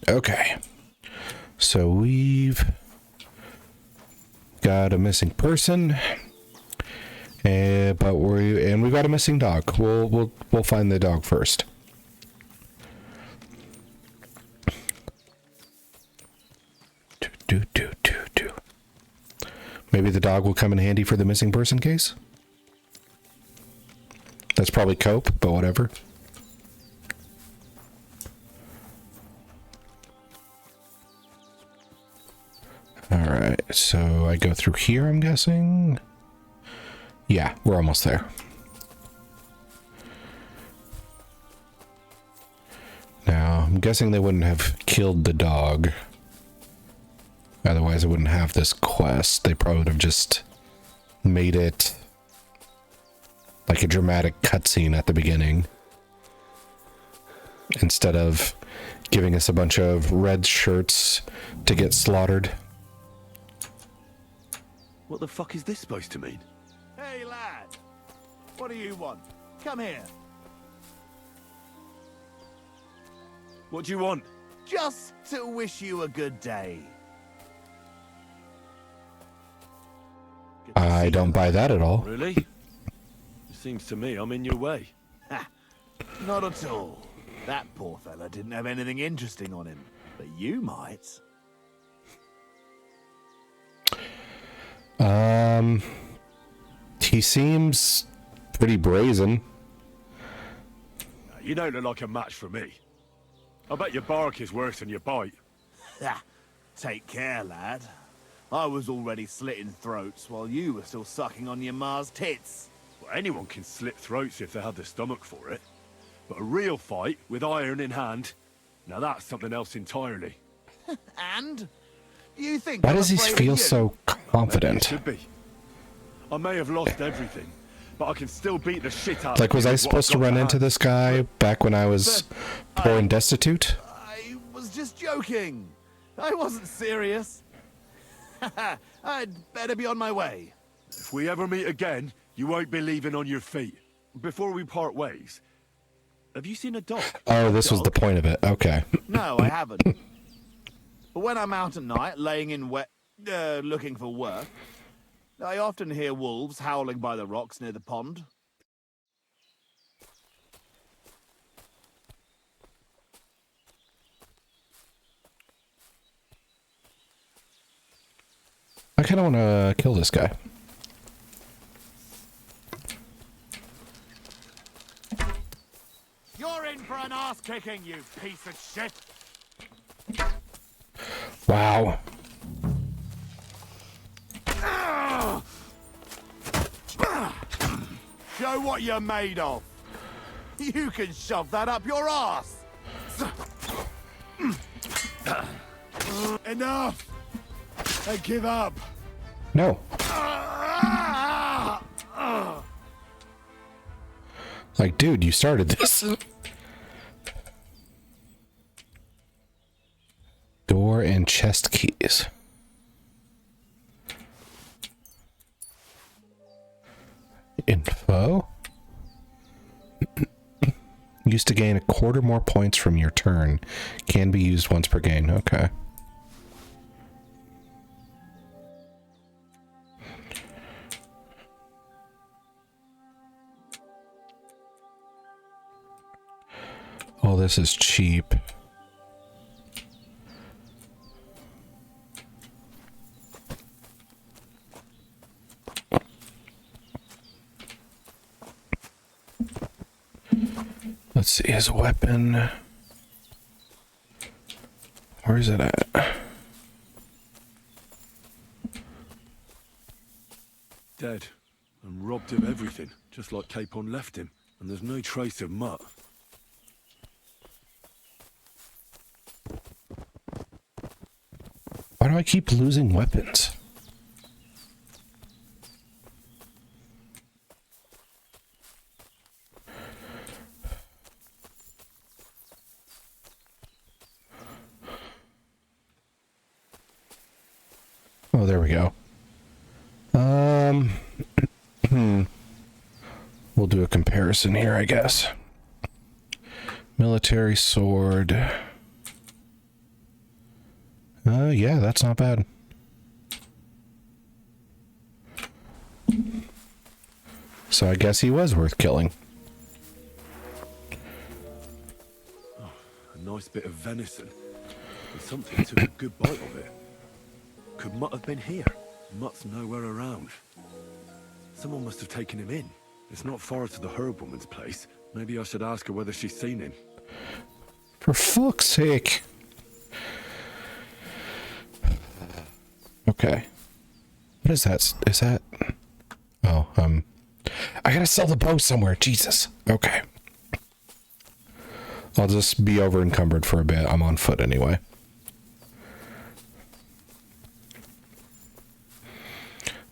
Okay. So we've got a missing person, but we've got a missing dog. We'll find the dog first. Do. Maybe the dog will come in handy for the missing person case. That's probably cope, but whatever. Alright, so I go through here, I'm guessing. Yeah, we're almost there. Now, I'm guessing they wouldn't have killed the dog. Otherwise, I wouldn't have this quest. They probably would have just made it like a dramatic cutscene at the beginning, instead of giving us a bunch of red shirts to get slaughtered. What the fuck is this supposed to mean? Hey, lad. What do you want? Come here. What do you want? Just to wish you a good day. I don't buy that at all. Really? It seems to me I'm in your way. Ha! Not at all. That poor fella didn't have anything interesting on him, but you might. He seems pretty brazen. You don't look like a match for me. I bet your bark is worse than your bite. Ha! Take care, lad. I was already slitting throats while you were still sucking on your ma's tits. Well, anyone can slit throats if they have the stomach for it. But a real fight, with iron in hand, now that's something else entirely. And? You think Why I'm does he afraid of feel you? so confident? It should be. I may have lost everything, but I can still beat the shit out Like, of was you I with what supposed to I've got run to into hand. this guy back when I was poor and destitute? I was just joking. I wasn't serious. I'd better be on my way. If we ever meet again, you won't be leaving on your feet. Before we part ways, have you seen a dog? Oh, this was the point of it. Okay. No, I haven't. But when I'm out at night, laying in looking for work, I often hear wolves howling by the rocks near the pond. I kind of want to kill this guy. You're in for an ass kicking, you piece of shit. Wow. Show what you're made of. You can shove that up your ass. Enough! I give up. No. Like, dude, you started this. Door and chest keys. Info. Used to gain a quarter more points from your turn. Can be used once per game. Okay. Oh, this is cheap. Let's see his weapon. Where is it at? Dead and robbed of everything, just like Capon left him. And there's no trace of Mutt. Why do I keep losing weapons? Oh, there we go. We'll do a comparison here, I guess. Military sword. Yeah, that's not bad. So I guess he was worth killing. Oh, a nice bit of venison. And something took a good bite of it. Could Mutt have been here? Mutt's nowhere around. Someone must have taken him in. It's not far to the herb woman's place. Maybe I should ask her whether she's seen him. For fuck's sake. Okay. What is that? Is that... Oh, I gotta sell the bow somewhere. Jesus. Okay. I'll just be over encumbered for a bit. I'm on foot anyway.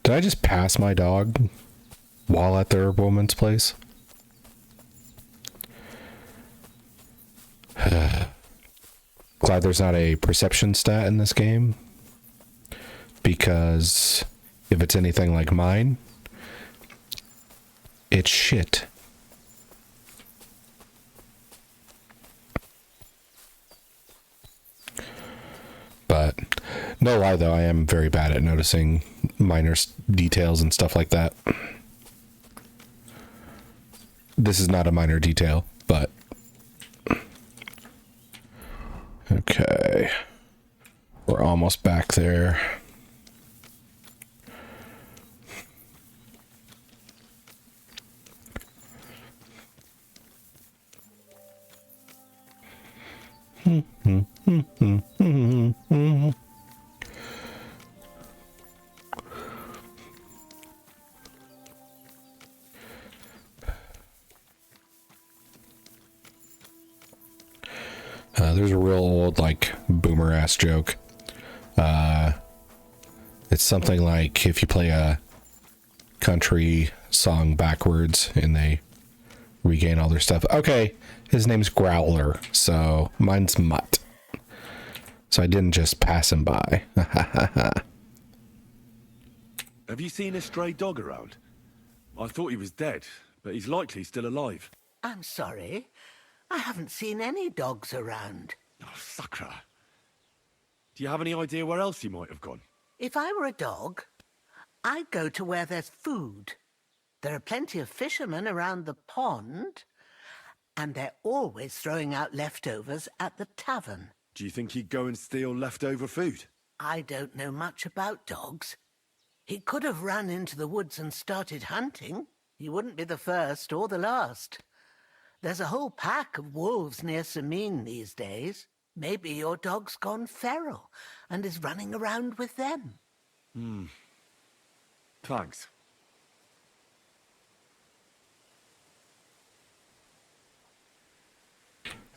Did I just pass my dog while at the herb woman's place? Glad there's not a perception stat in this game, because if it's anything like mine, it's shit. But no lie though, I am very bad at noticing minor details and stuff like that. This is not a minor detail, but okay. We're almost back there. There's a real old, like, boomer ass joke. It's something like if you play a country song backwards and they regain all their stuff. Okay, his name's Growler, so mine's Mutt. So I didn't just pass him by. Have you seen a stray dog around? I thought he was dead, but he's likely still alive. I'm sorry. I haven't seen any dogs around. Oh, Sakra. Do you have any idea where else he might have gone? If I were a dog, I'd go to where there's food. There are plenty of fishermen around the pond, and they're always throwing out leftovers at the tavern. Do you think he'd go and steal leftover food? I don't know much about dogs. He could have run into the woods and started hunting. He wouldn't be the first or the last. There's a whole pack of wolves near Sameen these days. Maybe your dog's gone feral and is running around with them. Thanks.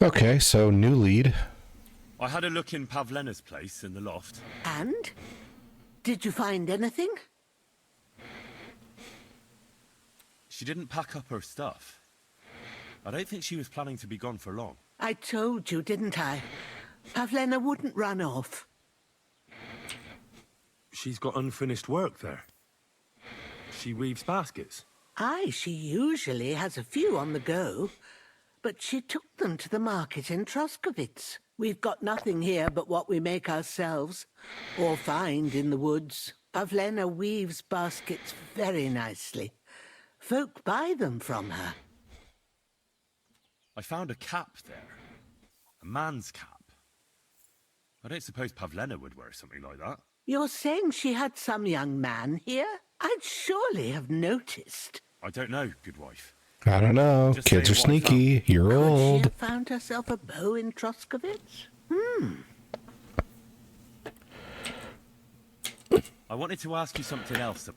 Okay, so new lead. I had a look in Pavlena's place in the loft. And? Did you find anything? She didn't pack up her stuff. I don't think she was planning to be gone for long. I told you, didn't I? Pavlena wouldn't run off. She's got unfinished work there. She weaves baskets. Aye, she usually has a few on the go, but she took them to the market in Troskovitz. We've got nothing here but what we make ourselves, or find in the woods. Pavlena weaves baskets very nicely. Folk buy them from her. I found a cap there. A man's cap. I don't suppose Pavlena would wear something like that. You're saying she had some young man here? I'd surely have noticed. I don't know, good wife. I don't know. Just Kids are saying what I sneaky. You're Could she old. have found herself a bow in Troskovitz? I wanted to ask you something else.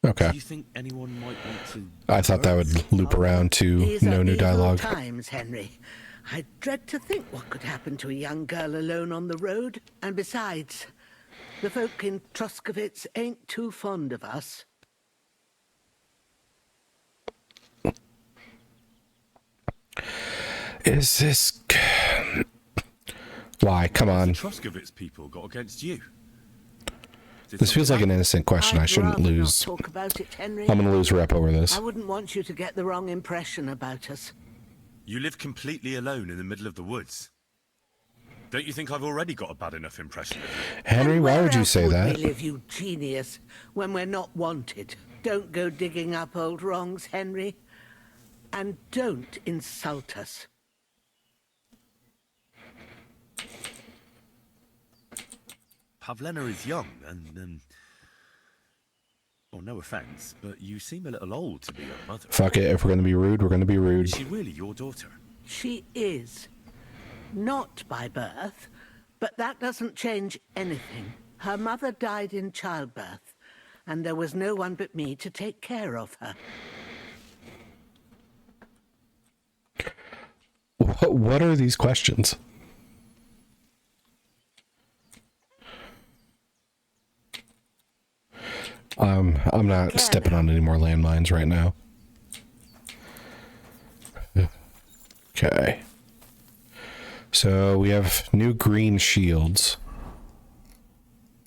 Okay. Do you think anyone might want to... I thought that would loop around to These no are new evil dialogue. times, Henry. I dread to think what could happen to a young girl alone on the road. And besides, the folk in Troskovitz ain't too fond of us. Is this... Why? Come on. The Troskovitz people got against you? Did This feels like an innocent question. I I'd shouldn't rather not lose. talk about it, Henry. I'm going to lose rep over this. I wouldn't want you to get the wrong impression about us. You live completely alone in the middle of the woods. Don't you think I've already got a bad enough impression of you? Henry, why would you say Where that? else would we live, you genius, when we're not wanted? Don't go digging up old wrongs, Henry. And don't insult us. Pavlena is young and, well, no offense, but you seem a little old to be your mother. Fuck it. If we're going to be rude, we're going to be rude. Is she really your daughter? She is. Not by birth, but that doesn't change anything. Her mother died in childbirth, and there was no one but me to take care of her. What are these questions? I'm not stepping on any more landmines right now. Okay. So we have new green shields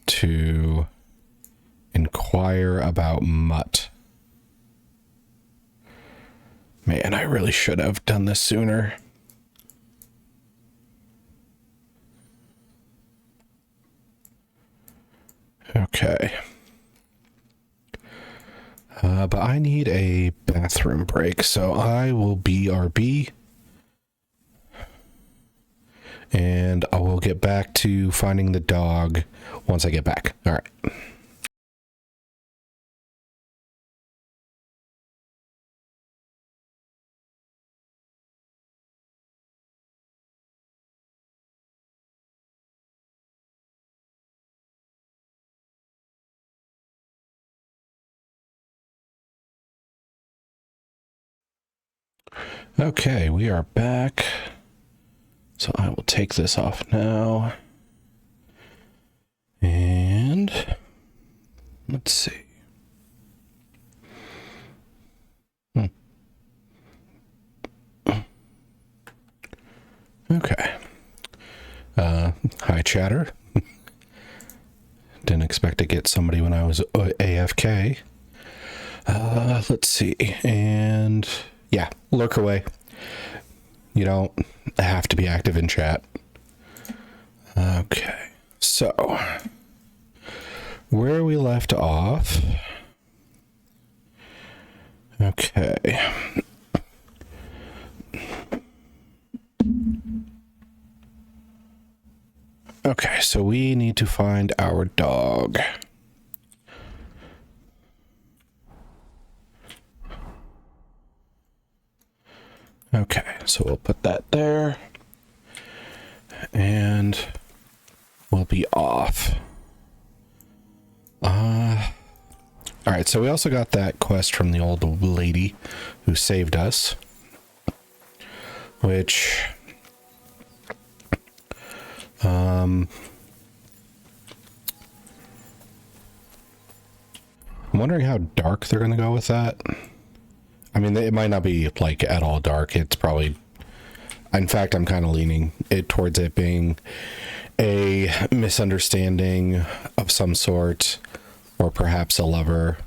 to inquire about Mutt. Man, I really should have done this sooner. Okay. But I need a bathroom break, so I will BRB. And I will get back to finding the dog once I get back. All right. Okay, we are back. So I will take this off now. And let's see. Okay. Hi, chatter. Didn't expect to get somebody when I was AFK. Let's see. And yeah, lurk away. You don't have to be active in chat. Okay. So, where we left off. Okay. Okay, so we need to find our dog. Okay, so we'll put that there. And we'll be off. Alright, so we also got that quest from the old lady who saved us. Which... I'm wondering how dark they're going to go with that. I mean, it might not be, like, at all dark. It's probably... In fact, I'm kind of leaning towards it being a misunderstanding of some sort, or perhaps a lover,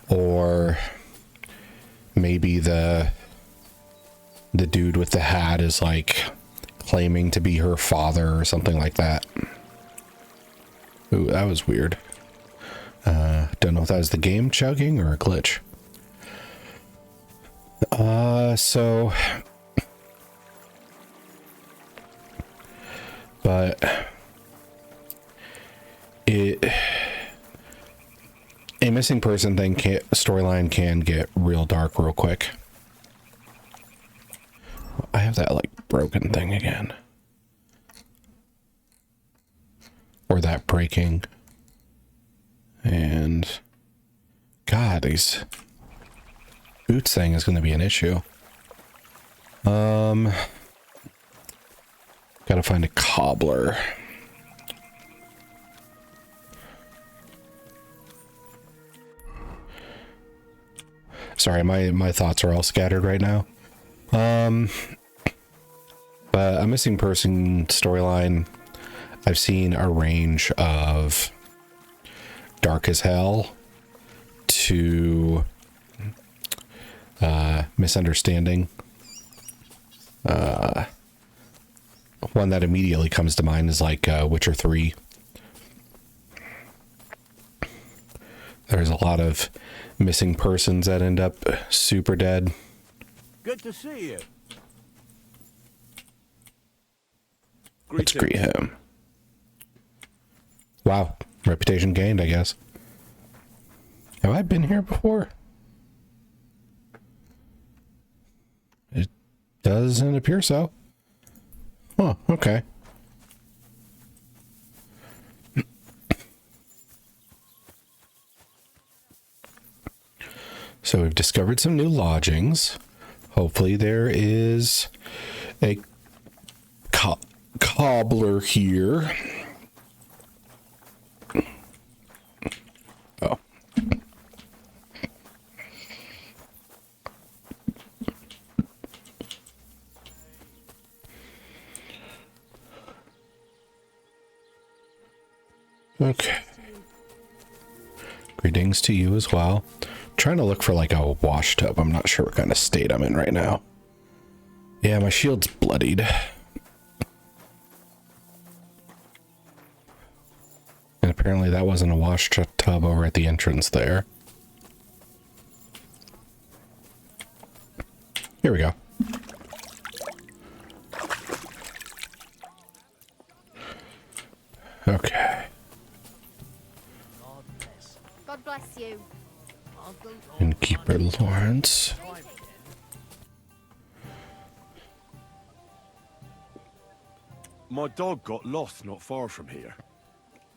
or maybe the dude with the hat is, like, claiming to be her father or something like that. Ooh, that was weird. Don't know if that was the game chugging or a glitch. So... But... A missing person thing storyline can get real dark real quick. I have that, like, broken thing again. Or that breaking. And... God, these... boots thing is going to be an issue. Gotta find a cobbler. Sorry, my thoughts are all scattered right now. But a missing person storyline, I've seen a range of dark as hell to misunderstanding. one that immediately comes to mind is like Witcher 3. There's a lot of missing persons that end up super dead. Good to see you. Let's greet him. Wow, reputation gained, I guess. Have I been here before? It doesn't appear so. Oh, okay. So we've discovered some new lodgings. Hopefully there is a cobbler here. Oh. Okay. Greetings to you as well. Trying to look for like a wash tub. I'm not sure what kind of state I'm in right now. Yeah, my shield's bloodied. And apparently that wasn't a wash tub over at the entrance there. Here we go. Okay. God bless you. Innkeeper Lawrence. My dog got lost not far from here.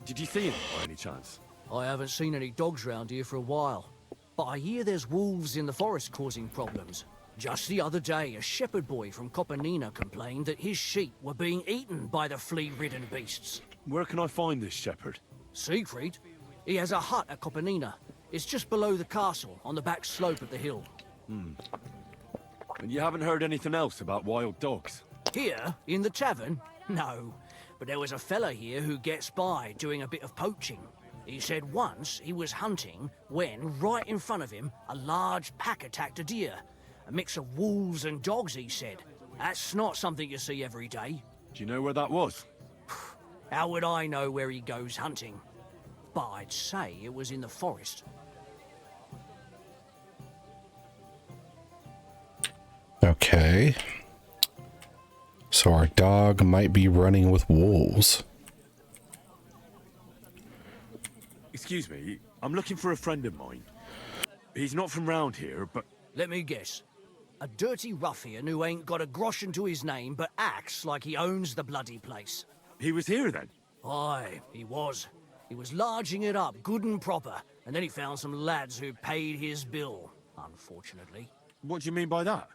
Did you see him by any chance? I haven't seen any dogs round here for a while, but I hear there's wolves in the forest causing problems. Just the other day, a shepherd boy from Kopanina complained that his sheep were being eaten by the flea-ridden beasts. Where can I find this shepherd? Siegfried? He has a hut at Kopanina. It's just below the castle, on the back slope of the hill. And you haven't heard anything else about wild dogs? Here, in the tavern? No. But there was a fella here who gets by doing a bit of poaching. He said once he was hunting when, right in front of him, a large pack attacked a deer. A mix of wolves and dogs, he said. That's not something you see every day. Do you know where that was? How would I know where he goes hunting? But I'd say it was in the forest. Okay. So our dog might be running with wolves. Excuse me, I'm looking for a friend of mine. He's not from round here, but... Let me guess. A dirty ruffian who ain't got a groschen to his name, but acts like he owns the bloody place. He was here then? Aye, he was. He was larging it up, good and proper, and then he found some lads who paid his bill, unfortunately. What do you mean by that?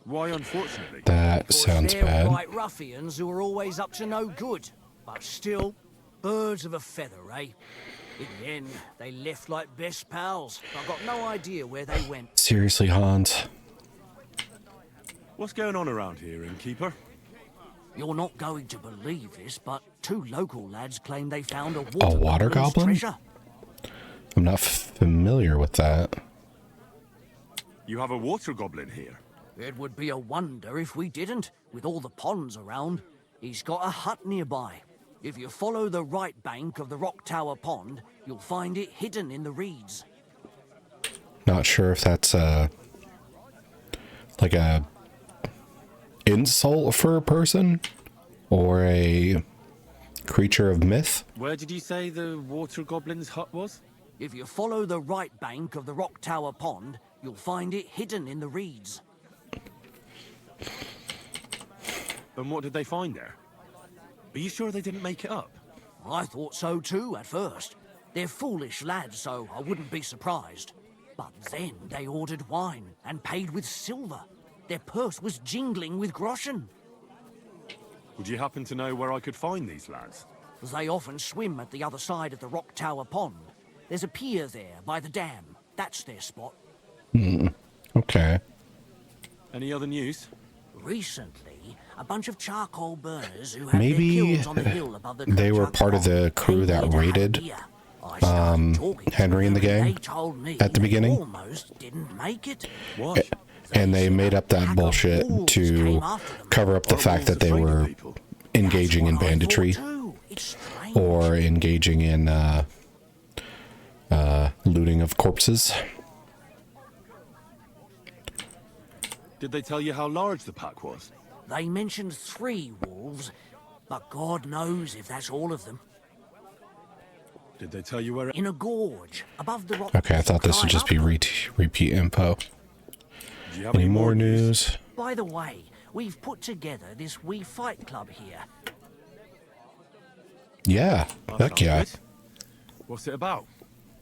Why unfortunately? That sounds they're bad. right ruffians who are always up to no good, but still, birds of a feather, eh? In the end, they left like best pals. I've got no idea where they went. Seriously, Hans. What's going on around here, innkeeper? You're not going to believe this, but 2 local lads claim they found a water goblin? treasure. I'm not familiar with that. You have a water goblin here? It would be a wonder if we didn't, with all the ponds around. He's got a hut nearby. If you follow the right bank of the Rock Tower Pond, you'll find it hidden in the reeds. Not sure if that's like a insult for a person or a creature of myth. Where did you say the water goblin's hut was? If you follow the right bank of the Rock Tower Pond, you'll find it hidden in the reeds. And what did they find there? Are you sure they didn't make it up? I thought so too at first. They're foolish lads, so I wouldn't be surprised. But then they ordered wine and paid with silver. Their purse was jingling with groschen. Would you happen to know where I could find these lads? They often swim at the other side of the Rock Tower Pond. There's a pier there by the dam. That's their spot. Okay. Any other news? Recently, a bunch of charcoal burners who had Maybe their kilns on the hill above the they were part of the crew that raided Henry and the gang told me at the beginning. almost didn't make it. What? And they made up that bullshit to cover up the fact that they were engaging in banditry or engaging in looting of corpses. Did they tell you how large the pack was? They mentioned 3 wolves, but God knows if that's all of them. Did they tell you where? In a gorge above the rock. Okay, I thought this would just be repeat info. Do you have Any more news? By the way, we've put together this wee fight club here. Yeah, heck yeah. What's it about?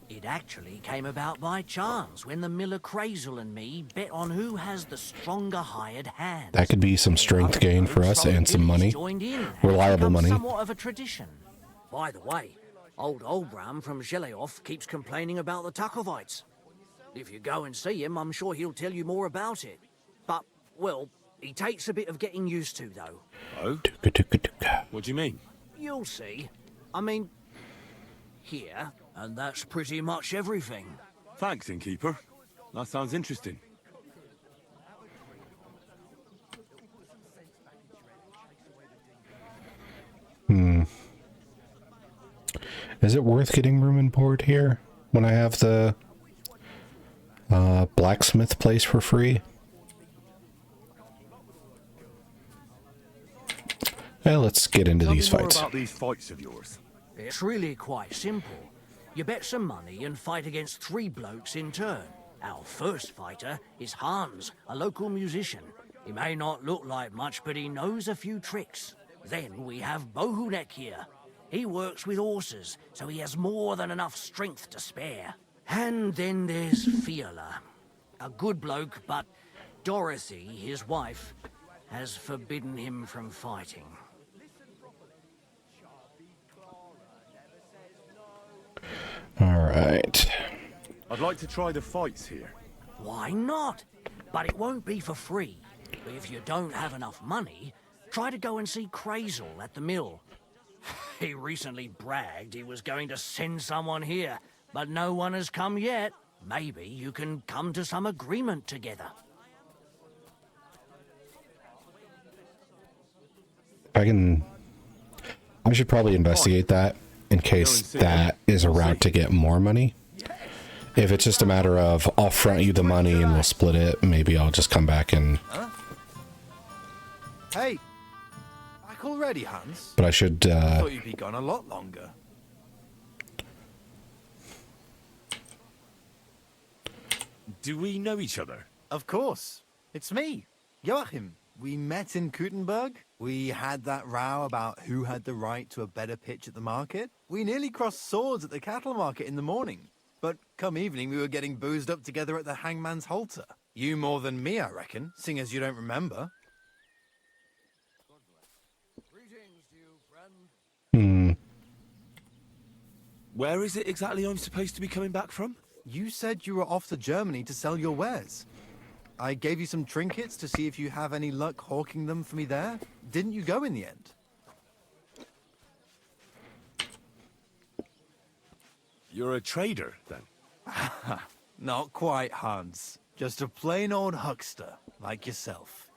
It actually came about by chance when the miller Crazel and me bet on who has the stronger hired hand. That could be some strength gain for us and some money. Reliable money. Somewhat of a tradition. By the way, old Olbram from Zheleoth keeps complaining about the Takovites. If you go and see him, I'm sure he'll tell you more about it. But, well, he takes a bit of getting used to, though. Oh? What do you mean? You'll see. I mean, here, and that's pretty much everything. Thanks, innkeeper. That sounds interesting. Is it worth getting room and board here when I have the blacksmith place for free? Well, let's get into these fights. About these fights of yours. It's really quite simple. You bet some money and fight against 3 blokes in turn. Our first fighter is Hans, a local musician. He may not look like much, but he knows a few tricks. Then we have Bohunek here. He works with horses, so he has more than enough strength to spare. And then there's Fiala. A good bloke, but Dorothy, his wife, has forbidden him from fighting. All right. I'd like to try the fights here. Why not? But it won't be for free. If you don't have enough money, try to go and see Crazel at the mill. He recently bragged he was going to send someone here, but no one has come yet. Maybe you can come to some agreement together. I should probably investigate that in case that is a route to get more money. If it's just a matter of I'll front you the money and we'll split it, maybe I'll just come back and... Huh? Hey, back already, Hans? But I should... I thought you'd be gone a lot longer. Do we know each other? Of course. It's me, Joachim. We met in Kuttenberg. We had that row about who had the right to a better pitch at the market. We nearly crossed swords at the cattle market in the morning. But come evening, we were getting boozed up together at the hangman's halter. You more than me, I reckon, seeing as you don't remember. Where is it exactly I'm supposed to be coming back from? You said you were off to Germany to sell your wares. I gave you some trinkets to see if you have any luck hawking them for me there. Didn't you go in the end? You're a trader, then? Not quite, Hans. Just a plain old huckster, like yourself.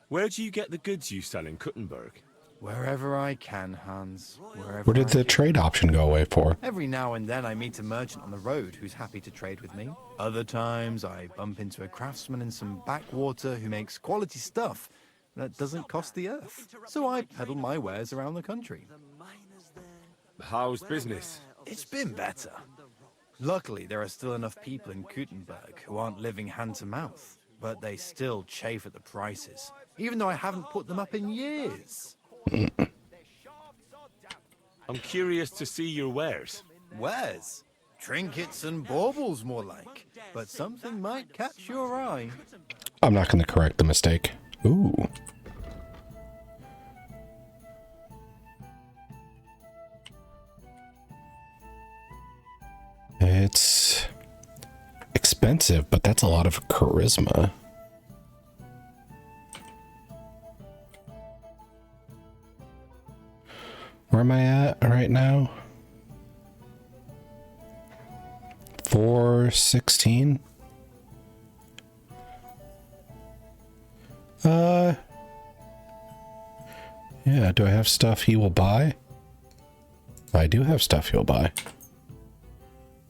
Where do you get the goods you sell in Kuttenberg? Wherever I can, Hans. Where did the trade option go away for? Every now and then I meet a merchant on the road who's happy to trade with me. Other times I bump into a craftsman in some backwater who makes quality stuff that doesn't cost the earth. So I peddle my wares around the country. How's business? It's been better. Luckily, there are still enough people in Kuttenberg who aren't living hand to mouth, but they still chafe at the prices, even though I haven't put them up in years. I'm curious to see your wares. Wares? Trinkets and baubles, more like. But something might catch your eye. I'm not going to correct the mistake. Ooh. It's expensive, but that's a lot of charisma. Where am I at right now? 416. Yeah, do I have stuff he will buy? I do have stuff he'll buy.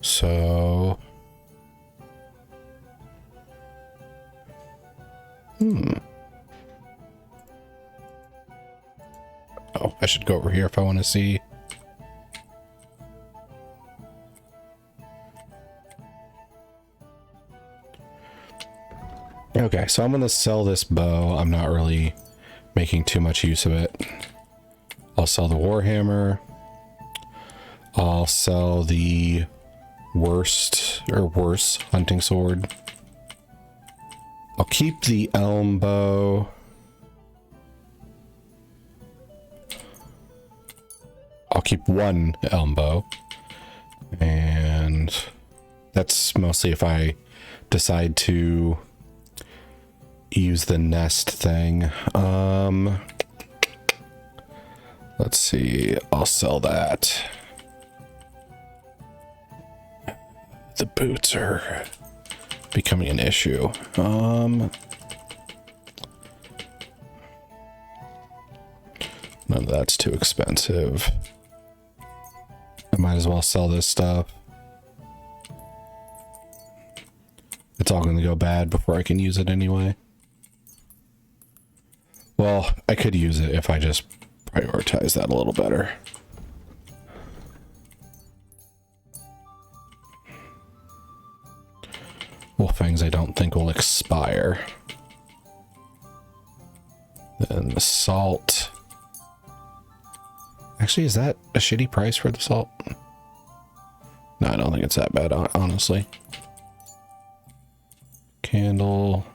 So... Oh, I should go over here if I want to see. Okay, so I'm going to sell this bow. I'm not really making too much use of it. I'll sell the Warhammer. I'll sell the worse hunting sword. I'll keep the elm bow. I'll keep one elm bow. And that's mostly if I decide to use the nest thing. Let's see. I'll sell that. The boots are becoming an issue. None of that's too expensive. I might as well sell this stuff. It's all going to go bad before I can use it anyway. Well, I could use it if I just prioritize that a little better. Wolfangs I don't think will expire. Then the salt. Actually, is that a shitty price for the salt? No, I don't think it's that bad, honestly. Candle.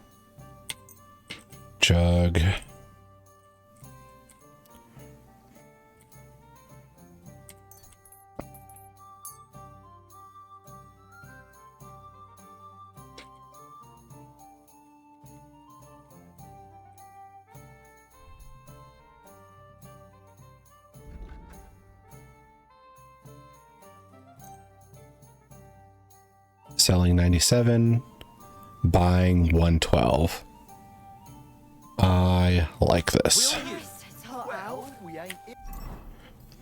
Jug. Selling 97, buying 112. I like this.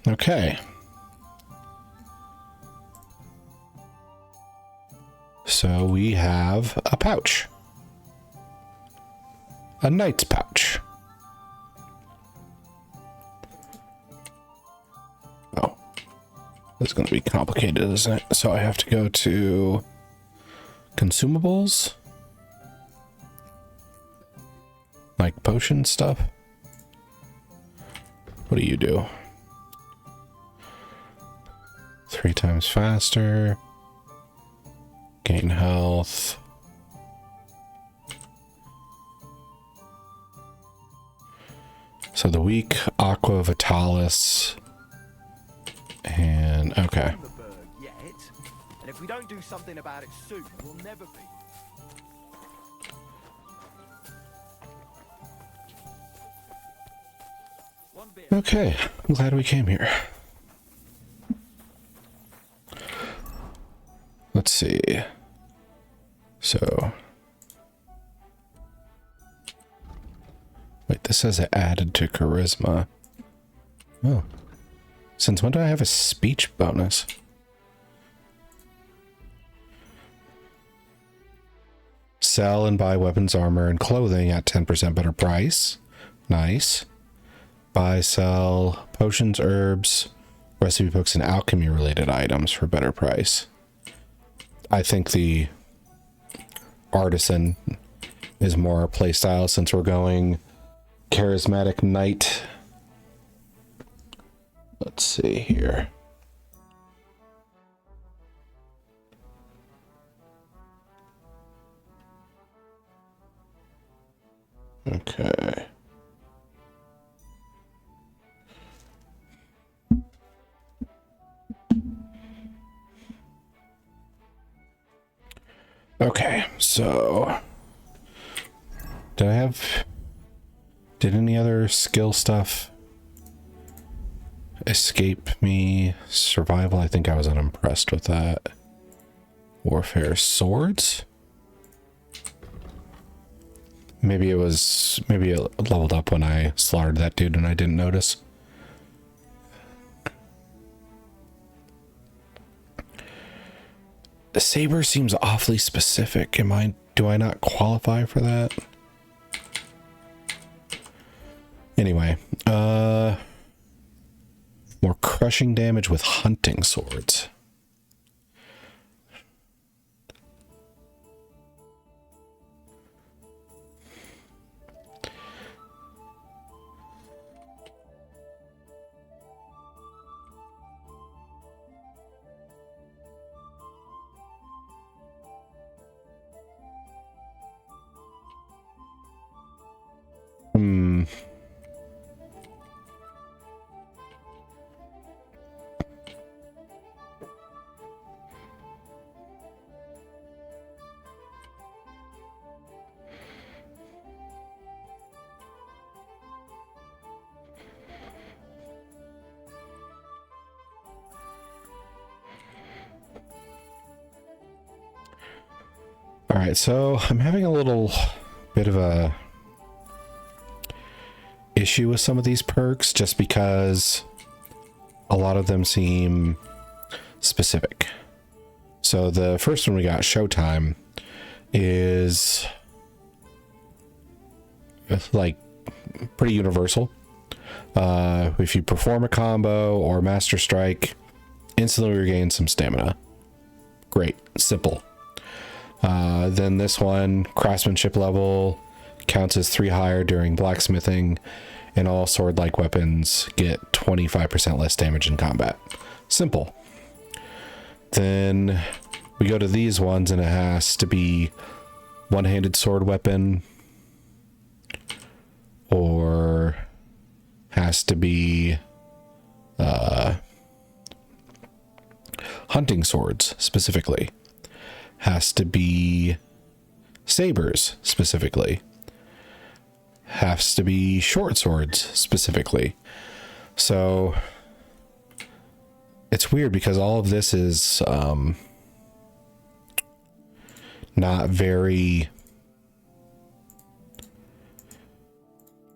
Okay. So we have a pouch. A knight's pouch. Oh. This is going to be complicated, isn't it? So I have to go to consumables, like potion stuff. What do you do? 3 times faster, gain health. So the weak aqua vitalis, and okay. And if we don't do something about it soon, we'll never be. Okay, I'm glad we came here. Let's see. So, wait, this says it added to charisma. Oh, since when do I have a speech bonus? Sell and buy weapons, armor, and clothing at 10% better price. Nice. Buy, sell potions, herbs, recipe books, and alchemy related items for better price. I think the artisan is more our playstyle since we're going charismatic knight. Let's see here. Okay. Okay, so did any other skill stuff escape me? Survival, I think I was unimpressed with that. Warfare swords. Maybe it leveled up when I slaughtered that dude and I didn't notice. The saber seems awfully specific. Do I not qualify for that? Anyway, more crushing damage with hunting swords. All right, so I'm having a little bit of a issue with some of these perks just because a lot of them seem specific. So the first one we got, Showtime, is like pretty universal. If you perform a combo or master strike, instantly regain some stamina. Great, simple. Then this one, craftsmanship level, counts as 3 higher during blacksmithing, and all sword-like weapons get 25% less damage in combat. Simple. Then we go to these ones, and it has to be one-handed sword weapon, or has to be hunting swords specifically. Has to be sabers specifically. Has to be short swords specifically. So it's weird because all of this is not very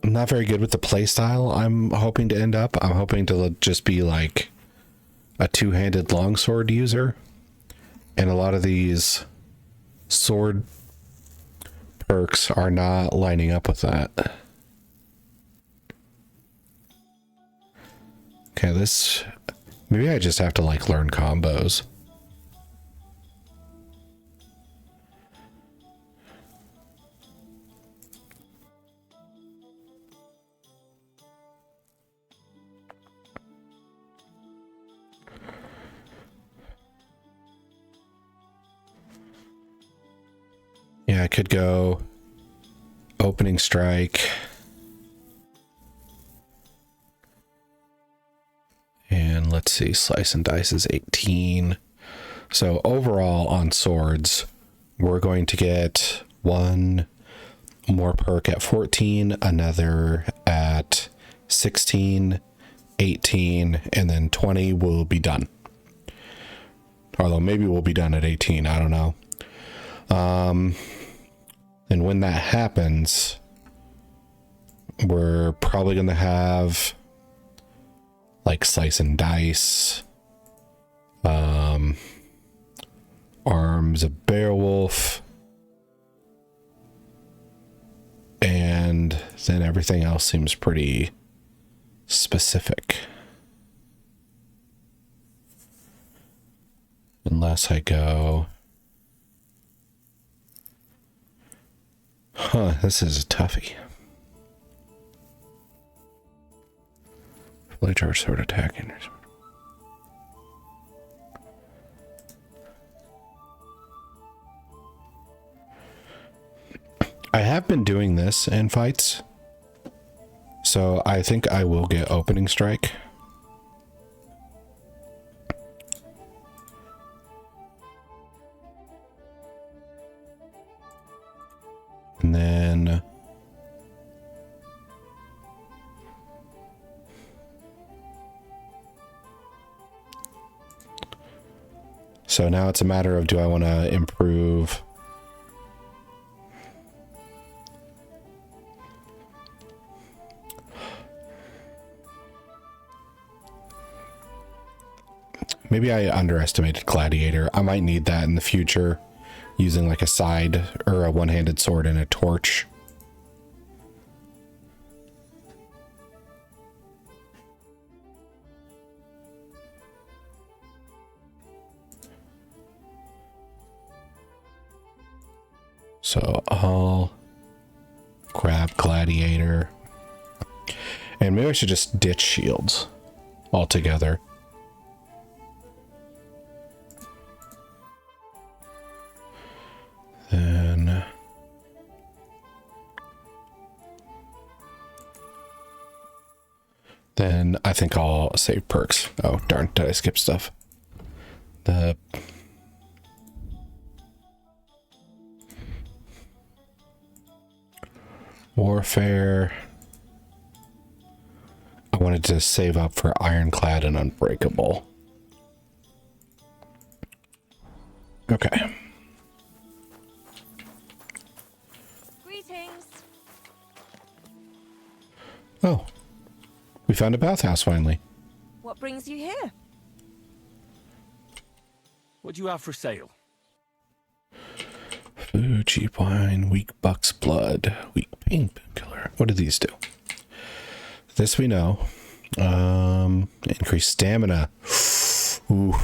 good with the playstyle I'm hoping to end up. I'm hoping to just be like a two-handed longsword user. And a lot of these sword perks are not lining up with that. Okay, maybe I just have to like learn combos. Yeah, I could go opening strike. And let's see, slice and dice is 18. So overall on swords, we're going to get one more perk at 14, another at 16, 18, and then 20 will be done. Although maybe we'll be done at 18, I don't know. And when that happens, we're probably going to have like slice and dice, arms of Beowulf, and then everything else seems pretty specific. Unless I go... Huh, this is a toughie. Fully charged sword attack. I have been doing this in fights, so I think I will get opening strike. And then So now it's a matter of, do I want to improve? Maybe I underestimated Gladiator. I might need that in the future, using like a side or a one-handed sword and a torch. So I'll grab Gladiator. And maybe I should just ditch shields altogether. Then I think I'll save perks. Oh, darn, did I skip stuff? The Warfare. I wanted to save up for Ironclad and Unbreakable. Okay. Greetings. Oh, we found a bathhouse finally. What brings you here? What do you have for sale? Food, cheap wine, weak buck's blood, weak pain killer. What do these do? This we know. Increase stamina. Ooh,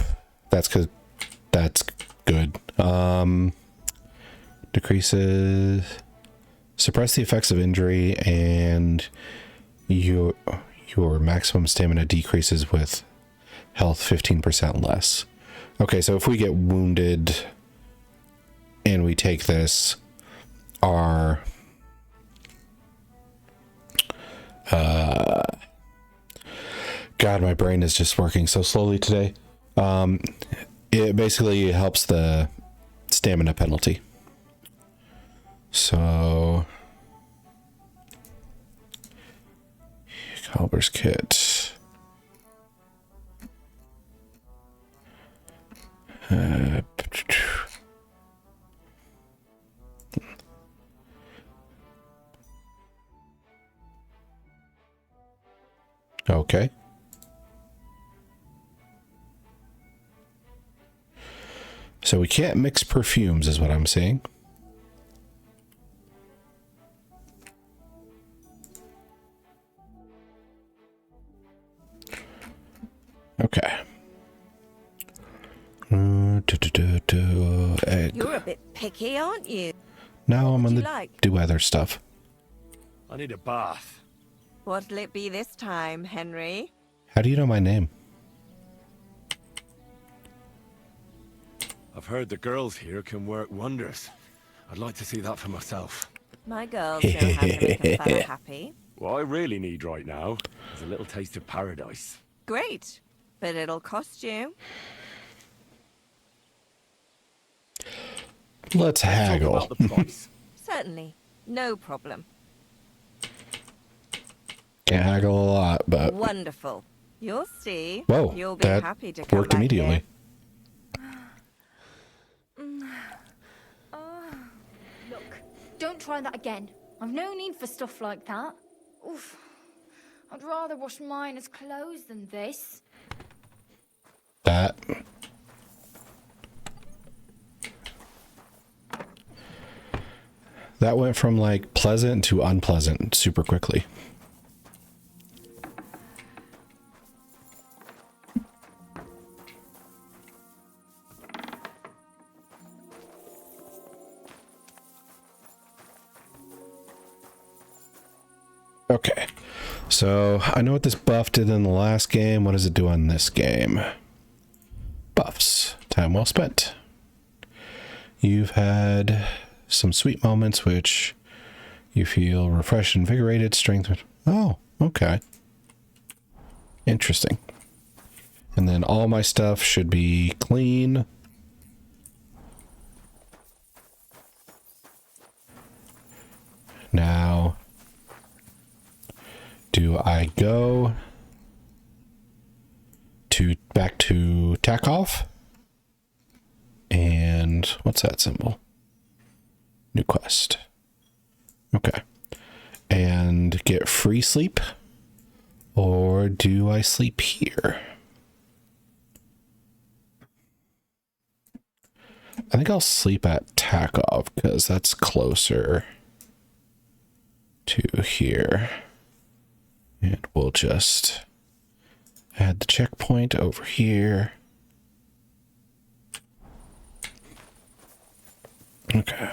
that's good. Decreases, suppress the effects of injury, and your maximum stamina decreases with health 15% less. Okay, so if we get wounded and we take this, our God, my brain is just working so slowly today. It basically helps the stamina penalty. So Caliber's kit. Okay. So we can't mix perfumes is what I'm seeing. Okay. Egg. You're a bit picky, aren't you? Now I'm on the like? do other stuff. I need a bath. What'll it be this time, Henry? How do you know my name? I've heard the girls here can work wonders. I'd like to see that for myself. My girls know how to make a fella happy. What I really need right now is a little taste of paradise. Great, but it'll cost you. Let's haggle. Talk about the price. Certainly, no problem. Can't haggle a lot, but Wonderful. You'll see. whoa, You'll be that happy to come worked back immediately. here. Look, don't try that again. I've no need for stuff like that. Oof. I'd rather wash mine as clothes than this. That. That went from like pleasant to unpleasant super quickly. Okay, so I know what this buff did in the last game. What does it do on this game? Buffs. Time well spent. You've had some sweet moments which you feel refreshed, invigorated, strengthened. Oh, okay. Interesting. And then all my stuff should be clean. Now, do I go to back to Takov? And what's that symbol? New quest. Okay. And get free sleep? Or do I sleep here? I think I'll sleep at Takov because that's closer to here. And we'll just add the checkpoint over here. Okay.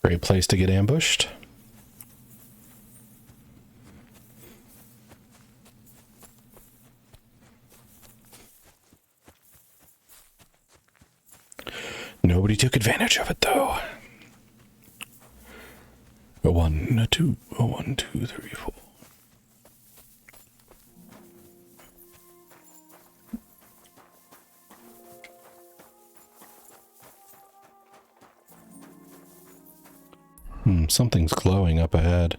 Great place to get ambushed. Nobody took advantage of it, though. A 1, a 2, a 1, 2, 3, 4. Something's glowing up ahead.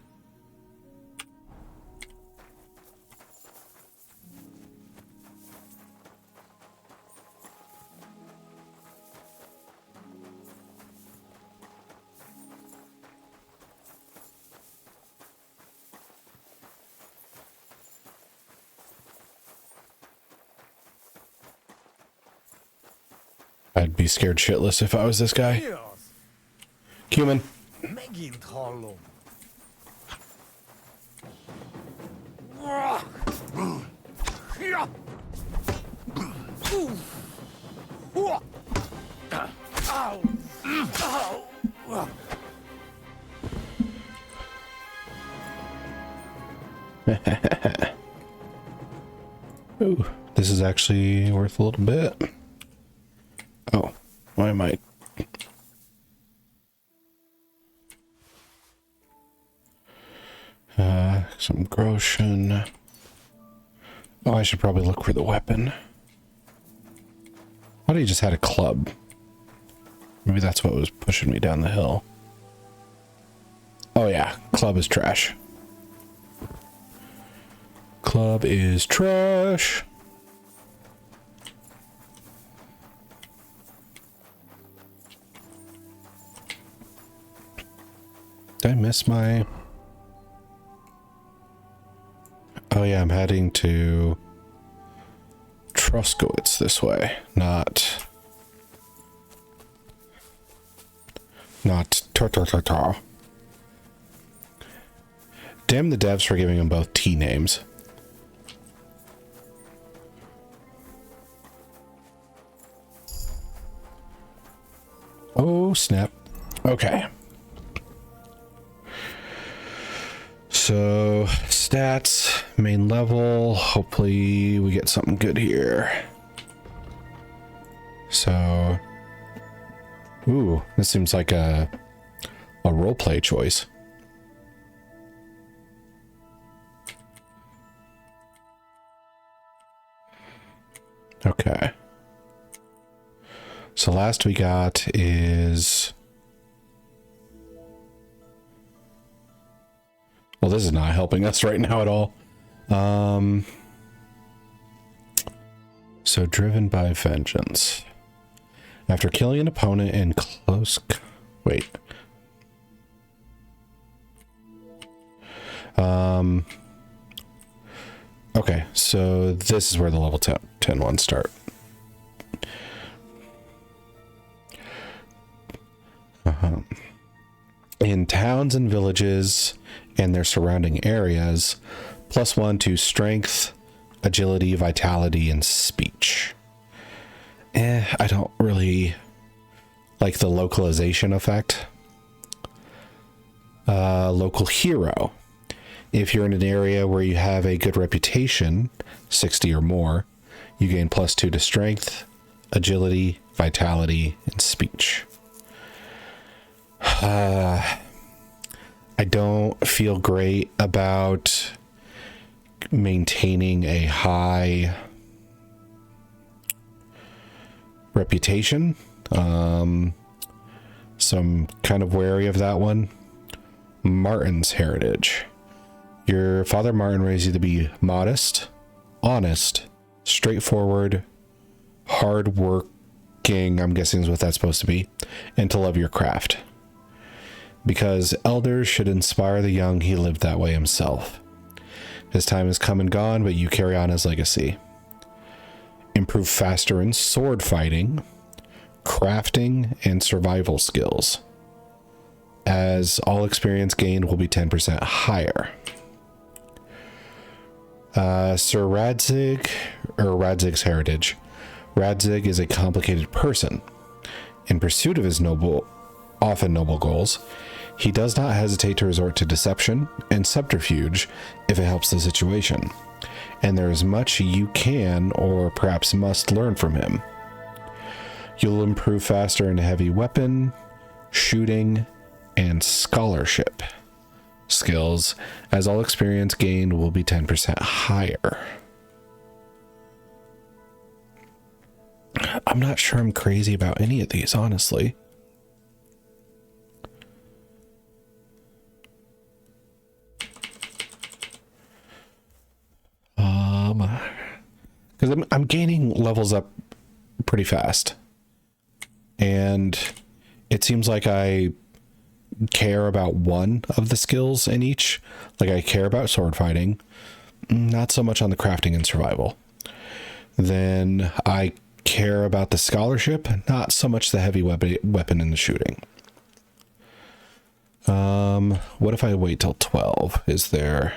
I'd be scared shitless if I was this guy. Cumin. Megint hallom. Ooh, this is actually worth a little bit. Oh, why am I? Some Groshen. Oh, I should probably look for the weapon. I thought he just had a club. Maybe that's what was pushing me down the hill. Oh yeah, club is trash. Club is trash. Did I miss my... Oh yeah, I'm heading to Troskowitz this way, not Tortortortor. Damn the devs for giving them both T names. Oh snap. Okay. So, stats, main level, hopefully we get something good here. So, ooh, this seems like a roleplay choice. Okay. So last we got is... Well, this is not helping us right now at all. So driven by vengeance. After killing an opponent in close... Wait. Okay, so this is where the level 10 ones start. In towns and villages and their surrounding areas, +1 to strength, agility, vitality, and speech. I don't really like the localization effect. Local hero. If you're in an area where you have a good reputation, 60 or more, you gain +2 to strength, agility, vitality, and speech. I don't feel great about maintaining a high reputation. So I'm kind of wary of that one. Martin's heritage. Your father Martin raised you to be modest, honest, straightforward, hard-working, I'm guessing is what that's supposed to be, and to love your craft. Because elders should inspire the young, he lived that way himself. His time has come and gone, but you carry on his legacy. Improve faster in sword fighting, crafting, and survival skills, as all experience gained will be 10% higher. Sir Radzig, or Radzig's heritage. Radzig is a complicated person. In pursuit of his often noble goals, he does not hesitate to resort to deception and subterfuge if it helps the situation, and there is much you can or perhaps must learn from him. You'll improve faster in heavy weapon, shooting, and scholarship skills, as all experience gained will be 10% higher. I'm not sure I'm crazy about any of these, honestly. Because I'm gaining levels up pretty fast, and it seems like I care about one of the skills in each. Like, I care about sword fighting, not so much on the crafting and survival. Then I care about the scholarship, not so much the heavy weapon and the shooting. What if I wait till 12? Is there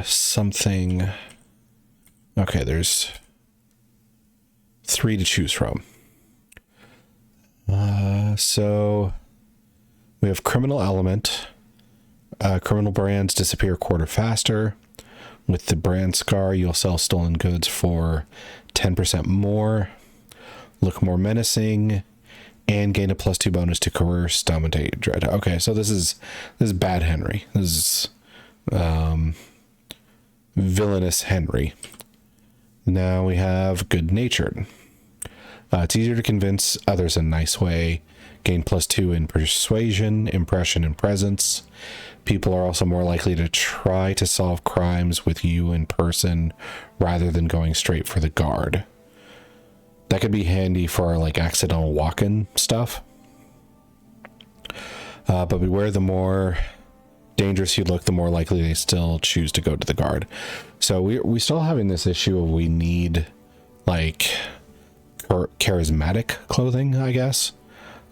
something? Okay, there's 3 to choose from. So we have criminal element. Criminal brands disappear a quarter faster. With the brand scar, you'll sell stolen goods for 10% more. Look more menacing, and gain a +2 bonus to coerce, dominate, dread. Okay, so this is bad Henry. This is villainous Henry. Now we have good-natured. It's easier to convince others in a nice way. Gain +2 in persuasion, impression, and presence. People are also more likely to try to solve crimes with you in person rather than going straight for the guard. That could be handy for like accidental walk-in stuff. But beware, the more dangerous you look, the more likely they still choose to go to the guard. So we still having this issue of we need like charismatic clothing, I guess.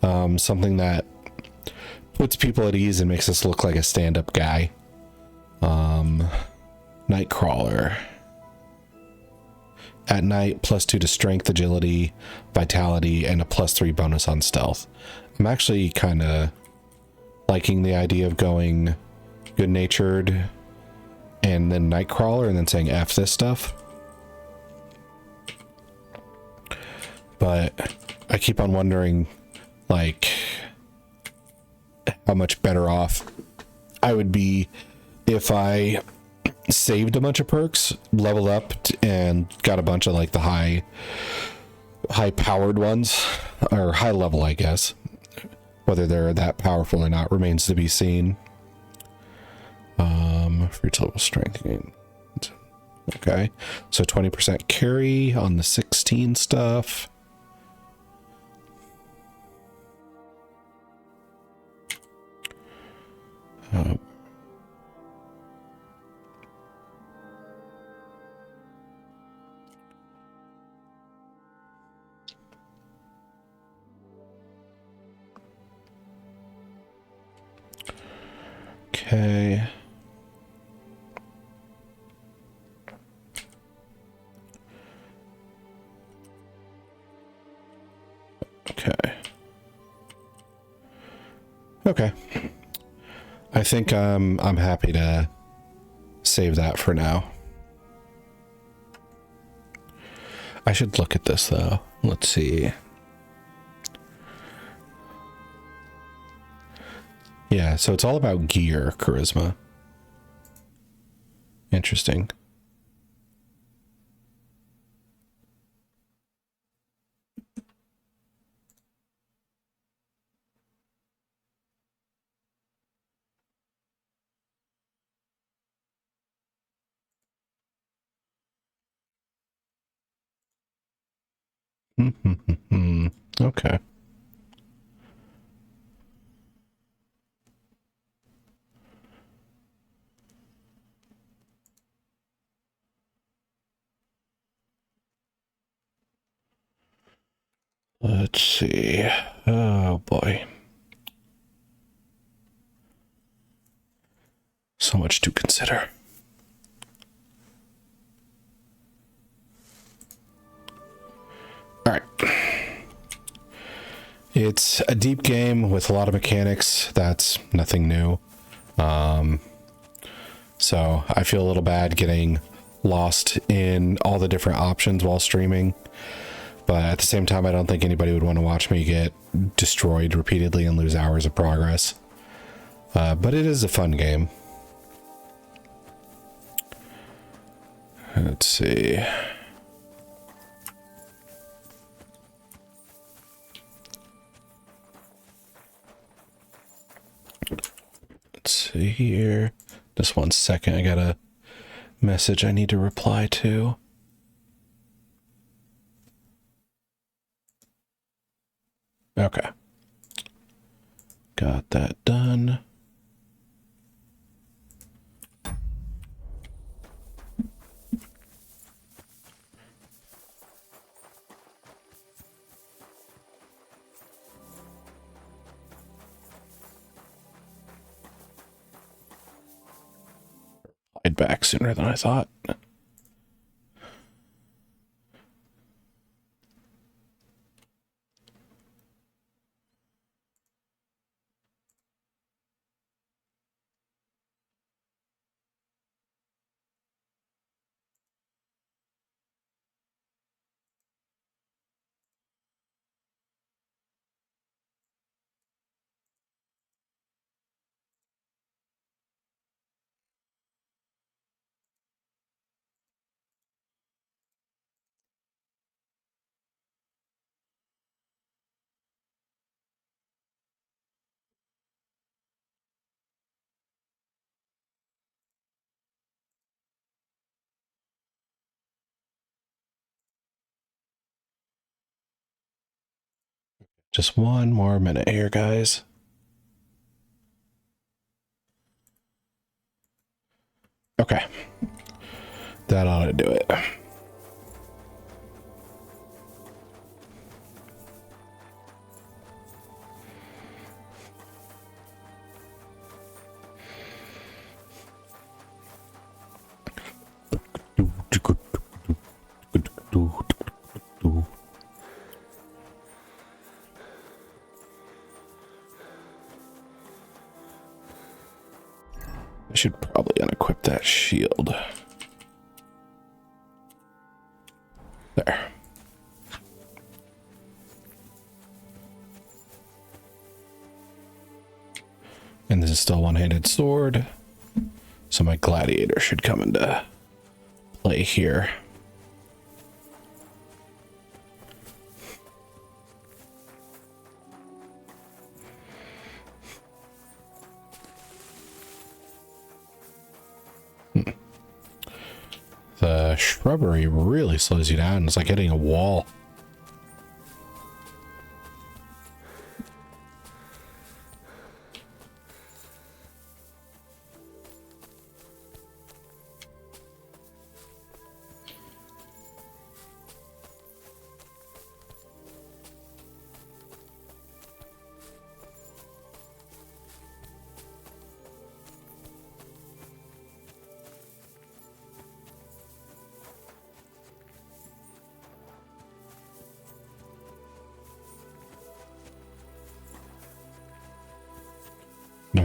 Something that puts people at ease and makes us look like a stand-up guy. Nightcrawler. At night, +2 to strength, agility, vitality, and a +3 bonus on stealth. I'm actually kind of liking the idea of going good-natured and then Nightcrawler and then saying F this stuff. But I keep on wondering, like, how much better off I would be if I saved a bunch of perks, leveled up, and got a bunch of like the high powered ones, or high level, I guess. Whether they're that powerful or not remains to be seen. For total strength gain. Okay, so 20% carry on the 16 stuff. Okay. Okay. Okay. I think I'm happy to save that for now. I should look at this though. Let's see. Yeah, so it's all about gear, charisma. Interesting. Okay. Let's see. Oh boy. So much to consider. All right. It's a deep game with a lot of mechanics. That's nothing new. So I feel a little bad getting lost in all the different options while streaming. But at the same time, I don't think anybody would want to watch me get destroyed repeatedly and lose hours of progress. But it is a fun game. Let's see. Let's see here. Just 1 second. I got a message I need to reply to. Okay. Got that done. I'd back sooner than I thought. Just 1 more minute here, guys. Okay. That ought to do it. I should probably unequip that shield. There. And this is still one-handed sword. So my gladiator should come into play here. The shrubbery really slows you down. It's like hitting a wall.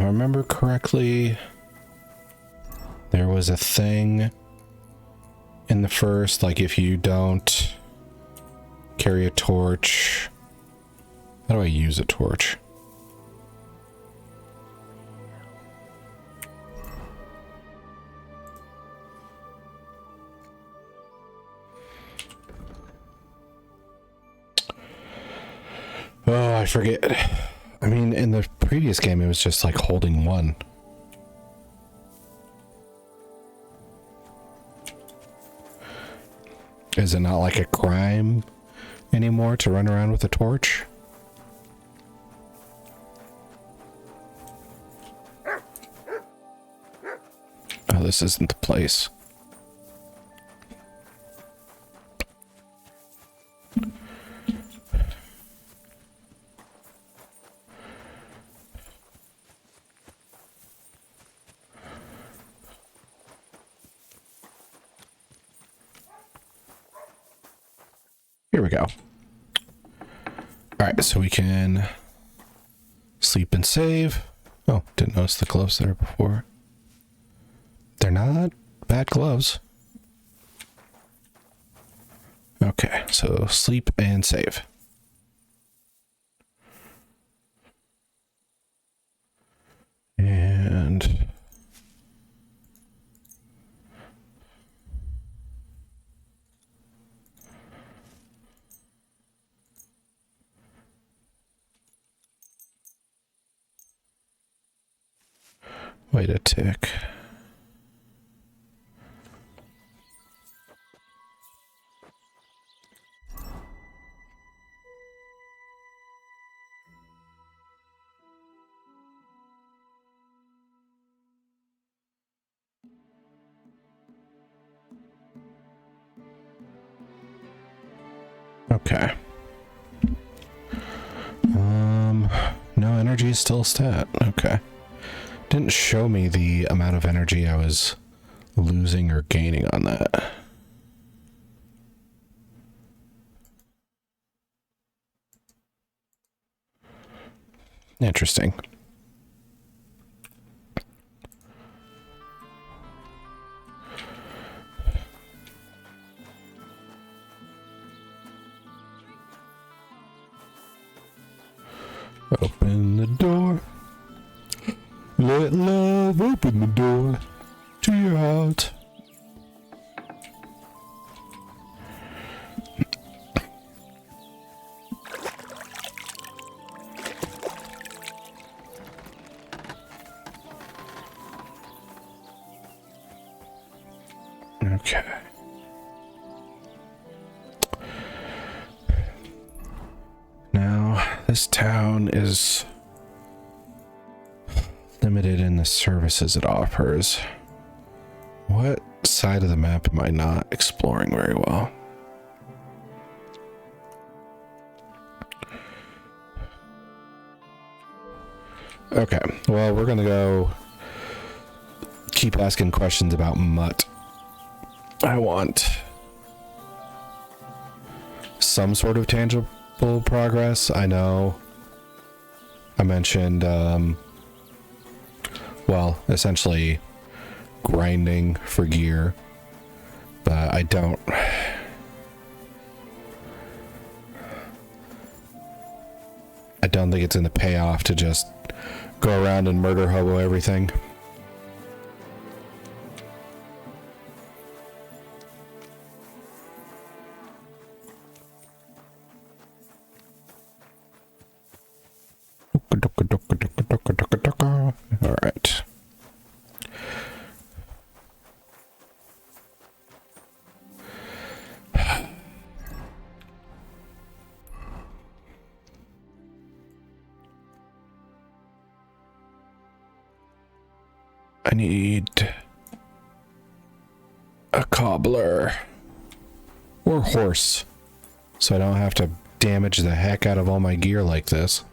I remember correctly, there was a thing in the first, like if you don't carry a torch. How do I use a torch? Oh, I forget. I mean, in the previous game, it was just like holding one. Is it not like a crime anymore to run around with a torch? Oh, this isn't the place. Here we go. Alright, so we can sleep and save. Oh, didn't notice the gloves there before. They're not bad gloves. Okay, so sleep and save. And wait a tick. Okay. No, energy is still a stat. Okay. Didn't show me the amount of energy I was losing or gaining on that. Interesting. Open the door. Let love open the door to your heart. Okay. Now, this town is limited in the services it offers. What side of the map am I not exploring very well? Okay, well, we're gonna go keep asking questions about Mutt. I want some sort of tangible progress. I know I mentioned, well, essentially grinding for gear, but I don't think it's going to pay off to just go around and murder hobo everything. All right. I need a cobbler or horse so I don't have to damage the heck out of all my gear like this.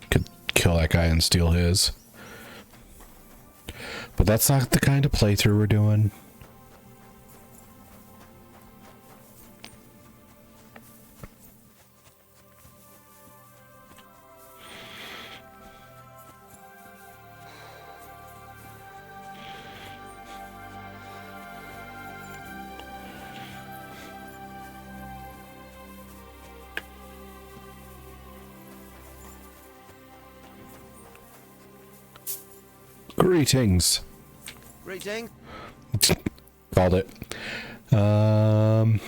Could kill that guy and steal his. But that's not the kind of playthrough we're doing. Greetings. Greeting. Called it. I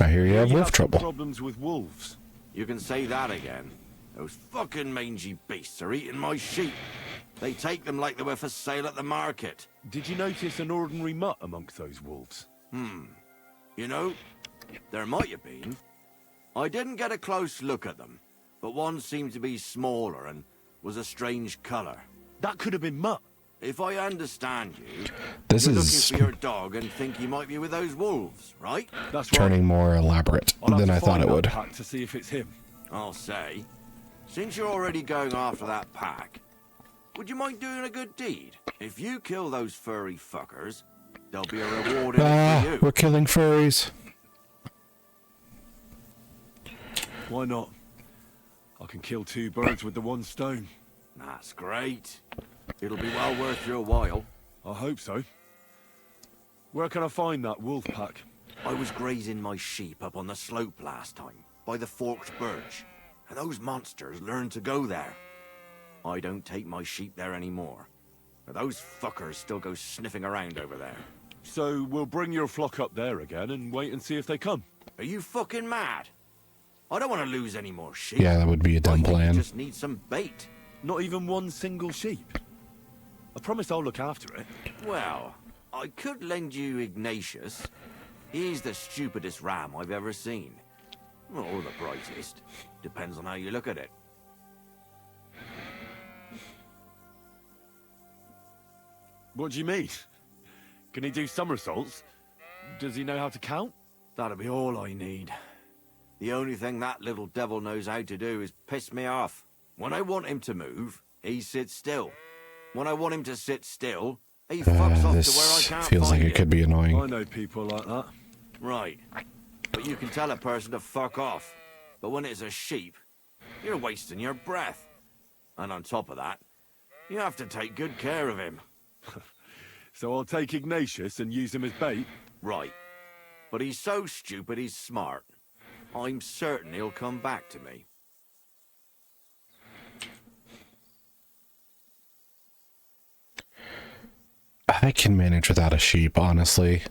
hear you have You wolf have some trouble. problems with wolves. You can say that again. Those fucking mangy beasts are eating my sheep. They take them like they were for sale at the market. Did you notice an ordinary mutt amongst those wolves? You know, there might have been. I didn't get a close look at them, but one seemed to be smaller and was a strange color. That could have been mutt. If I understand you, This you're is looking for your dog and think he might be with those wolves, right? That's turning more elaborate I'll have than to I thought find it that would. pack to see if it's him. I'll say, since you're already going after that pack, would you mind doing a good deed? If you kill those furry fuckers, there'll be a reward in it for you. We're killing furries. Why not? I can kill 2 birds with the 1 stone. That's great. It'll be well worth your while. I hope so. Where can I find that wolf pack? I was grazing my sheep up on the slope last time, by the forked birch, and those monsters learned to go there. I don't take my sheep there anymore, but those fuckers still go sniffing around over there. So we'll bring your flock up there again and wait and see if they come. Are you fucking mad? I don't want to lose any more sheep. Yeah, that would be a dumb plan. I just need some bait. Not even 1 single sheep. I promise I'll look after it. Well, I could lend you Ignatius. He's the stupidest ram I've ever seen. Or the brightest. Depends on how you look at it. What do you mean? Can he do somersaults? Does he know how to count? That'll be all I need. The only thing that little devil knows how to do is piss me off. When I want him to move, he sits still. When I want him to sit still, he fucks off to where I This can't feels find like it could be I annoying. know people like that. Right. But you can tell a person to fuck off. But when it's a sheep, you're wasting your breath. And on top of that, you have to take good care of him. So I'll take Ignatius and use him as bait? Right. But he's so stupid he's smart. I'm certain he'll come back to me. I can manage without a sheep, honestly.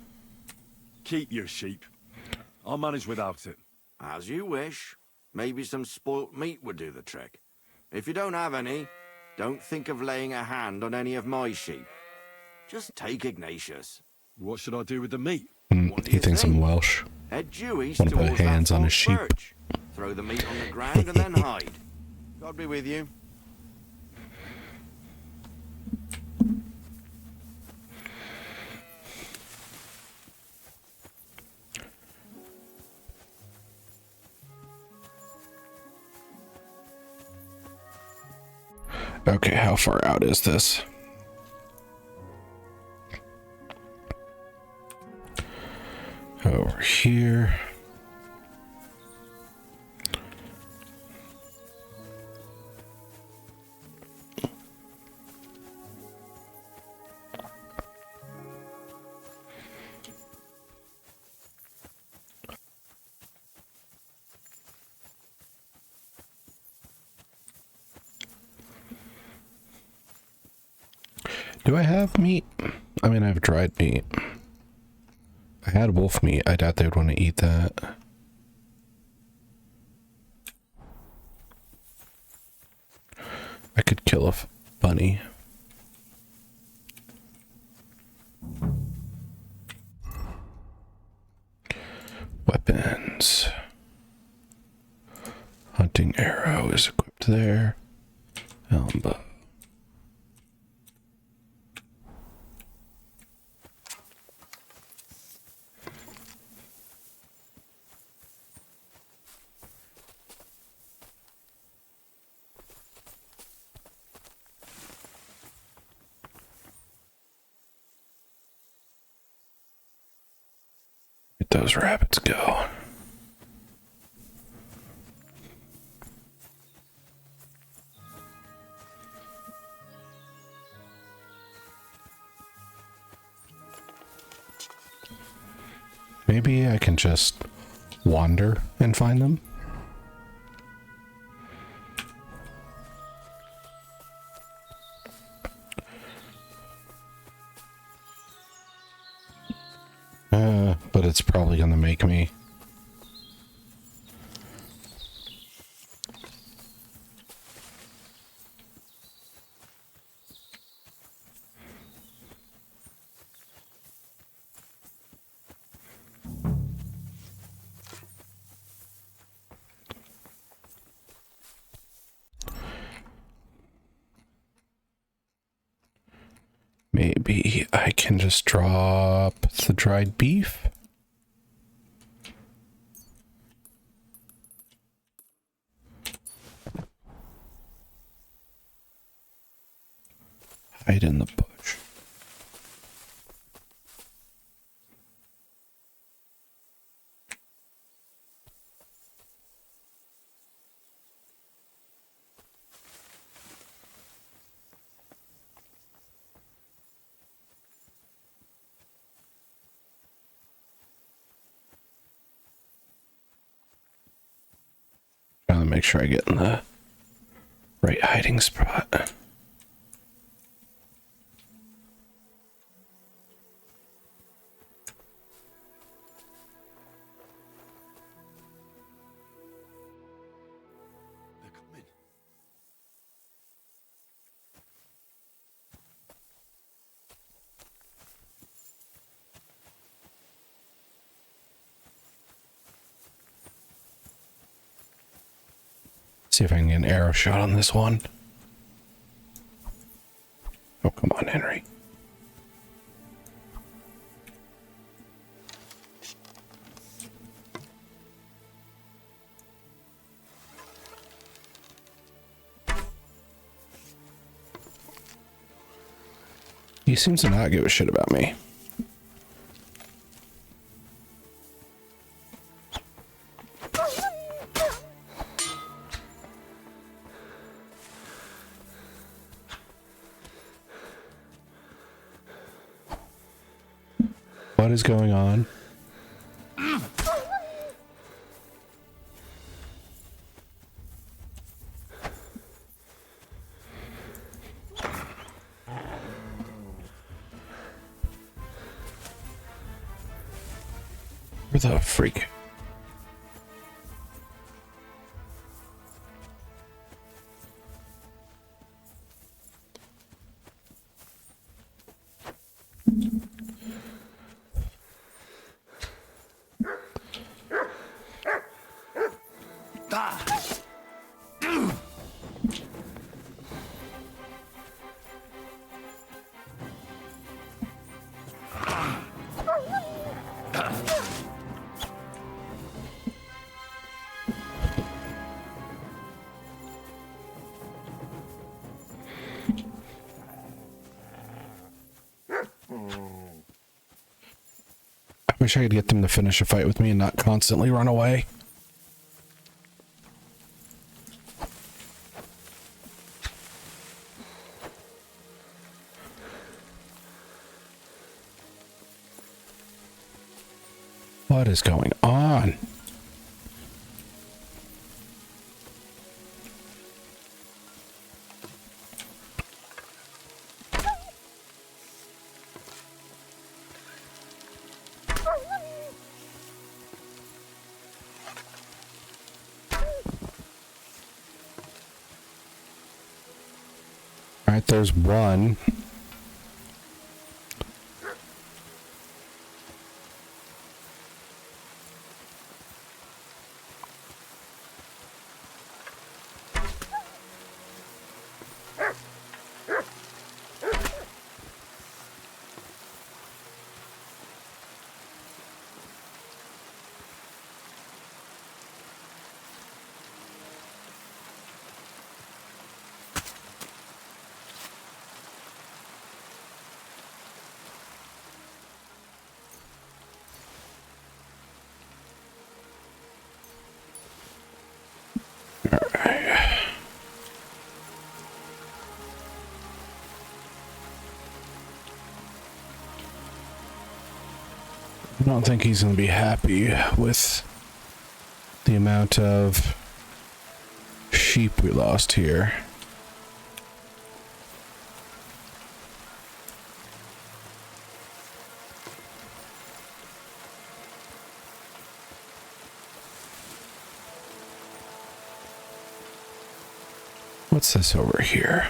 Keep your sheep. I'll manage without it. As you wish. Maybe some spoilt meat would do the trick. If you don't have any, don't think of laying a hand on any of my sheep. Just take Ignatius. What should I do with the meat? He thinks I'm Welsh. Head due east Want to put towards that hands on his forked sheep. birch. Throw the meat on the ground and then hide. God be with you. Okay, how far out is this? Over here. Do I have meat? I mean, I have dried meat. I had wolf meat. I doubt they would want to eat that. I could kill a bunny. Weapons. Hunting arrow is equipped there. Elbow. Where'd those rabbits go? Maybe I can just wander and find them. it's probably gonna make me. Maybe I can just drop the dried beef. Hide in the bush. Trying to make sure I get in the right hiding spot. See if I can get an arrow shot on this one. Oh, come on, Henry. He seems to not give a shit about me. What is going on? Where the freak? I wish I could get them to finish a fight with me and not constantly run away. What is going on? All right, there's one. I don't think he's going to be happy with the amount of sheep we lost here. What's this over here?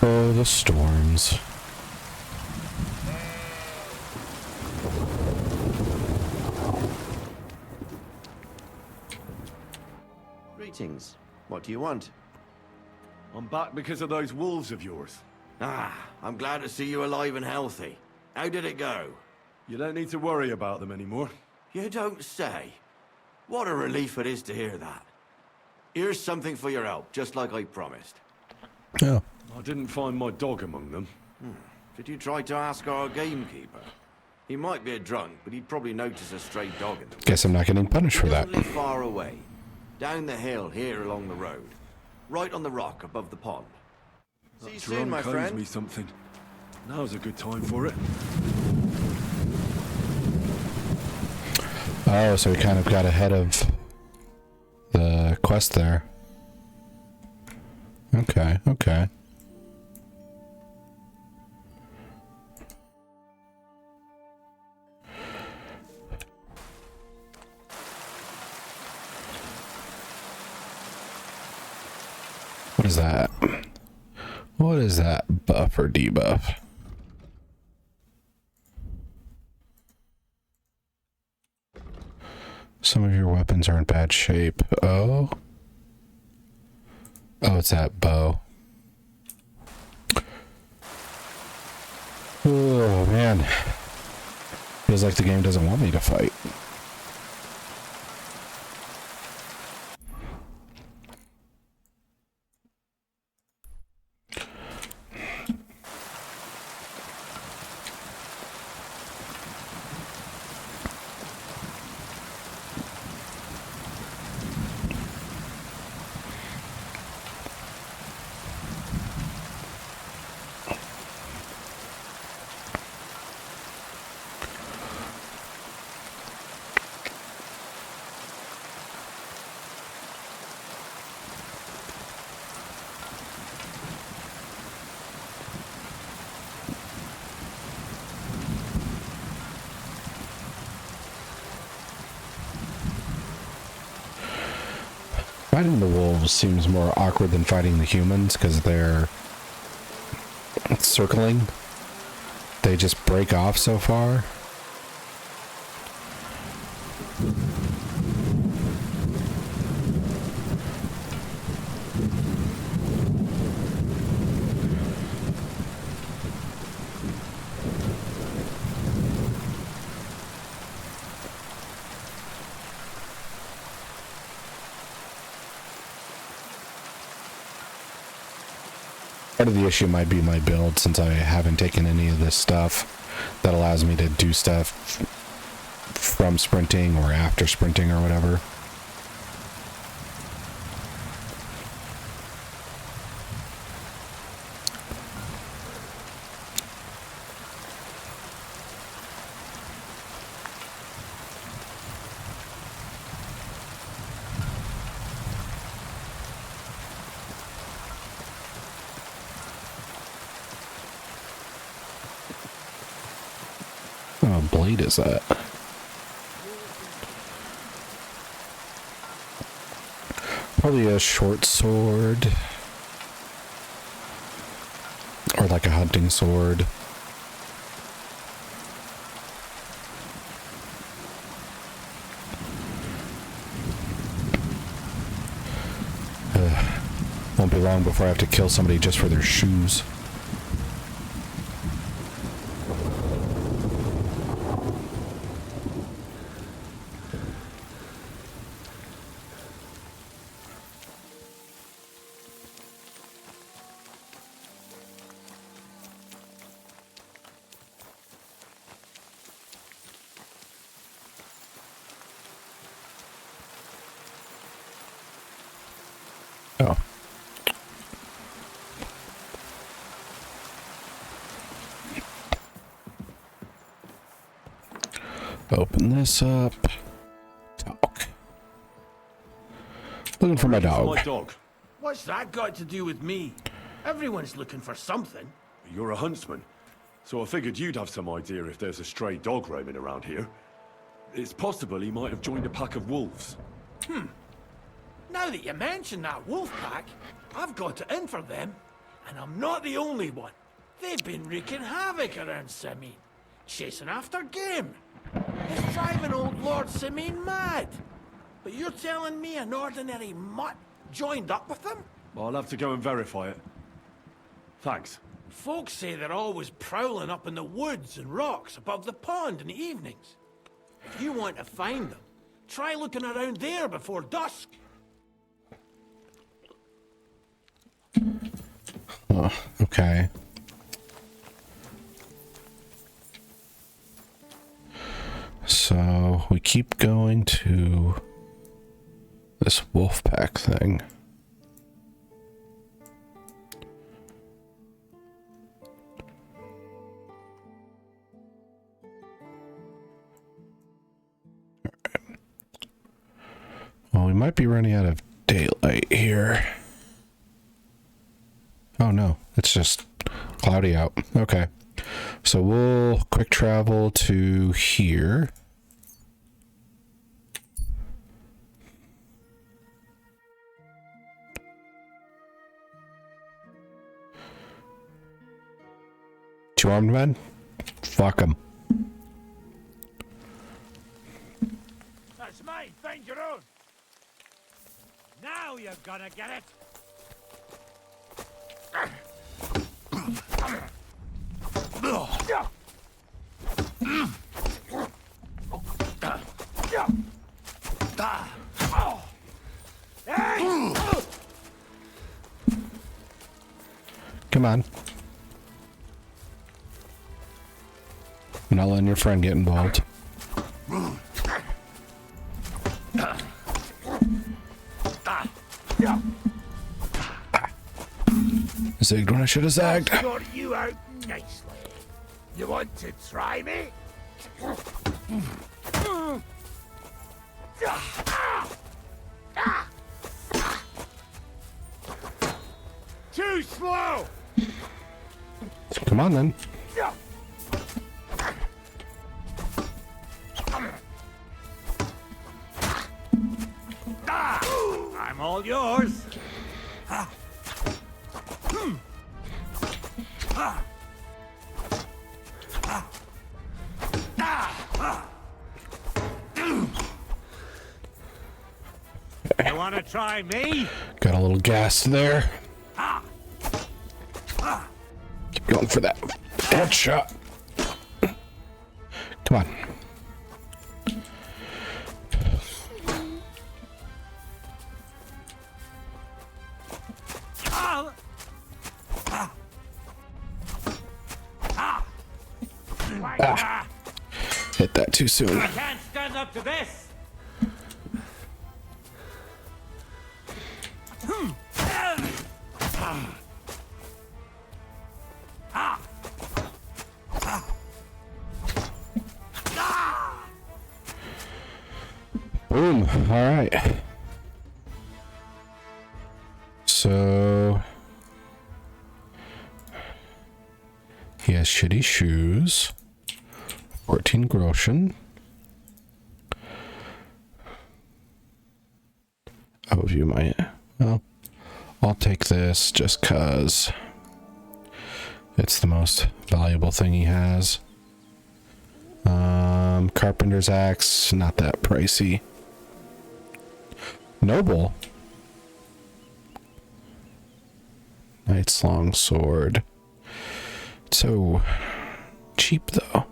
Oh, the storms. Greetings. What do you want? I'm back because of those wolves of yours. Ah, I'm glad to see you alive and healthy. How did it go? You don't need to worry about them anymore. You don't say. What a relief it is to hear that. Here's something for your help, just like I promised. Oh. I didn't find my dog among them. Did you try to ask our gamekeeper? He might be a drunk, but he'd probably notice a stray dog in the woods. Guess I'm not getting punished for that. He doesn't live far away. Down the hill here along the road. Right on the rock above the pond. See you soon, my friend. Me something. Now's a good time for it. Oh, so we kind of got ahead of the quest there. Okay, okay. What is that? What is that? Buff or debuff? Some of your weapons are in bad shape. Oh. Oh, it's that bow. Oh, man. Feels like the game doesn't want me to fight. Fighting the wolves seems more awkward than fighting the humans because they're circling. They just break off so far. Part of the issue might be my build, since I haven't taken any of this stuff that allows me to do stuff from sprinting or after sprinting or whatever. What blade is that? Probably a short sword. Or like a hunting sword. Won't be long before I have to kill somebody just for their shoes. Oh. Open this up. Talk. Looking for my dog. My dog. What's that got to do with me? Everyone's looking for something. You're a huntsman, so I figured you'd have some idea if there's a stray dog roaming around here. It's possible he might have joined a pack of wolves. Now that you mention that wolf pack, I've got it in for them. And I'm not the only one. They've been wreaking havoc around Simine, chasing after game. It's driving old Lord Simine mad. But you're telling me an ordinary mutt joined up with them? I'll have to go and verify it. Thanks. Folks say they're always prowling up in the woods and rocks above the pond in the evenings. If you want to find them, try looking around there before dusk. Oh, okay. So we keep going to this wolf pack thing. Well, we might be running out of daylight here. Oh no, it's just cloudy out. Okay. So we'll quick travel to here. Two armed men? Fuck them. That's mine. Find your own. Now you're gonna get it. Come on. I'm not letting your friend get involved. Zigged when I should have zagged. Sort you out nicely. You want to try me? Too slow. Come on then. I'm all yours. You want to try me? Got a little gas there. Keep going for that headshot. Come on. Ah. Hit that too soon. I can't stand up to this. Boom. All right. So he has shitty shoes. 14 groschen. Overview my... Well, I'll take this just cause it's the most valuable thing he has. Carpenter's axe, not that pricey. Noble. Knight's long sword. So cheap though.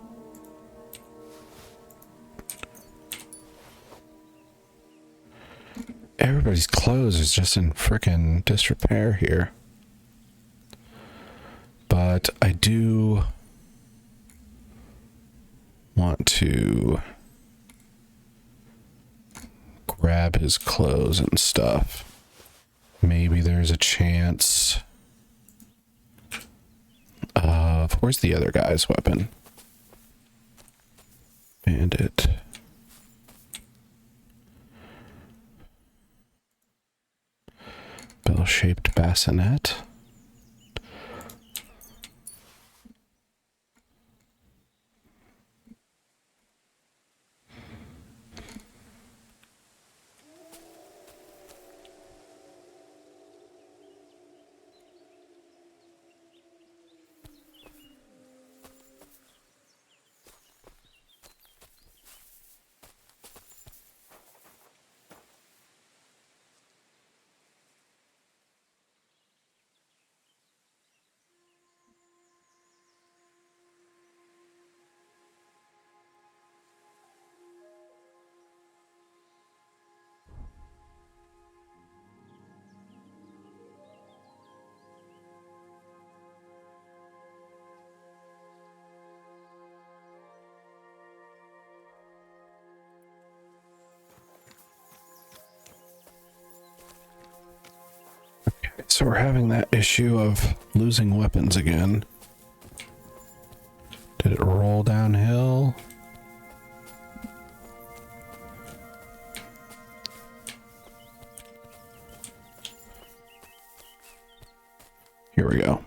Everybody's clothes is just in frickin' disrepair here. But I do want to grab his clothes and stuff. maybe there's a chance of... Where's the other guy's weapon? Bandit. Bell-shaped bassinet. So we're having that issue of losing weapons again. Did it roll downhill? Here we go.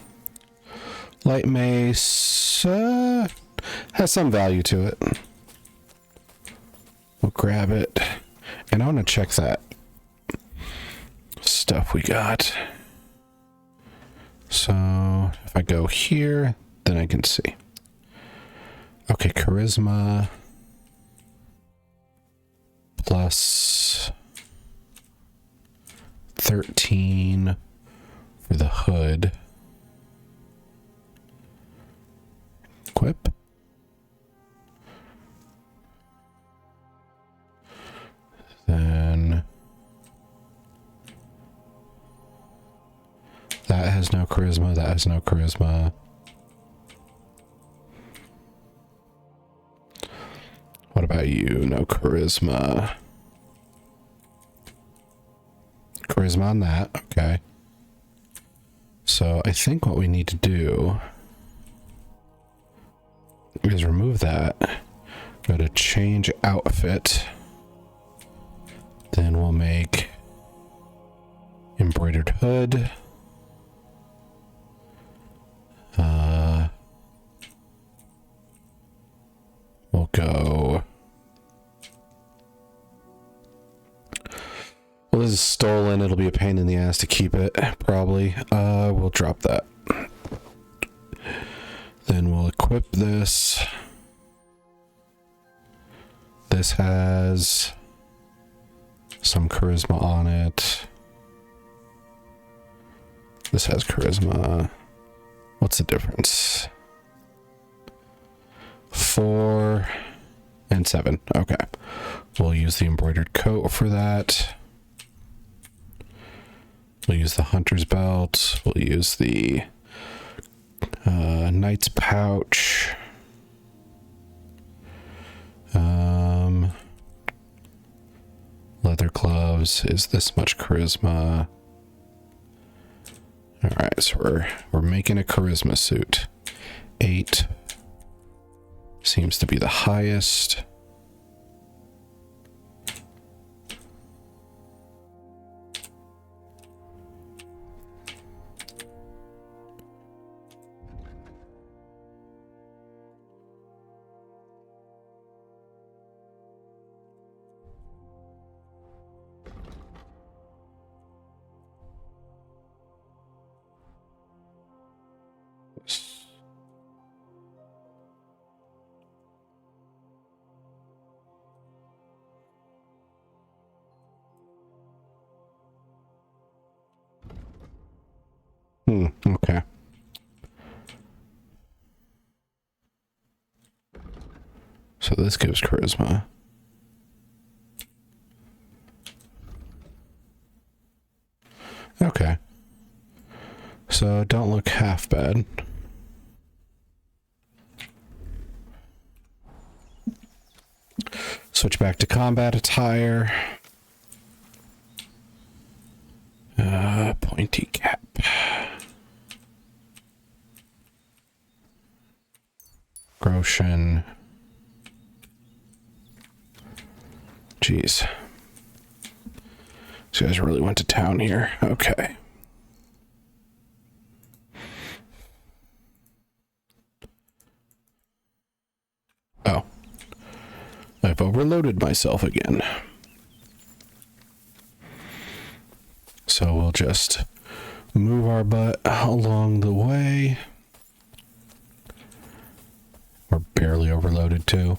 Light mace has some value to it. We'll grab it. And I want to check that stuff we got. So if I go here, then I can see. Okay, charisma plus 13 for the hood. Equip. Then that has no charisma, that has no charisma. What about you? No charisma. Charisma on that, okay. So I think what we need to do is remove that. Go to change outfit. Then we'll make embroidered hood. We'll go... Well, this is stolen. It'll be a pain in the ass to keep it, probably. We'll drop that. Then we'll equip this. This has some charisma on it. This has charisma. What's the difference? 4 and 7. Okay. We'll use the embroidered coat for that. We'll use the hunter's belt. We'll use the knight's pouch. Leather gloves is this much charisma. All right, so we're making a charisma suit. 8 seems to be the highest. Okay. So this gives charisma. Okay. So don't look half bad. Switch back to combat attire. pointy cap. Groshen. Jeez. These guys really went to town here. Okay. Oh. I've overloaded myself again. So we'll just move our butt along the way. We're barely overloaded too.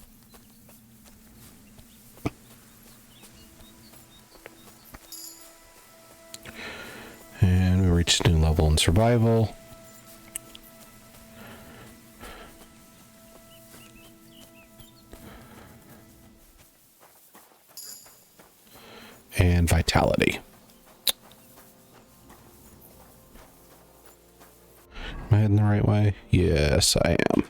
And we reached a new level in survival. And vitality. Am I heading the right way? Yes, I am.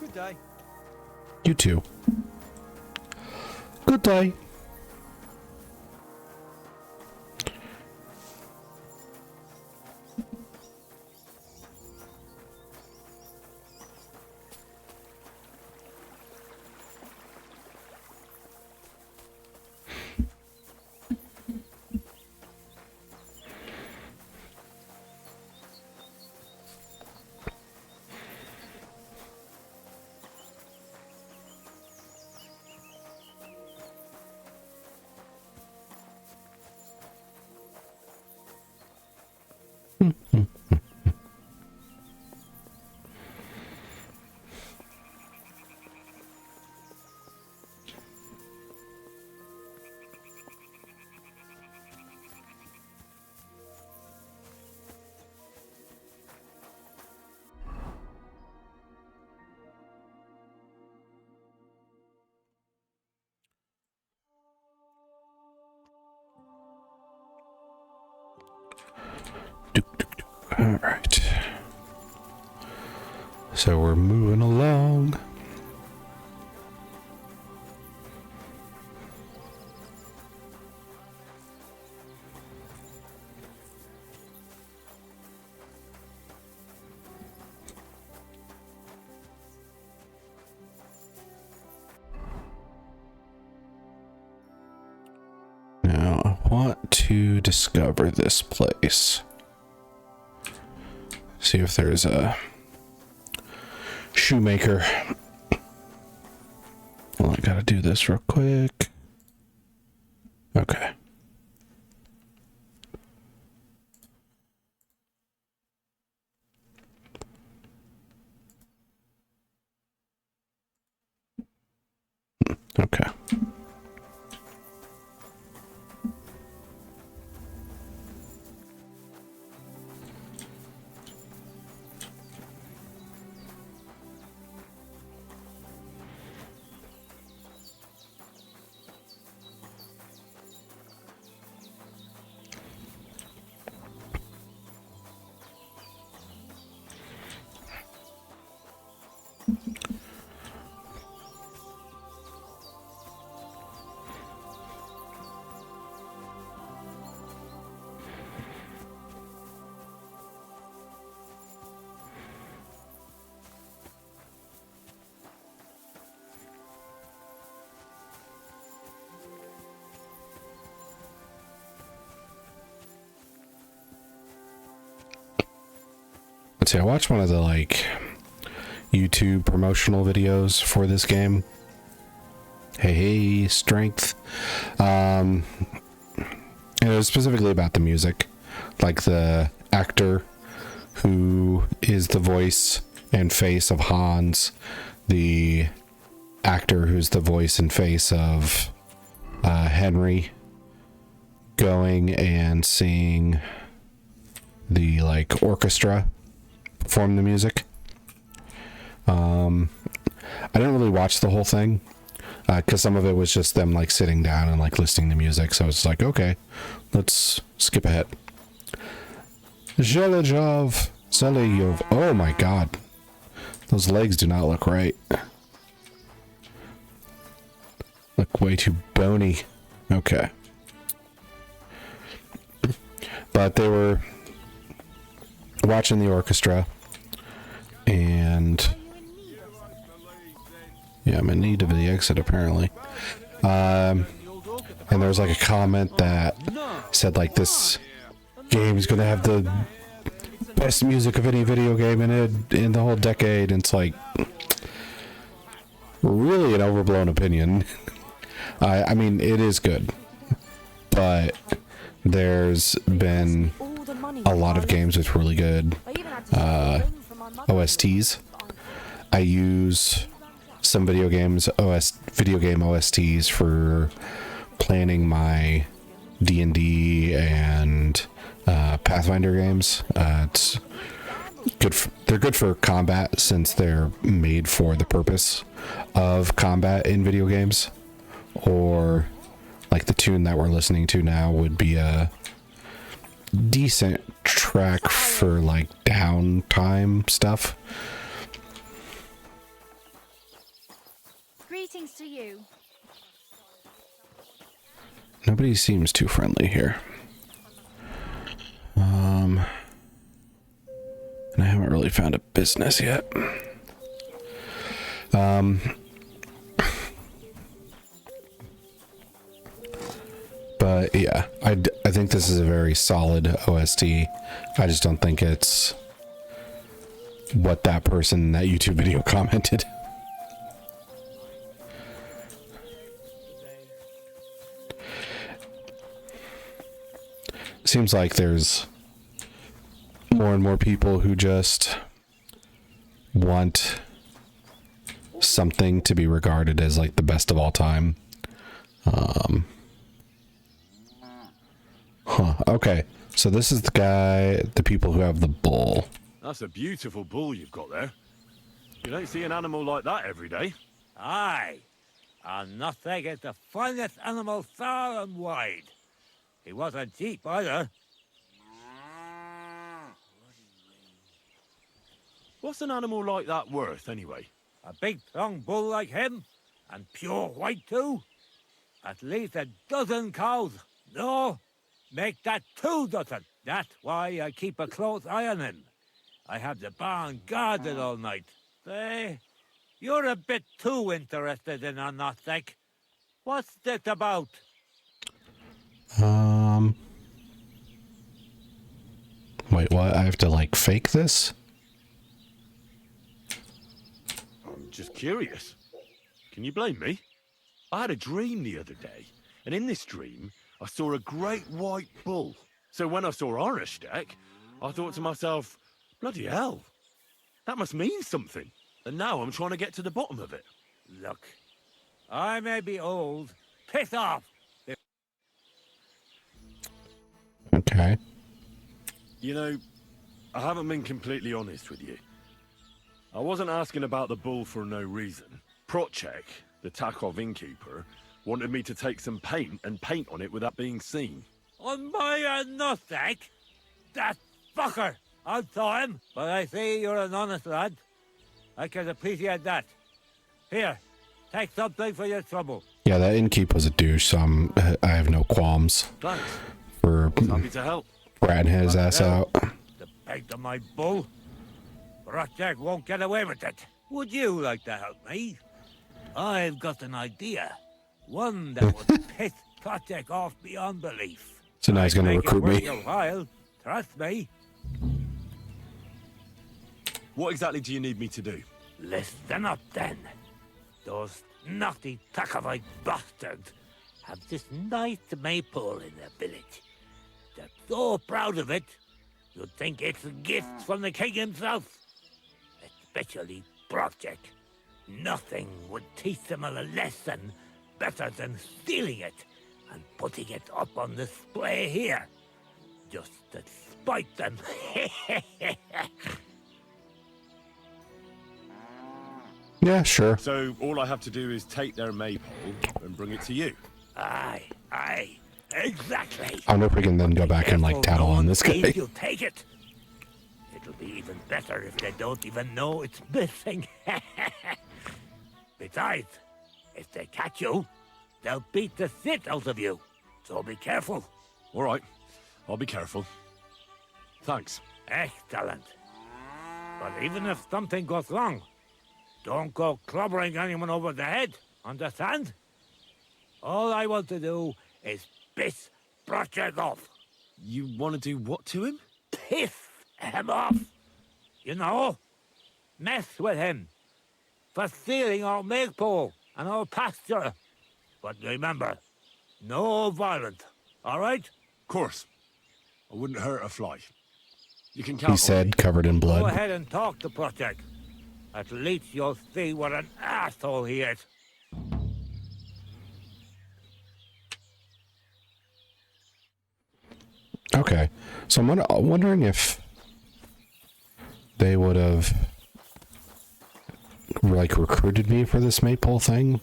Good day. You too. Good day. All right. So we're moving along. Now I want to discover this place. See if there's a shoemaker. Well, I gotta do this real quick. Okay. Okay. Let's see, I watched one of the like YouTube promotional videos for this game. Hey, strength. And it was specifically about the music. Like the actor who is the voice and face of Hans, the actor who's the voice and face of Henry, going and seeing the like orchestra perform the music. I didn't really watch the whole thing. because some of it was just them like sitting down and like listening to music. So it's like, okay, let's skip ahead. Zelejov. Oh my god. Those legs do not look right. Look way too bony. Okay. But they were watching the orchestra, and yeah, I'm in need of the exit apparently. And there was like a comment that said like this game is gonna have the best music of any video game in the whole decade, and it's like really an overblown opinion. I mean, it is good, but there's been a lot of games with really good OSTs. I use some video game OSTs for planning my D&D and Pathfinder games. It's good. They're good for combat since they're made for the purpose of combat in video games. Or like the tune that we're listening to now would be a decent track for like downtime stuff. Greetings to you. Nobody seems too friendly here. And I haven't really found a business yet. But yeah, I think this is a very solid OST. I just don't think it's what that person in that YouTube video commented. Seems like there's more and more people who just want something to be regarded as like the best of all time. Okay, so this is the people who have the bull. That's a beautiful bull you've got there. You don't see an animal like that every day. Aye, and nothing is the finest animal far and wide. He wasn't cheap either. What's an animal like that worth, anyway? A big, strong bull like him, and pure white too. At least a dozen cows. No, make that 2 dozen. That's why I keep a close eye on him. I have the barn guarded all night. Say, you're a bit too interested in a Gnostic. What's this about? Wait, what? I have to like fake this? I'm just curious. Can you blame me? I had a dream the other day, and in this dream, I saw a great white bull. So when I saw Orishtek, I thought to myself, bloody hell, that must mean something. And now I'm trying to get to the bottom of it. Look, I may be old. Piss off! Okay. You know, I haven't been completely honest with you. I wasn't asking about the bull for no reason. Procek, the Takov innkeeper, wanted me to take some paint and paint on it without being seen. On my Gnostic? That fucker! I saw him, but I see you're an honest lad. I can appreciate that. Here, take something for your trouble. Yeah, that innkeep was a douche, so I have no qualms Thanks. for Happy to help. ratting his ass out. The peg to my bull. Procek won't get away with it. Would you like to help me? I've got an idea. One that would piss Procek off beyond belief. So now he's going to recruit me. Your while. Trust me. What exactly do you need me to do? Listen up then. Those naughty Takovite bastards have this nice maypole in their village. They're so proud of it, you'd think it's a gift from the king himself. Especially Procek. Nothing would teach them a lesson better than stealing it and putting it up on display here. Just to spite them. Yeah, sure. So all I have to do is take their maypole and bring it to you. Aye, exactly. I wonder if we can then go back and like tattle on this guy. You'll take it. It'll be even better if they don't even know it's missing. Besides, if they catch you, they'll beat the shit out of you. So be careful. All right, I'll be careful. Thanks. Excellent. But even if something goes wrong, don't go clobbering anyone over the head, understand? All I want to do is piss Project off. You want to do what to him? Piss him off. You know, mess with him for stealing our maypole and our pasture. But remember, no violence, all right? Of course. I wouldn't hurt a fly. You can count He on said, me. covered in Go blood. ahead and talk to Project. At least you'll see what an asshole he is. Okay, so I'm wondering if they would have like recruited me for this maypole thing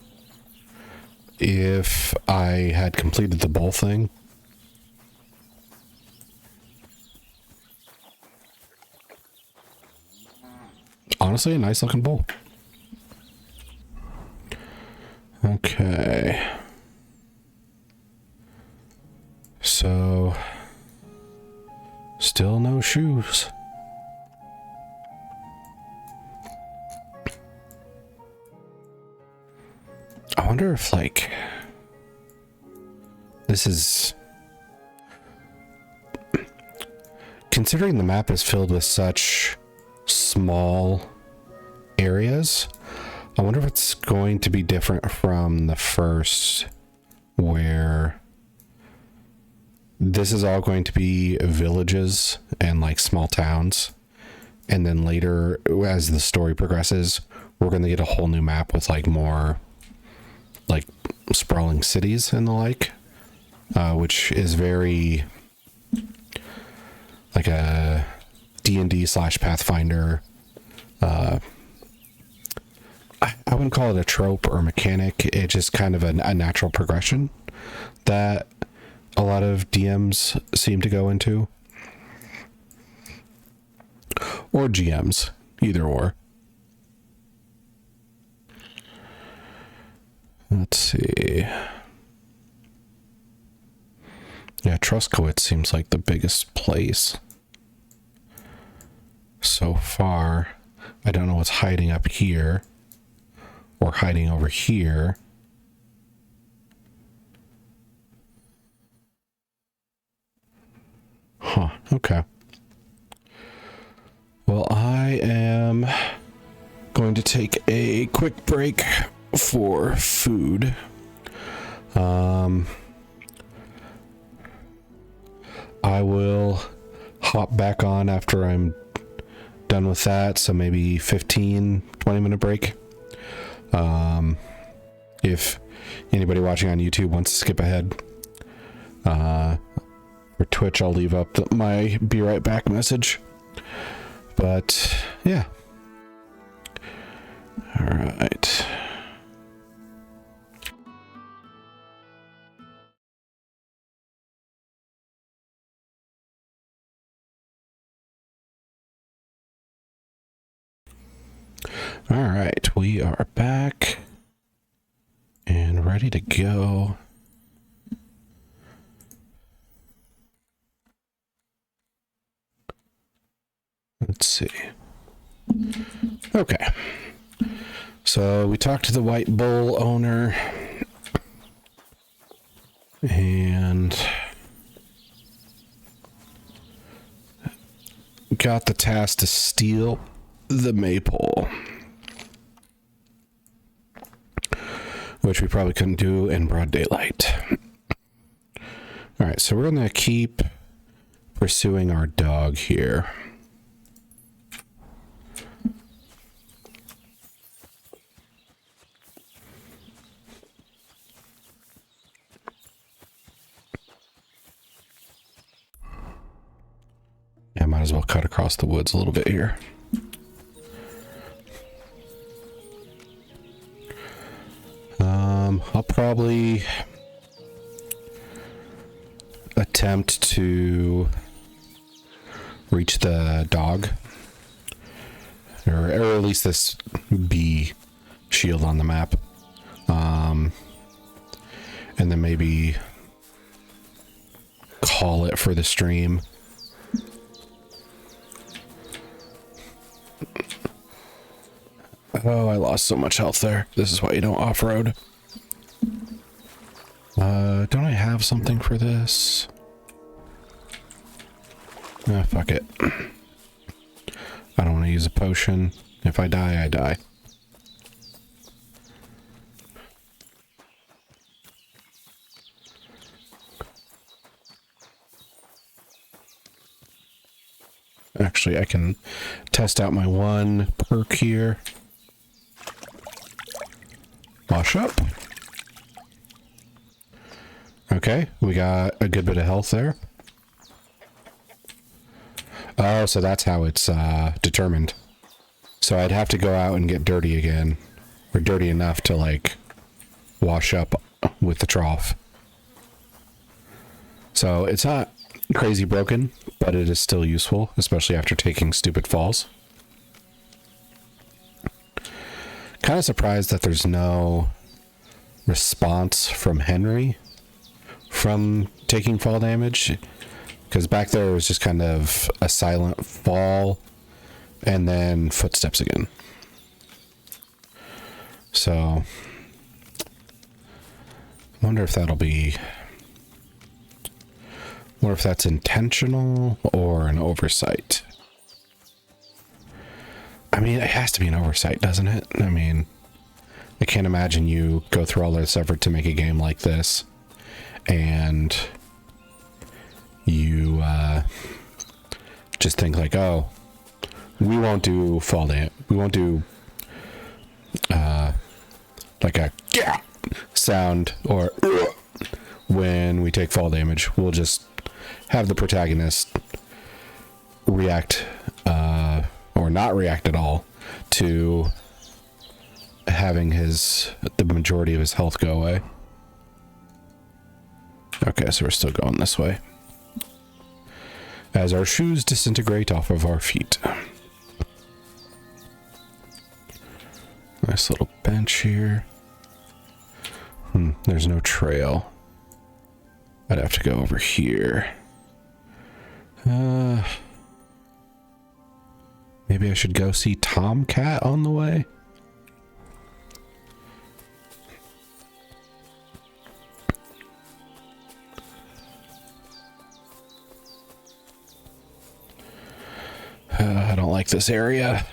if I had completed the bowl thing. Honestly, a nice looking bowl. Okay. So, still no shoes. I wonder if, like, this is... Considering the map is filled with such small areas, I wonder if it's going to be different from the first, where this is all going to be villages and like small towns, and then later as the story progresses we're going to get a whole new map with like more like sprawling cities and the like, which is very like a D&D / Pathfinder. I wouldn't call it a trope or mechanic. It's just kind of a natural progression that a lot of DMs seem to go into. Or GMs, either or. Let's see. Yeah, Truskowitz seems like the biggest place so far. I don't know what's hiding up here or hiding over here. Huh, okay. Well, I am going to take a quick break for food. I will hop back on after I'm done with that, so maybe 15-20 minute break. If anybody watching on YouTube wants to skip ahead, for Twitch, I'll leave up my be right back message. But yeah, all right. All right, we are back and ready to go. Let's see. Okay. So we talked to the White Bull owner and got the task to steal the maypole, which we probably couldn't do in broad daylight. All right, so we're going to keep pursuing our dog here. Yeah, might as well cut across the woods a little bit here. I'll probably attempt to reach the dog, or at least this B shield on the map, and then maybe call it for the stream. Oh, I lost so much health there. This is why you don't off-road. Don't I have something for this? Ah, fuck it. I don't want to use a potion. If I die, I die. Actually, I can test out my one perk here. Wash up. Okay, we got a good bit of health there. Oh, so that's how it's determined. So I'd have to go out and get dirty again. Or dirty enough to, like, wash up with the trough. So it's not crazy broken, but it is still useful, especially after taking stupid falls. Kind of surprised that there's no response from Henry from taking fall damage, because back there it was just kind of a silent fall and then footsteps again. So I wonder if that'll be, or if that's intentional or an oversight. I mean, it has to be an oversight, doesn't it? I mean, I can't imagine you go through all this effort to make a game like this and you just think like, oh, we won't do fall damage. We won't do like a sound or when we take fall damage. We'll just have the protagonist react or not react at all to having the majority of his health go away. Okay, so we're still going this way as our shoes disintegrate off of our feet. Nice little bench here. There's no trail. I'd have to go over here. Maybe I should go see Tomcat on the way. I don't like this area.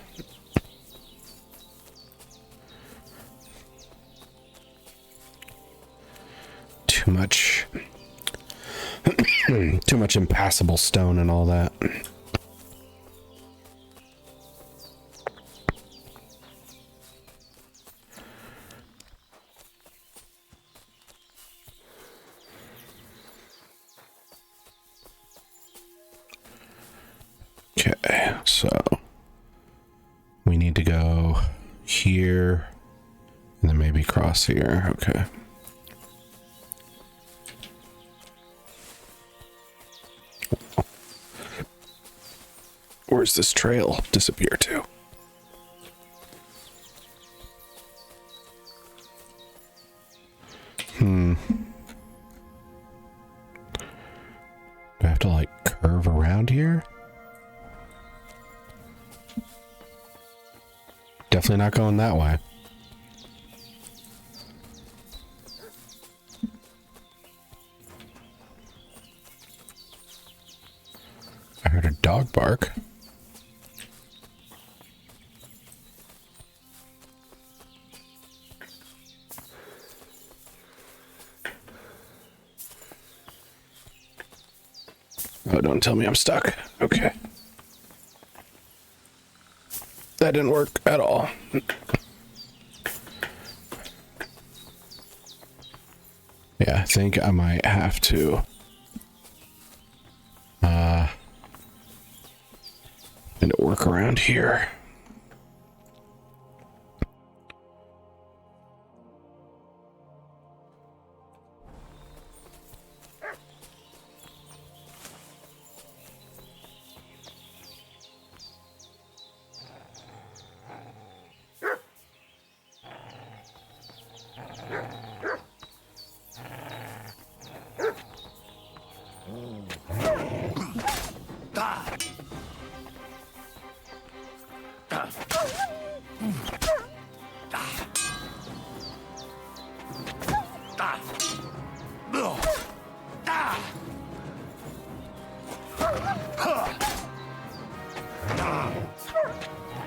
Too much too much impassable stone and all that. Okay, so we need to go here and then maybe cross here. Okay. Where's this trail disappear to? Do I have to like curve around here? Definitely not going that way. I heard a dog bark. Oh, don't tell me I'm stuck. Okay. That didn't work at all. Yeah, I think I might have to and work around here.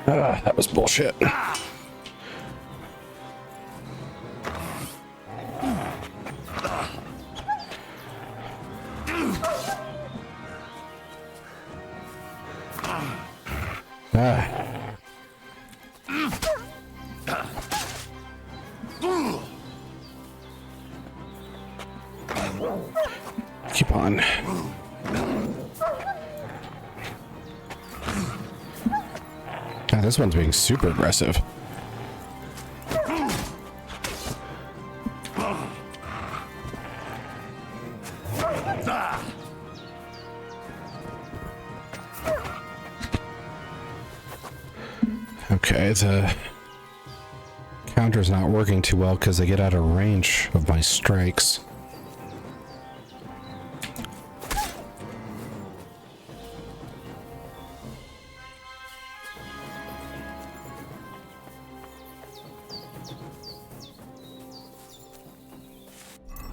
That was bullshit. Keep on. God, this one's being super aggressive. Okay, the counter's not working too well because they get out of range of my strikes.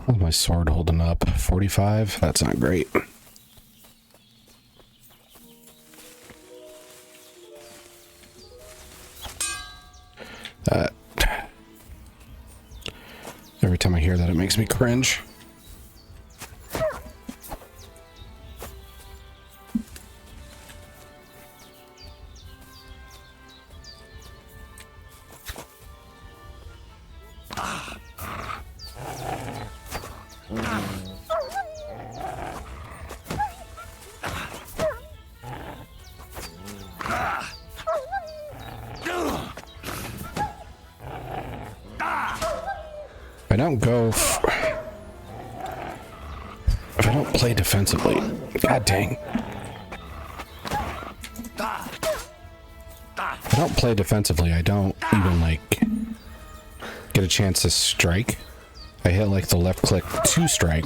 How's my sword holding up? 45? That's not great. Every time I hear that, it makes me cringe. If I don't play defensively, god dang. If I don't play defensively, I don't even like get a chance to strike. I hit like the left click to strike.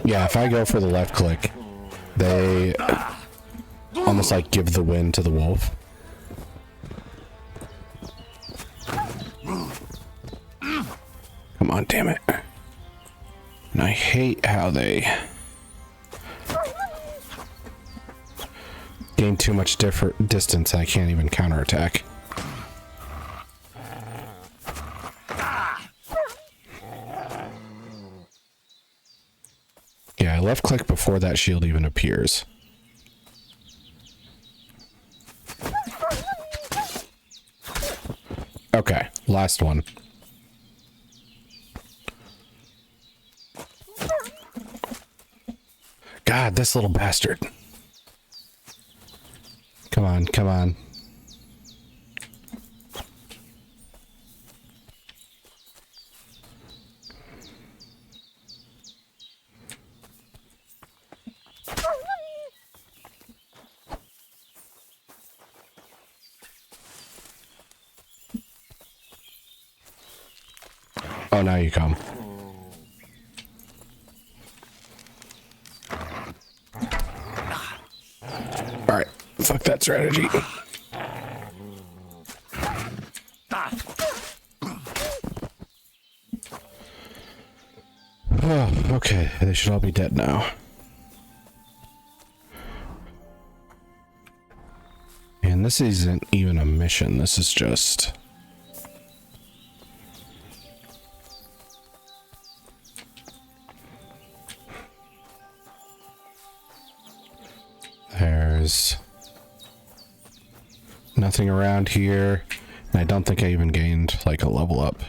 Yeah, if I go for the left click, they almost like give the win to the wolf. Come on, damn it. And I hate how they gain too much distance. I can't even counterattack. Yeah, I left click before that shield even appears. Okay, last one. God, this little bastard. Come on, come on. Oh, now you come. Alright, fuck that strategy. Oh, okay, they should all be dead now. And this isn't even a mission, this is just... There's nothing around here, and I don't think I even gained like a level up.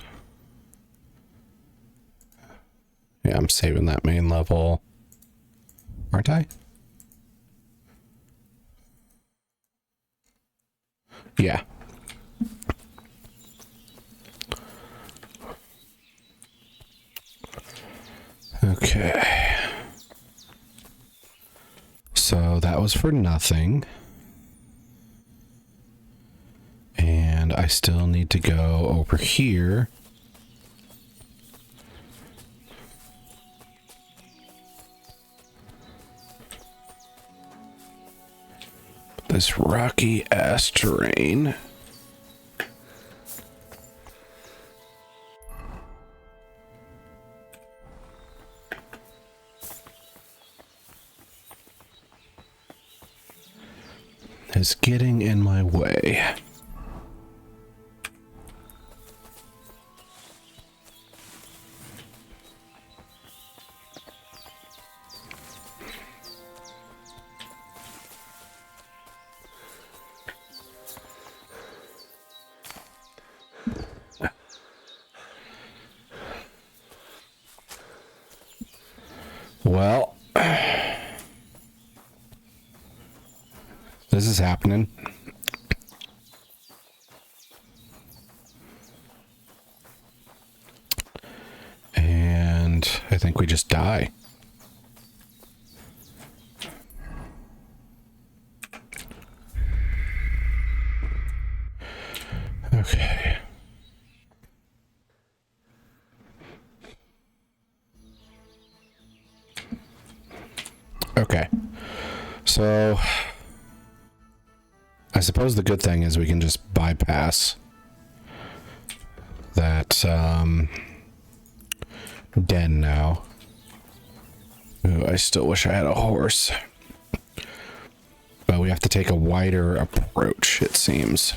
Yeah, I'm saving that main level. Aren't I? Yeah. Okay. So that was for nothing. And I still need to go over here. This rocky ass terrain. Is getting in my way. Well, this is happening. And I think we just die. Okay. Okay. So I suppose the good thing is we can just bypass that den now. Ooh, I still wish I had a horse. But we have to take a wider approach, it seems.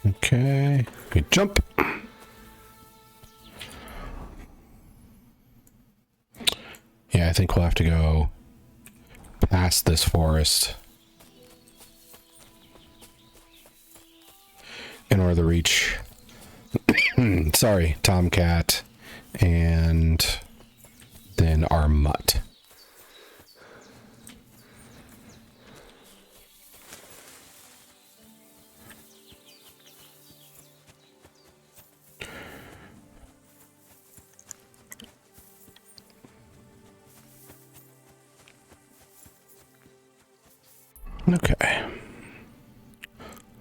Okay, good jump. Yeah, I think we'll have to go past this forest in order to reach, sorry, Tomcat, and then our mutt. Okay.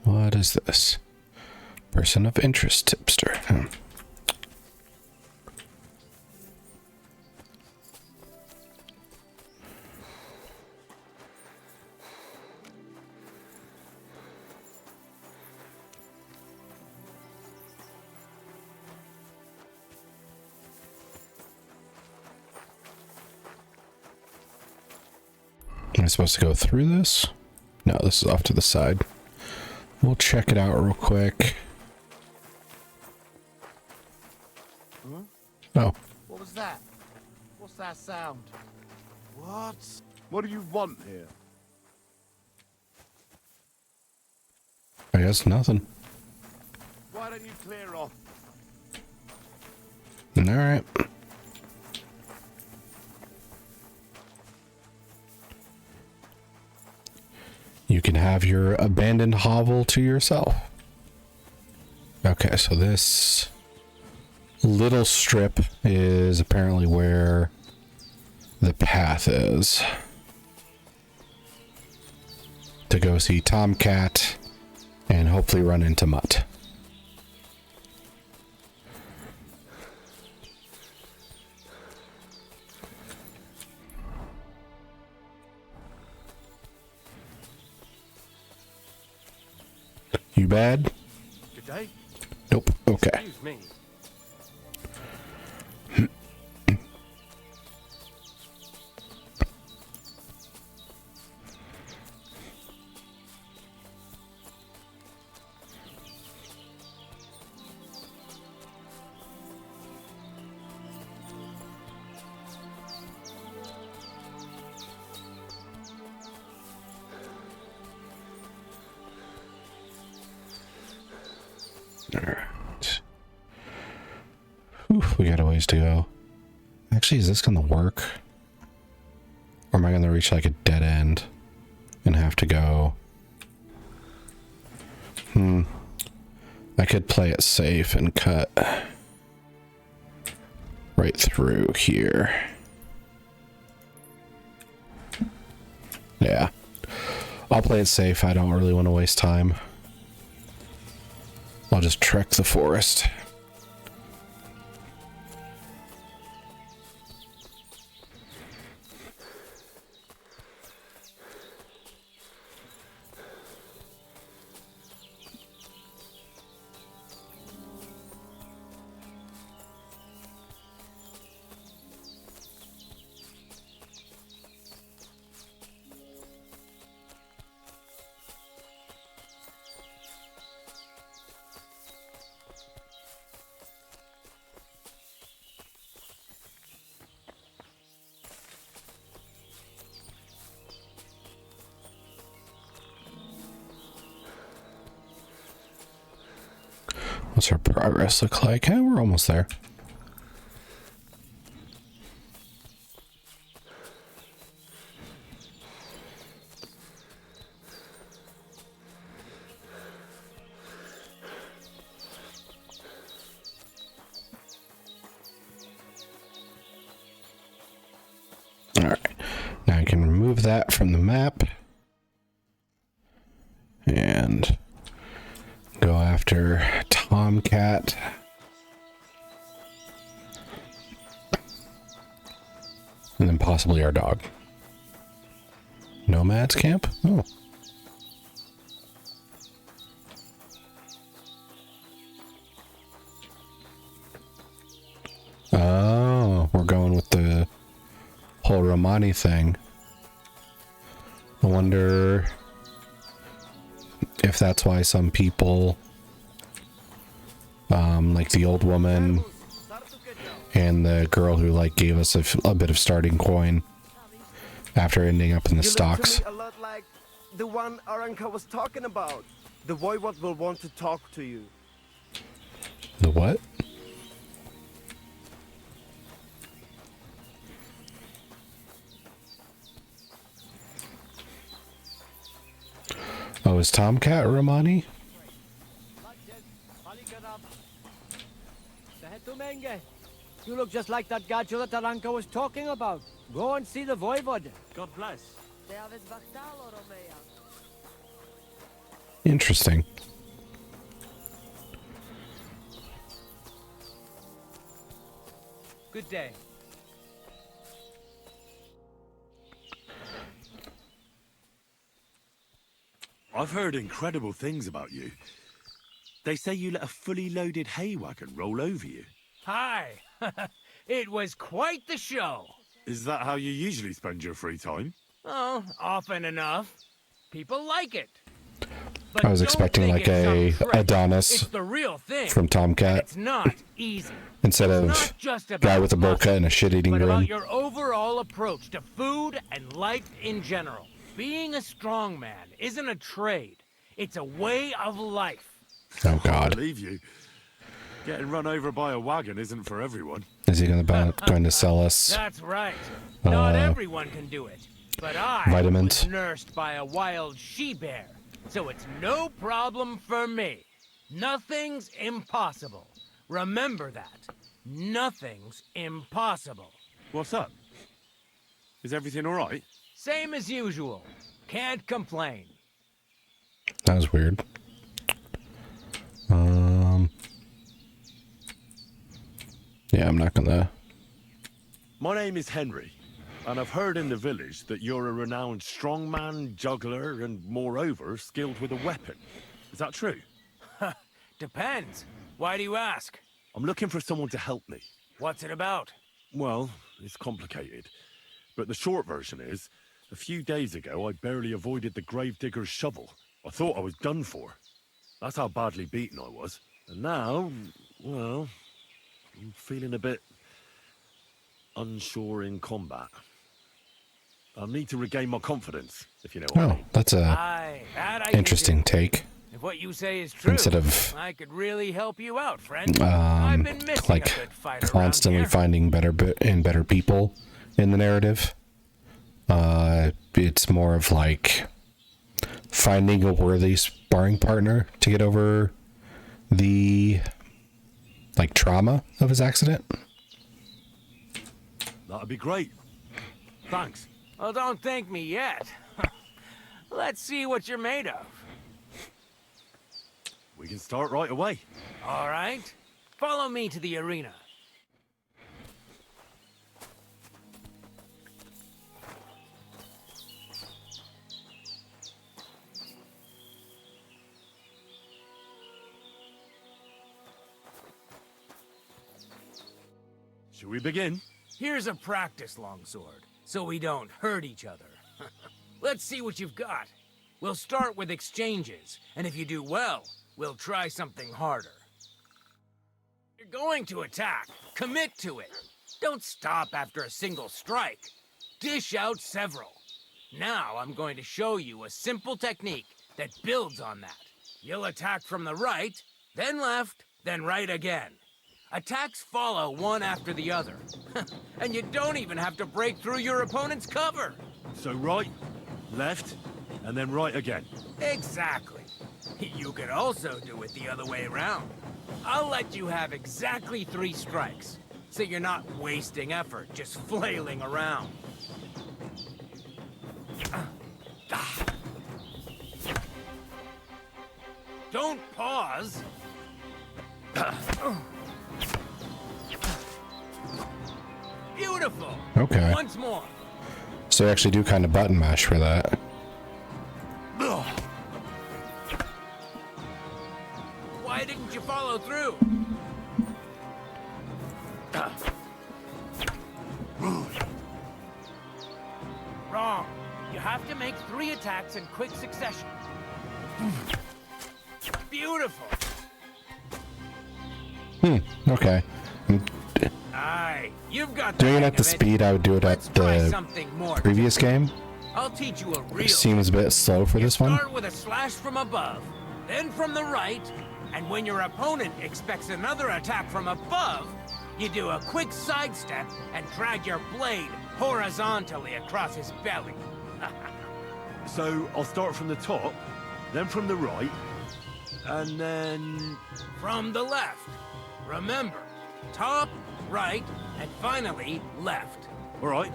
What is this? Person of interest tipster. Am I supposed to go through this? No, this is off to the side. We'll check it out real quick. Huh? Oh. What was that? What's that sound? What? What do you want here? I guess nothing. Why don't you clear off? All right. You can have your abandoned hovel to yourself. Okay, so this little strip is apparently where the path is to go see Tomcat and hopefully run into Mutt. You bad? Good day. Nope. Okay. Excuse me. Alright. We got a ways to go. Actually, is this gonna work? Or am I gonna reach like a dead end and have to go? I could play it safe and cut right through here. Yeah. I'll play it safe. I don't really want to waste time. I'll just trek the forest. What's our progress look like? We're almost there. All right. Now I can remove that from the map and go after Tomcat. And then possibly our dog. Nomad's camp? Oh. Oh, we're going with the whole Romani thing. I wonder if that's why some people, like the old woman and the girl who like gave us a bit of starting coin after ending up in the stocks. A lot like the one Aranka was talking about. The Voivod will want to talk to you. The what? Oh, is Tomcat Romani? You look just like that gajo that Taranka was talking about. Go and see the Voivod. God bless. Interesting. Good day. I've heard incredible things about you. They say you let a fully loaded hay wagon roll over you. Hi. It was quite the show. Is that how you usually spend your free time? Oh, often enough. People like it. I was expecting like a Adonis It's the real thing. from Tomcat. It's not easy. Instead It's of not just about guy with a bowl muscle, cut and a shit-eating but grin. about your overall approach to food and life in general. Being a strong man isn't a trade. It's a way of life. Oh God! I believe you. Getting run over by a wagon isn't for everyone. Is he going to sell us? That's right. Not everyone can do it. But I vitamins? was nursed by a wild she-bear, so it's no problem for me. Nothing's impossible. Remember that. Nothing's impossible. What's up? Is everything all right? Same as usual. Can't complain. That was weird. Yeah, I'm not gonna. My name is Henry, and I've heard in the village that you're a renowned strongman, juggler, and moreover, skilled with a weapon. Is that true? Depends. Why do you ask? I'm looking for someone to help me. What's it about? Well, it's complicated. But the short version is, a few days ago, I barely avoided the gravedigger's shovel. I thought I was done for. That's how badly beaten I was. And now, well, I'm feeling a bit unsure in combat. I'll need to regain my confidence, if you know what I mean. Oh, that's a interesting take. If If what you say is true, instead of I could really help you out, friend. I've been missing like a good fight around constantly here. finding better people in the narrative. It's more of like finding a worthy sparring partner to get over the like trauma of his accident. That'd be great. Thanks. Well, don't thank me yet. Let's see what you're made of. We can start right away. All right. Follow me to the arena. Should we begin? Here's a practice longsword, so we don't hurt each other. Let's see what you've got. We'll start with exchanges, and if you do well, we'll try something harder. You're going to attack. Commit to it. Don't stop after a single strike. Dish out several. Now I'm going to show you a simple technique that builds on that. You'll attack from the right, then left, then right again. Attacks follow one after the other. And you don't even have to break through your opponent's cover. So right, left, and then right again. Exactly. You could also do it the other way around. I'll let you have exactly 3 strikes, so you're not wasting effort just flailing around. Don't pause. Beautiful. Okay. Once more. So you actually do kind of button mash for that. Why didn't you follow through? Wrong. You have to make 3 attacks in quick succession. Beautiful. Okay. Aye, you've got Doing it hang at the of speed I would do it Let's at try the something more previous game. I'll teach you a real. Seems a bit slow for this one. Start with a slash from above, then from the right, and when your opponent expects another attack from above, you do a quick sidestep and drag your blade horizontally across his belly. So I'll start from the top, then from the right, and then... From the left. Remember, top, right, and finally left. All right,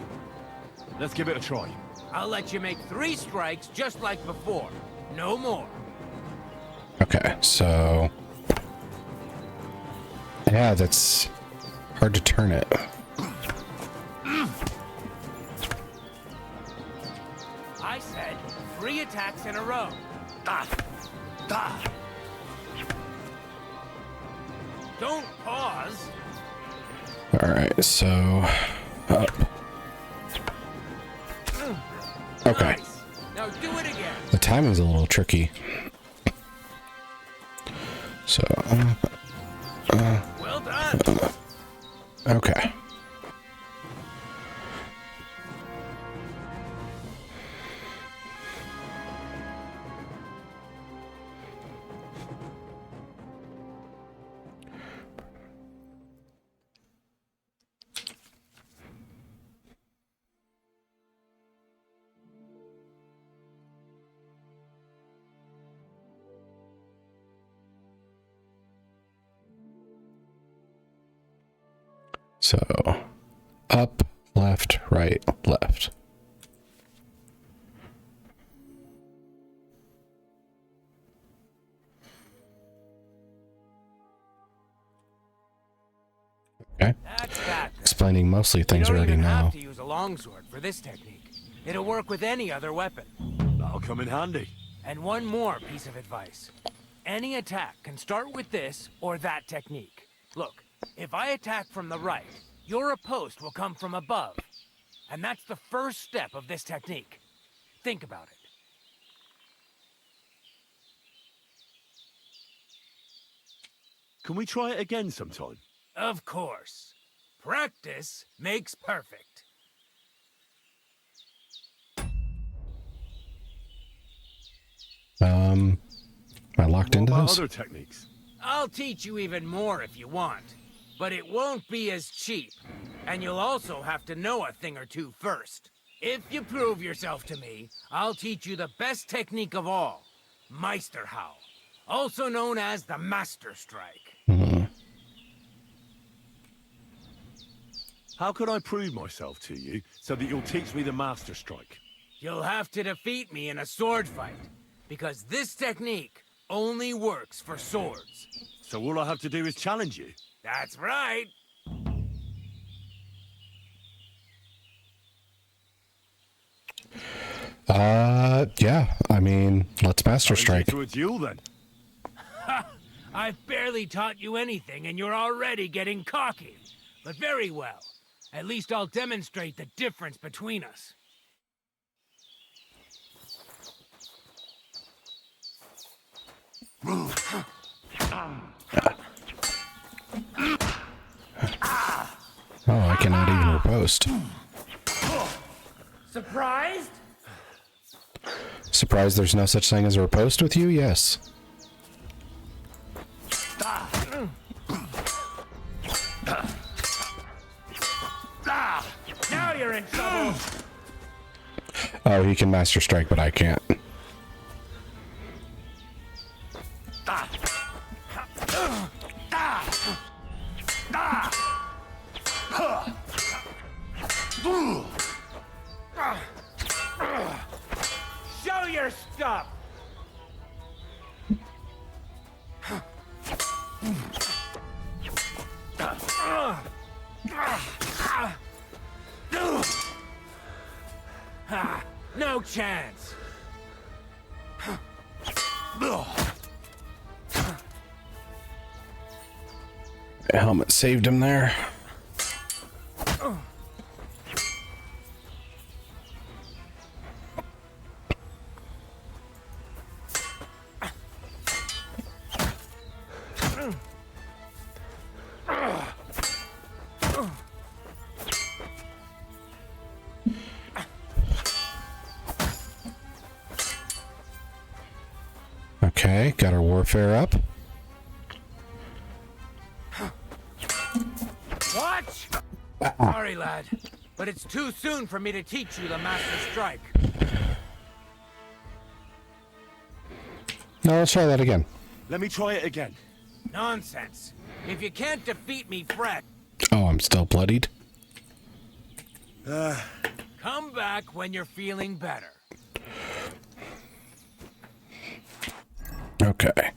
let's give it a try. I'll let you make 3 strikes just like before. No more. Okay, so... Yeah, that's hard to turn it. I said 3 attacks in a row. Don't pause. Alright, so... Up. Okay. Nice. Now do it again. The timing's a little tricky. So... Well done. Okay. So, up, left, right, left. Okay. Explaining mostly things you we don't already even know. have to use a longsword for this technique. It'll work with any other weapon. That'll come in handy. And one more piece of advice. Any attack can start with this or that technique. Look, if I attack from the right, your riposte will come from above. And that's the first step of this technique. Think about it. Can we try it again sometime? Of course. Practice makes perfect. Am I locked into What about this? other techniques? I'll teach you even more if you want, but it won't be as cheap. And you'll also have to know a thing or two first. If you prove yourself to me, I'll teach you the best technique of all, Meisterhau, also known as the Master Strike. How can I prove myself to you so that you'll teach me the Master Strike? You'll have to defeat me in a sword fight, because this technique only works for swords. So all I have to do is challenge you? That's right. Yeah. I mean, let's Master Strike. To a duel then. I've barely taught you anything and you're already getting cocky. But very well. At least I'll demonstrate the difference between us. Oh, I cannot even riposte. Surprised? Surprised there's no such thing as a riposte with you? Yes. Now you're in trouble. Oh, he can Master Strike, but I can't. Show your stuff. No chance. Helmet saved him there. Okay, got our warfare up. Watch! Sorry, lad, but it's too soon for me to teach you the Master Strike. No, let's try that again. Let me try it again. Nonsense. If you can't defeat me, fret. Oh, I'm still bloodied. Come back when you're feeling better. Okay.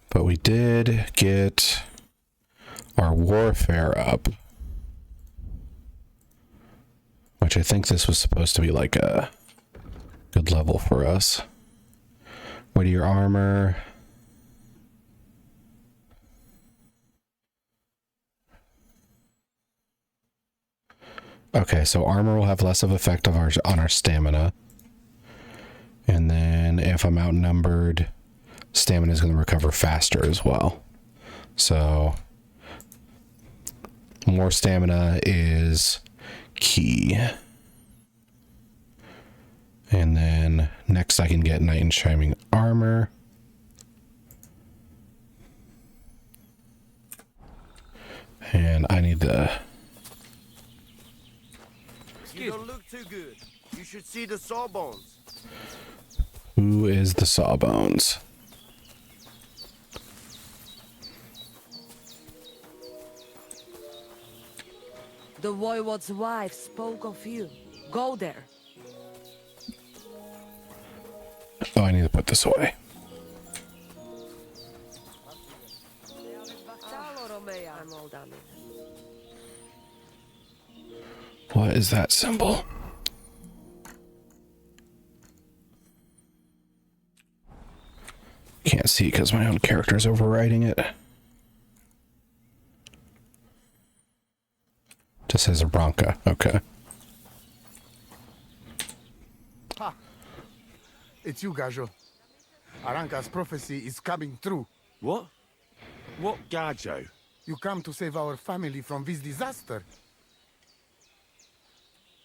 But we did get our warfare up. Which I think this was supposed to be like a good level for us. Weightier armor. Okay, so armor will have less of effect on our stamina. And then if I'm outnumbered, stamina is going to recover faster as well. So more stamina is key. And then next I can get Knight in Shining Armor. And I need the... You don't look too good. You should see the sawbones. Who is the Sawbones? The Voivode's wife spoke of you. Go there. Oh, I need to put this away. What is that symbol? Can't see because my own character is overwriting it. Just says a Bronca. Okay. Ha! It's you, Gajo. Aranka's prophecy is coming true. What? What Gajo? You come to save our family from this disaster.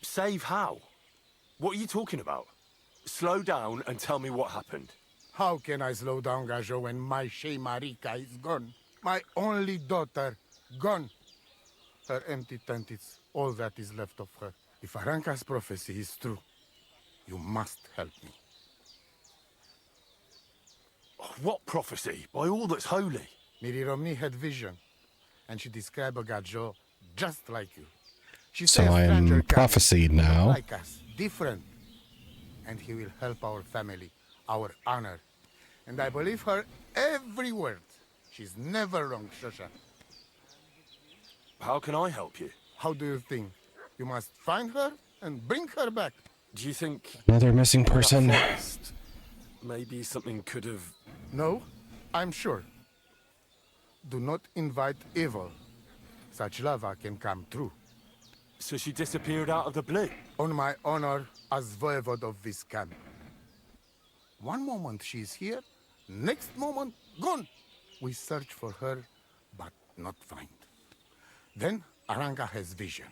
Save how? What are you talking about? Slow down and tell me what happened. How can I slow down Gajo when my Shea Marika is gone? My only daughter, gone. Her empty tent is all that is left of her. If Aranka's prophecy is true, you must help me. What prophecy? By all that's holy. Miri Romney had vision, and she described a Gajo just like you. She So says I stranger am coming, prophesied not now. like us, different. And he will help our family, our honor. And I believe her every word. She's never wrong, Shosha. How can I help you? How do you think? You must find her and bring her back. Do you think... Another missing person. that forest, maybe something could have... No, I'm sure. Do not invite evil. Such lava can come true. So she disappeared out of the blue? On my honor as voivode of this camp. One moment she is here, next moment gone. We search for her, but not find. Then Aranka has vision.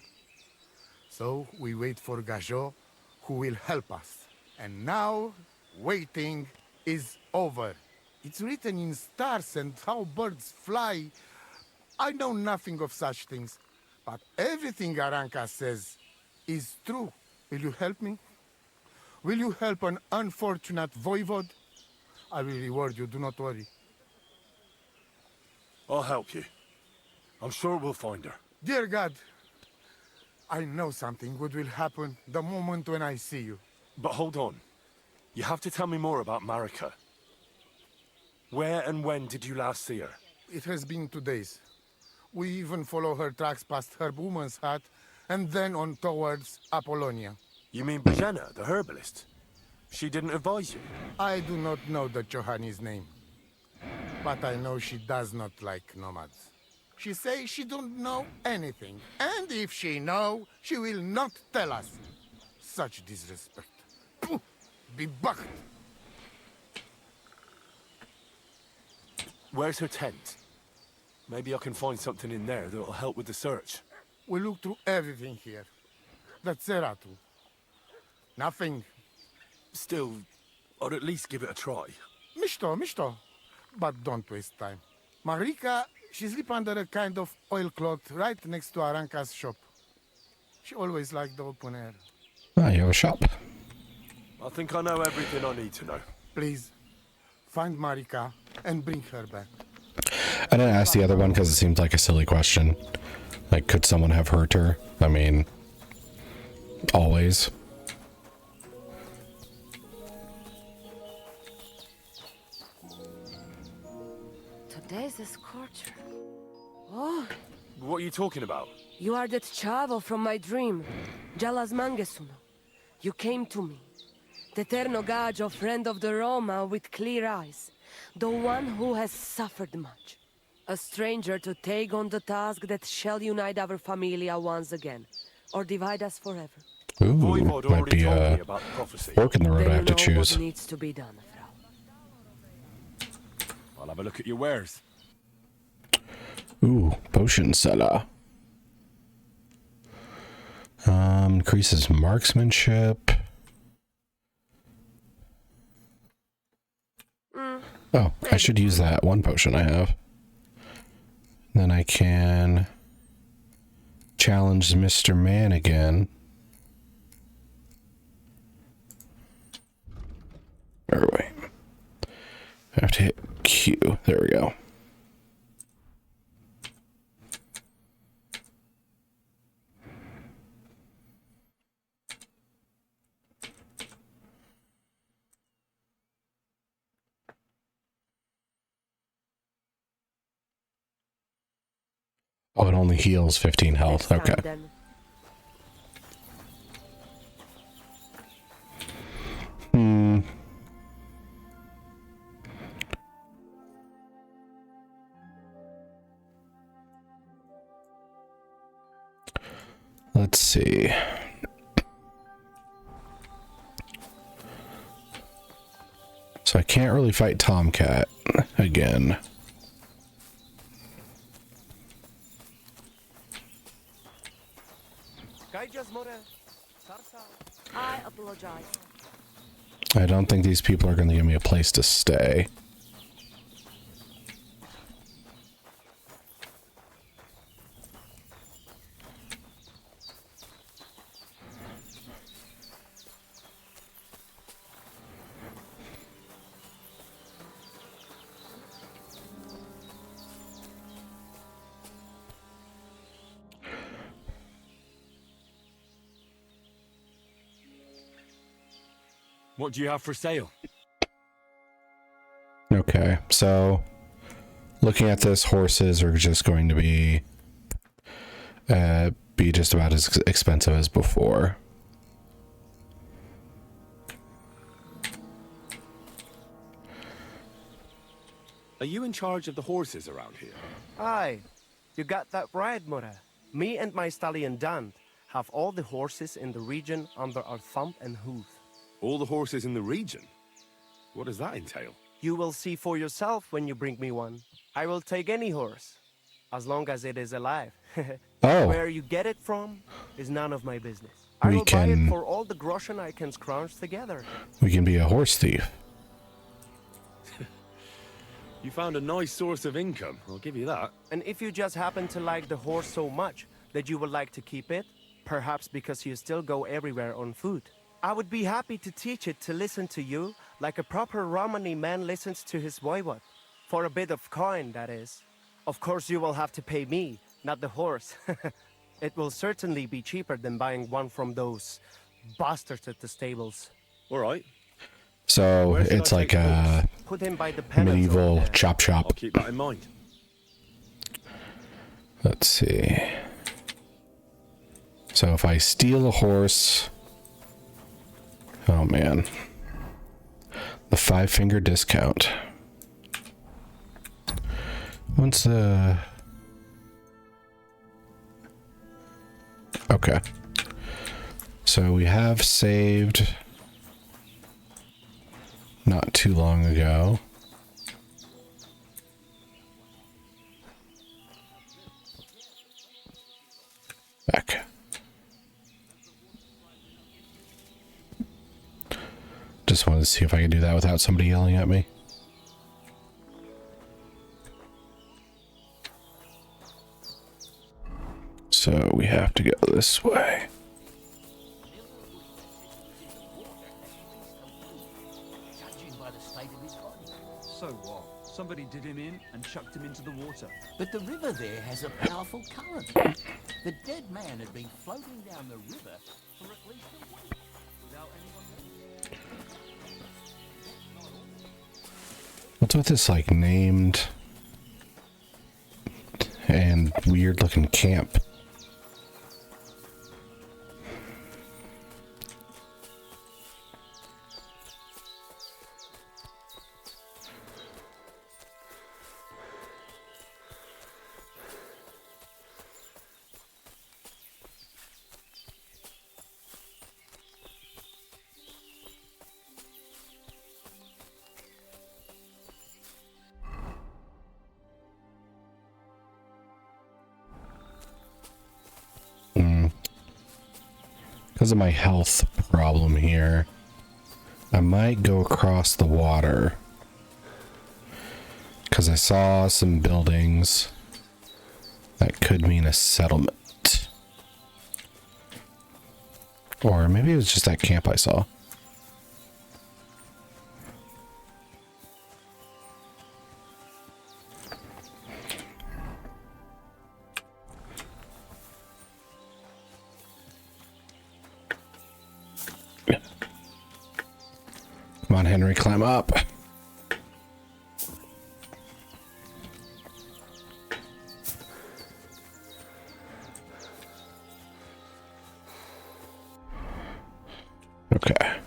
So we wait for Gajo, who will help us. And now, waiting is over. It's written in stars and how birds fly. I know nothing of such things, but everything Aranka says is true. Will you help me? Will you help an unfortunate voivode? I will reward you, do not worry. I'll help you. I'm sure we'll find her. Dear God, I know something good will happen the moment when I see you. But hold on. You have to tell me more about Marika. Where and when did you last see her? It has been 2 days. We even follow her tracks past her woman's hut and then on towards Apollonia. You mean Bajena, the herbalist? She didn't advise you? I do not know the Johani's name, but I know she does not like nomads. She says she don't know anything, and if she know, she will not tell us. Such disrespect. Pooh, be bucked. Where's her tent? Maybe I can find something in there that'll help with the search. We look through everything here. That's Zeratu. Nothing. Still, I'd at least give it a try. Mishto. But don't waste time. Marika, she sleep under a kind of oilcloth right next to Aranka's shop. She always liked the open air. Ah, you have a shop. I think I know everything I need to know. Please, find Marika and bring her back. I didn't ask the other one because it seemed like a silly question. Like, could someone have hurt her? I mean, always. Today's a scorcher. Oh, What are you talking about? you are that chavo from my dream. Jalas Mangesuno. You came to me. The Eterno Gajo, friend of the Roma with clear eyes. The one who has suffered much. A stranger to take on the task that shall unite our familia once again. Or divide us forever. Ooh, Voivod might already be told a me about the prophecy. fork in the road Then I have to you know choose. what needs to be done, Frau. I'll have a look at your wares. Ooh, potion seller. Increases marksmanship. Oh, I should use that one potion I have. Then I can challenge Mr. Man again. Or wait. I have to hit Q. There we go. Oh, it only heals 15 health. Okay. Let's see. So I can't really fight Tomcat again. I apologize. I don't think these people are going to give me a place to stay. What do you have for sale? Okay, so looking at this, horses are just going to be just about as expensive as before. Are you in charge of the horses around here? Aye, you got that right, Mura. Me and my stallion Dan have all the horses in the region under our thumb and hoof. All the horses in the region? What does that entail? You will see for yourself when you bring me one. I will take any horse, as long as it is alive. Oh. Where you get it from is none of my business. I will buy it for all the groschen I can scrounge together. We can be a horse thief. You found a nice source of income, I'll give you that. And if you just happen to like the horse so much that you would like to keep it, perhaps because you still go everywhere on foot, I would be happy to teach it to listen to you like a proper Romani man listens to his voivod. For a bit of coin, that is. Of course you will have to pay me, not the horse. It will certainly be cheaper than buying one from those bastards at the stables. All right. So it's like a Put him by the medieval chop shop. I'll keep that in mind. Let's see. So if I steal a horse... Oh man. The 5-finger discount. What's the... Okay. So we have saved not too long ago. Back. Just wanted to see if I could do that without somebody yelling at me. So we have to go this way. So what? Somebody did him in and chucked him into the water. But the river there has a powerful current. The dead man had been floating down the river for at least a week without anyone. What's with this, like, named and weird looking camp? Because of my health problem here, I might go across the water. Because I saw some buildings that could mean a settlement. Or maybe it was just that camp I saw. Come on, Henry, climb up. Okay.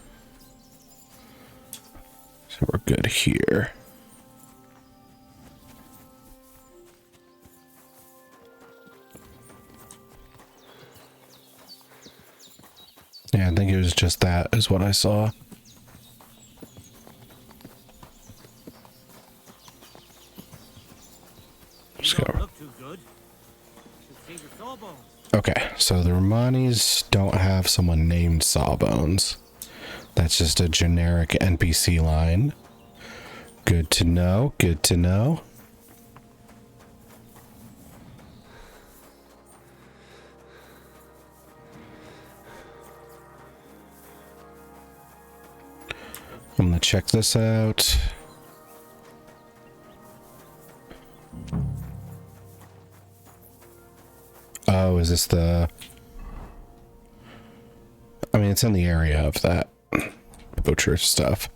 So we're good here. Yeah, I think it was just that is what I saw. Okay, so the Romanis don't have someone named Sawbones. That's just a generic NPC line. Good to know, good to know. I'm gonna check this out. Oh, is this the... I mean, it's in the area of that butcher stuff.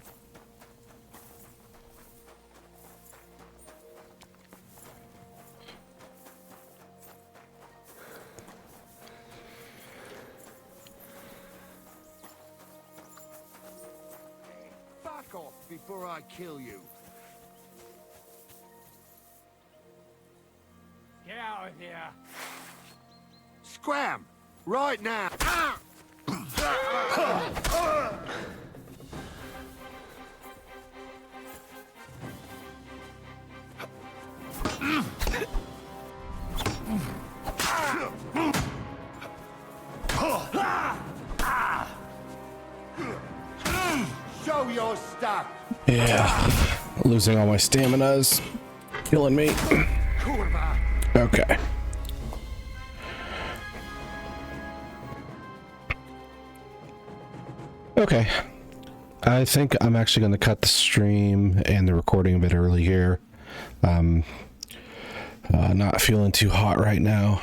Back off before I kill you. Get out of here! Scram! Right now! Ah! Show your stuff! Yeah, losing all my stamina's killing me. Okay. Okay. I think I'm actually going to cut the stream and the recording a bit early here. Not feeling too hot right now.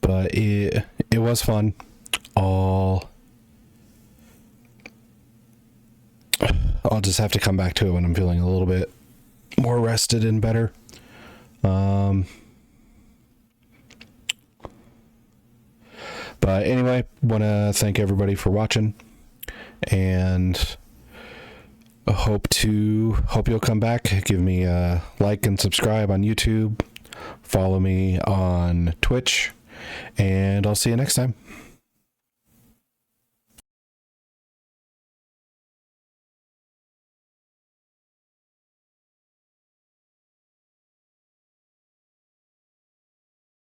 But it was fun. I'll just have to come back to it when I'm feeling a little bit more rested and better. But anyway, want to thank everybody for watching, and I hope you'll come back. Give me a like and subscribe on YouTube. Follow me on Twitch, and I'll see you next time.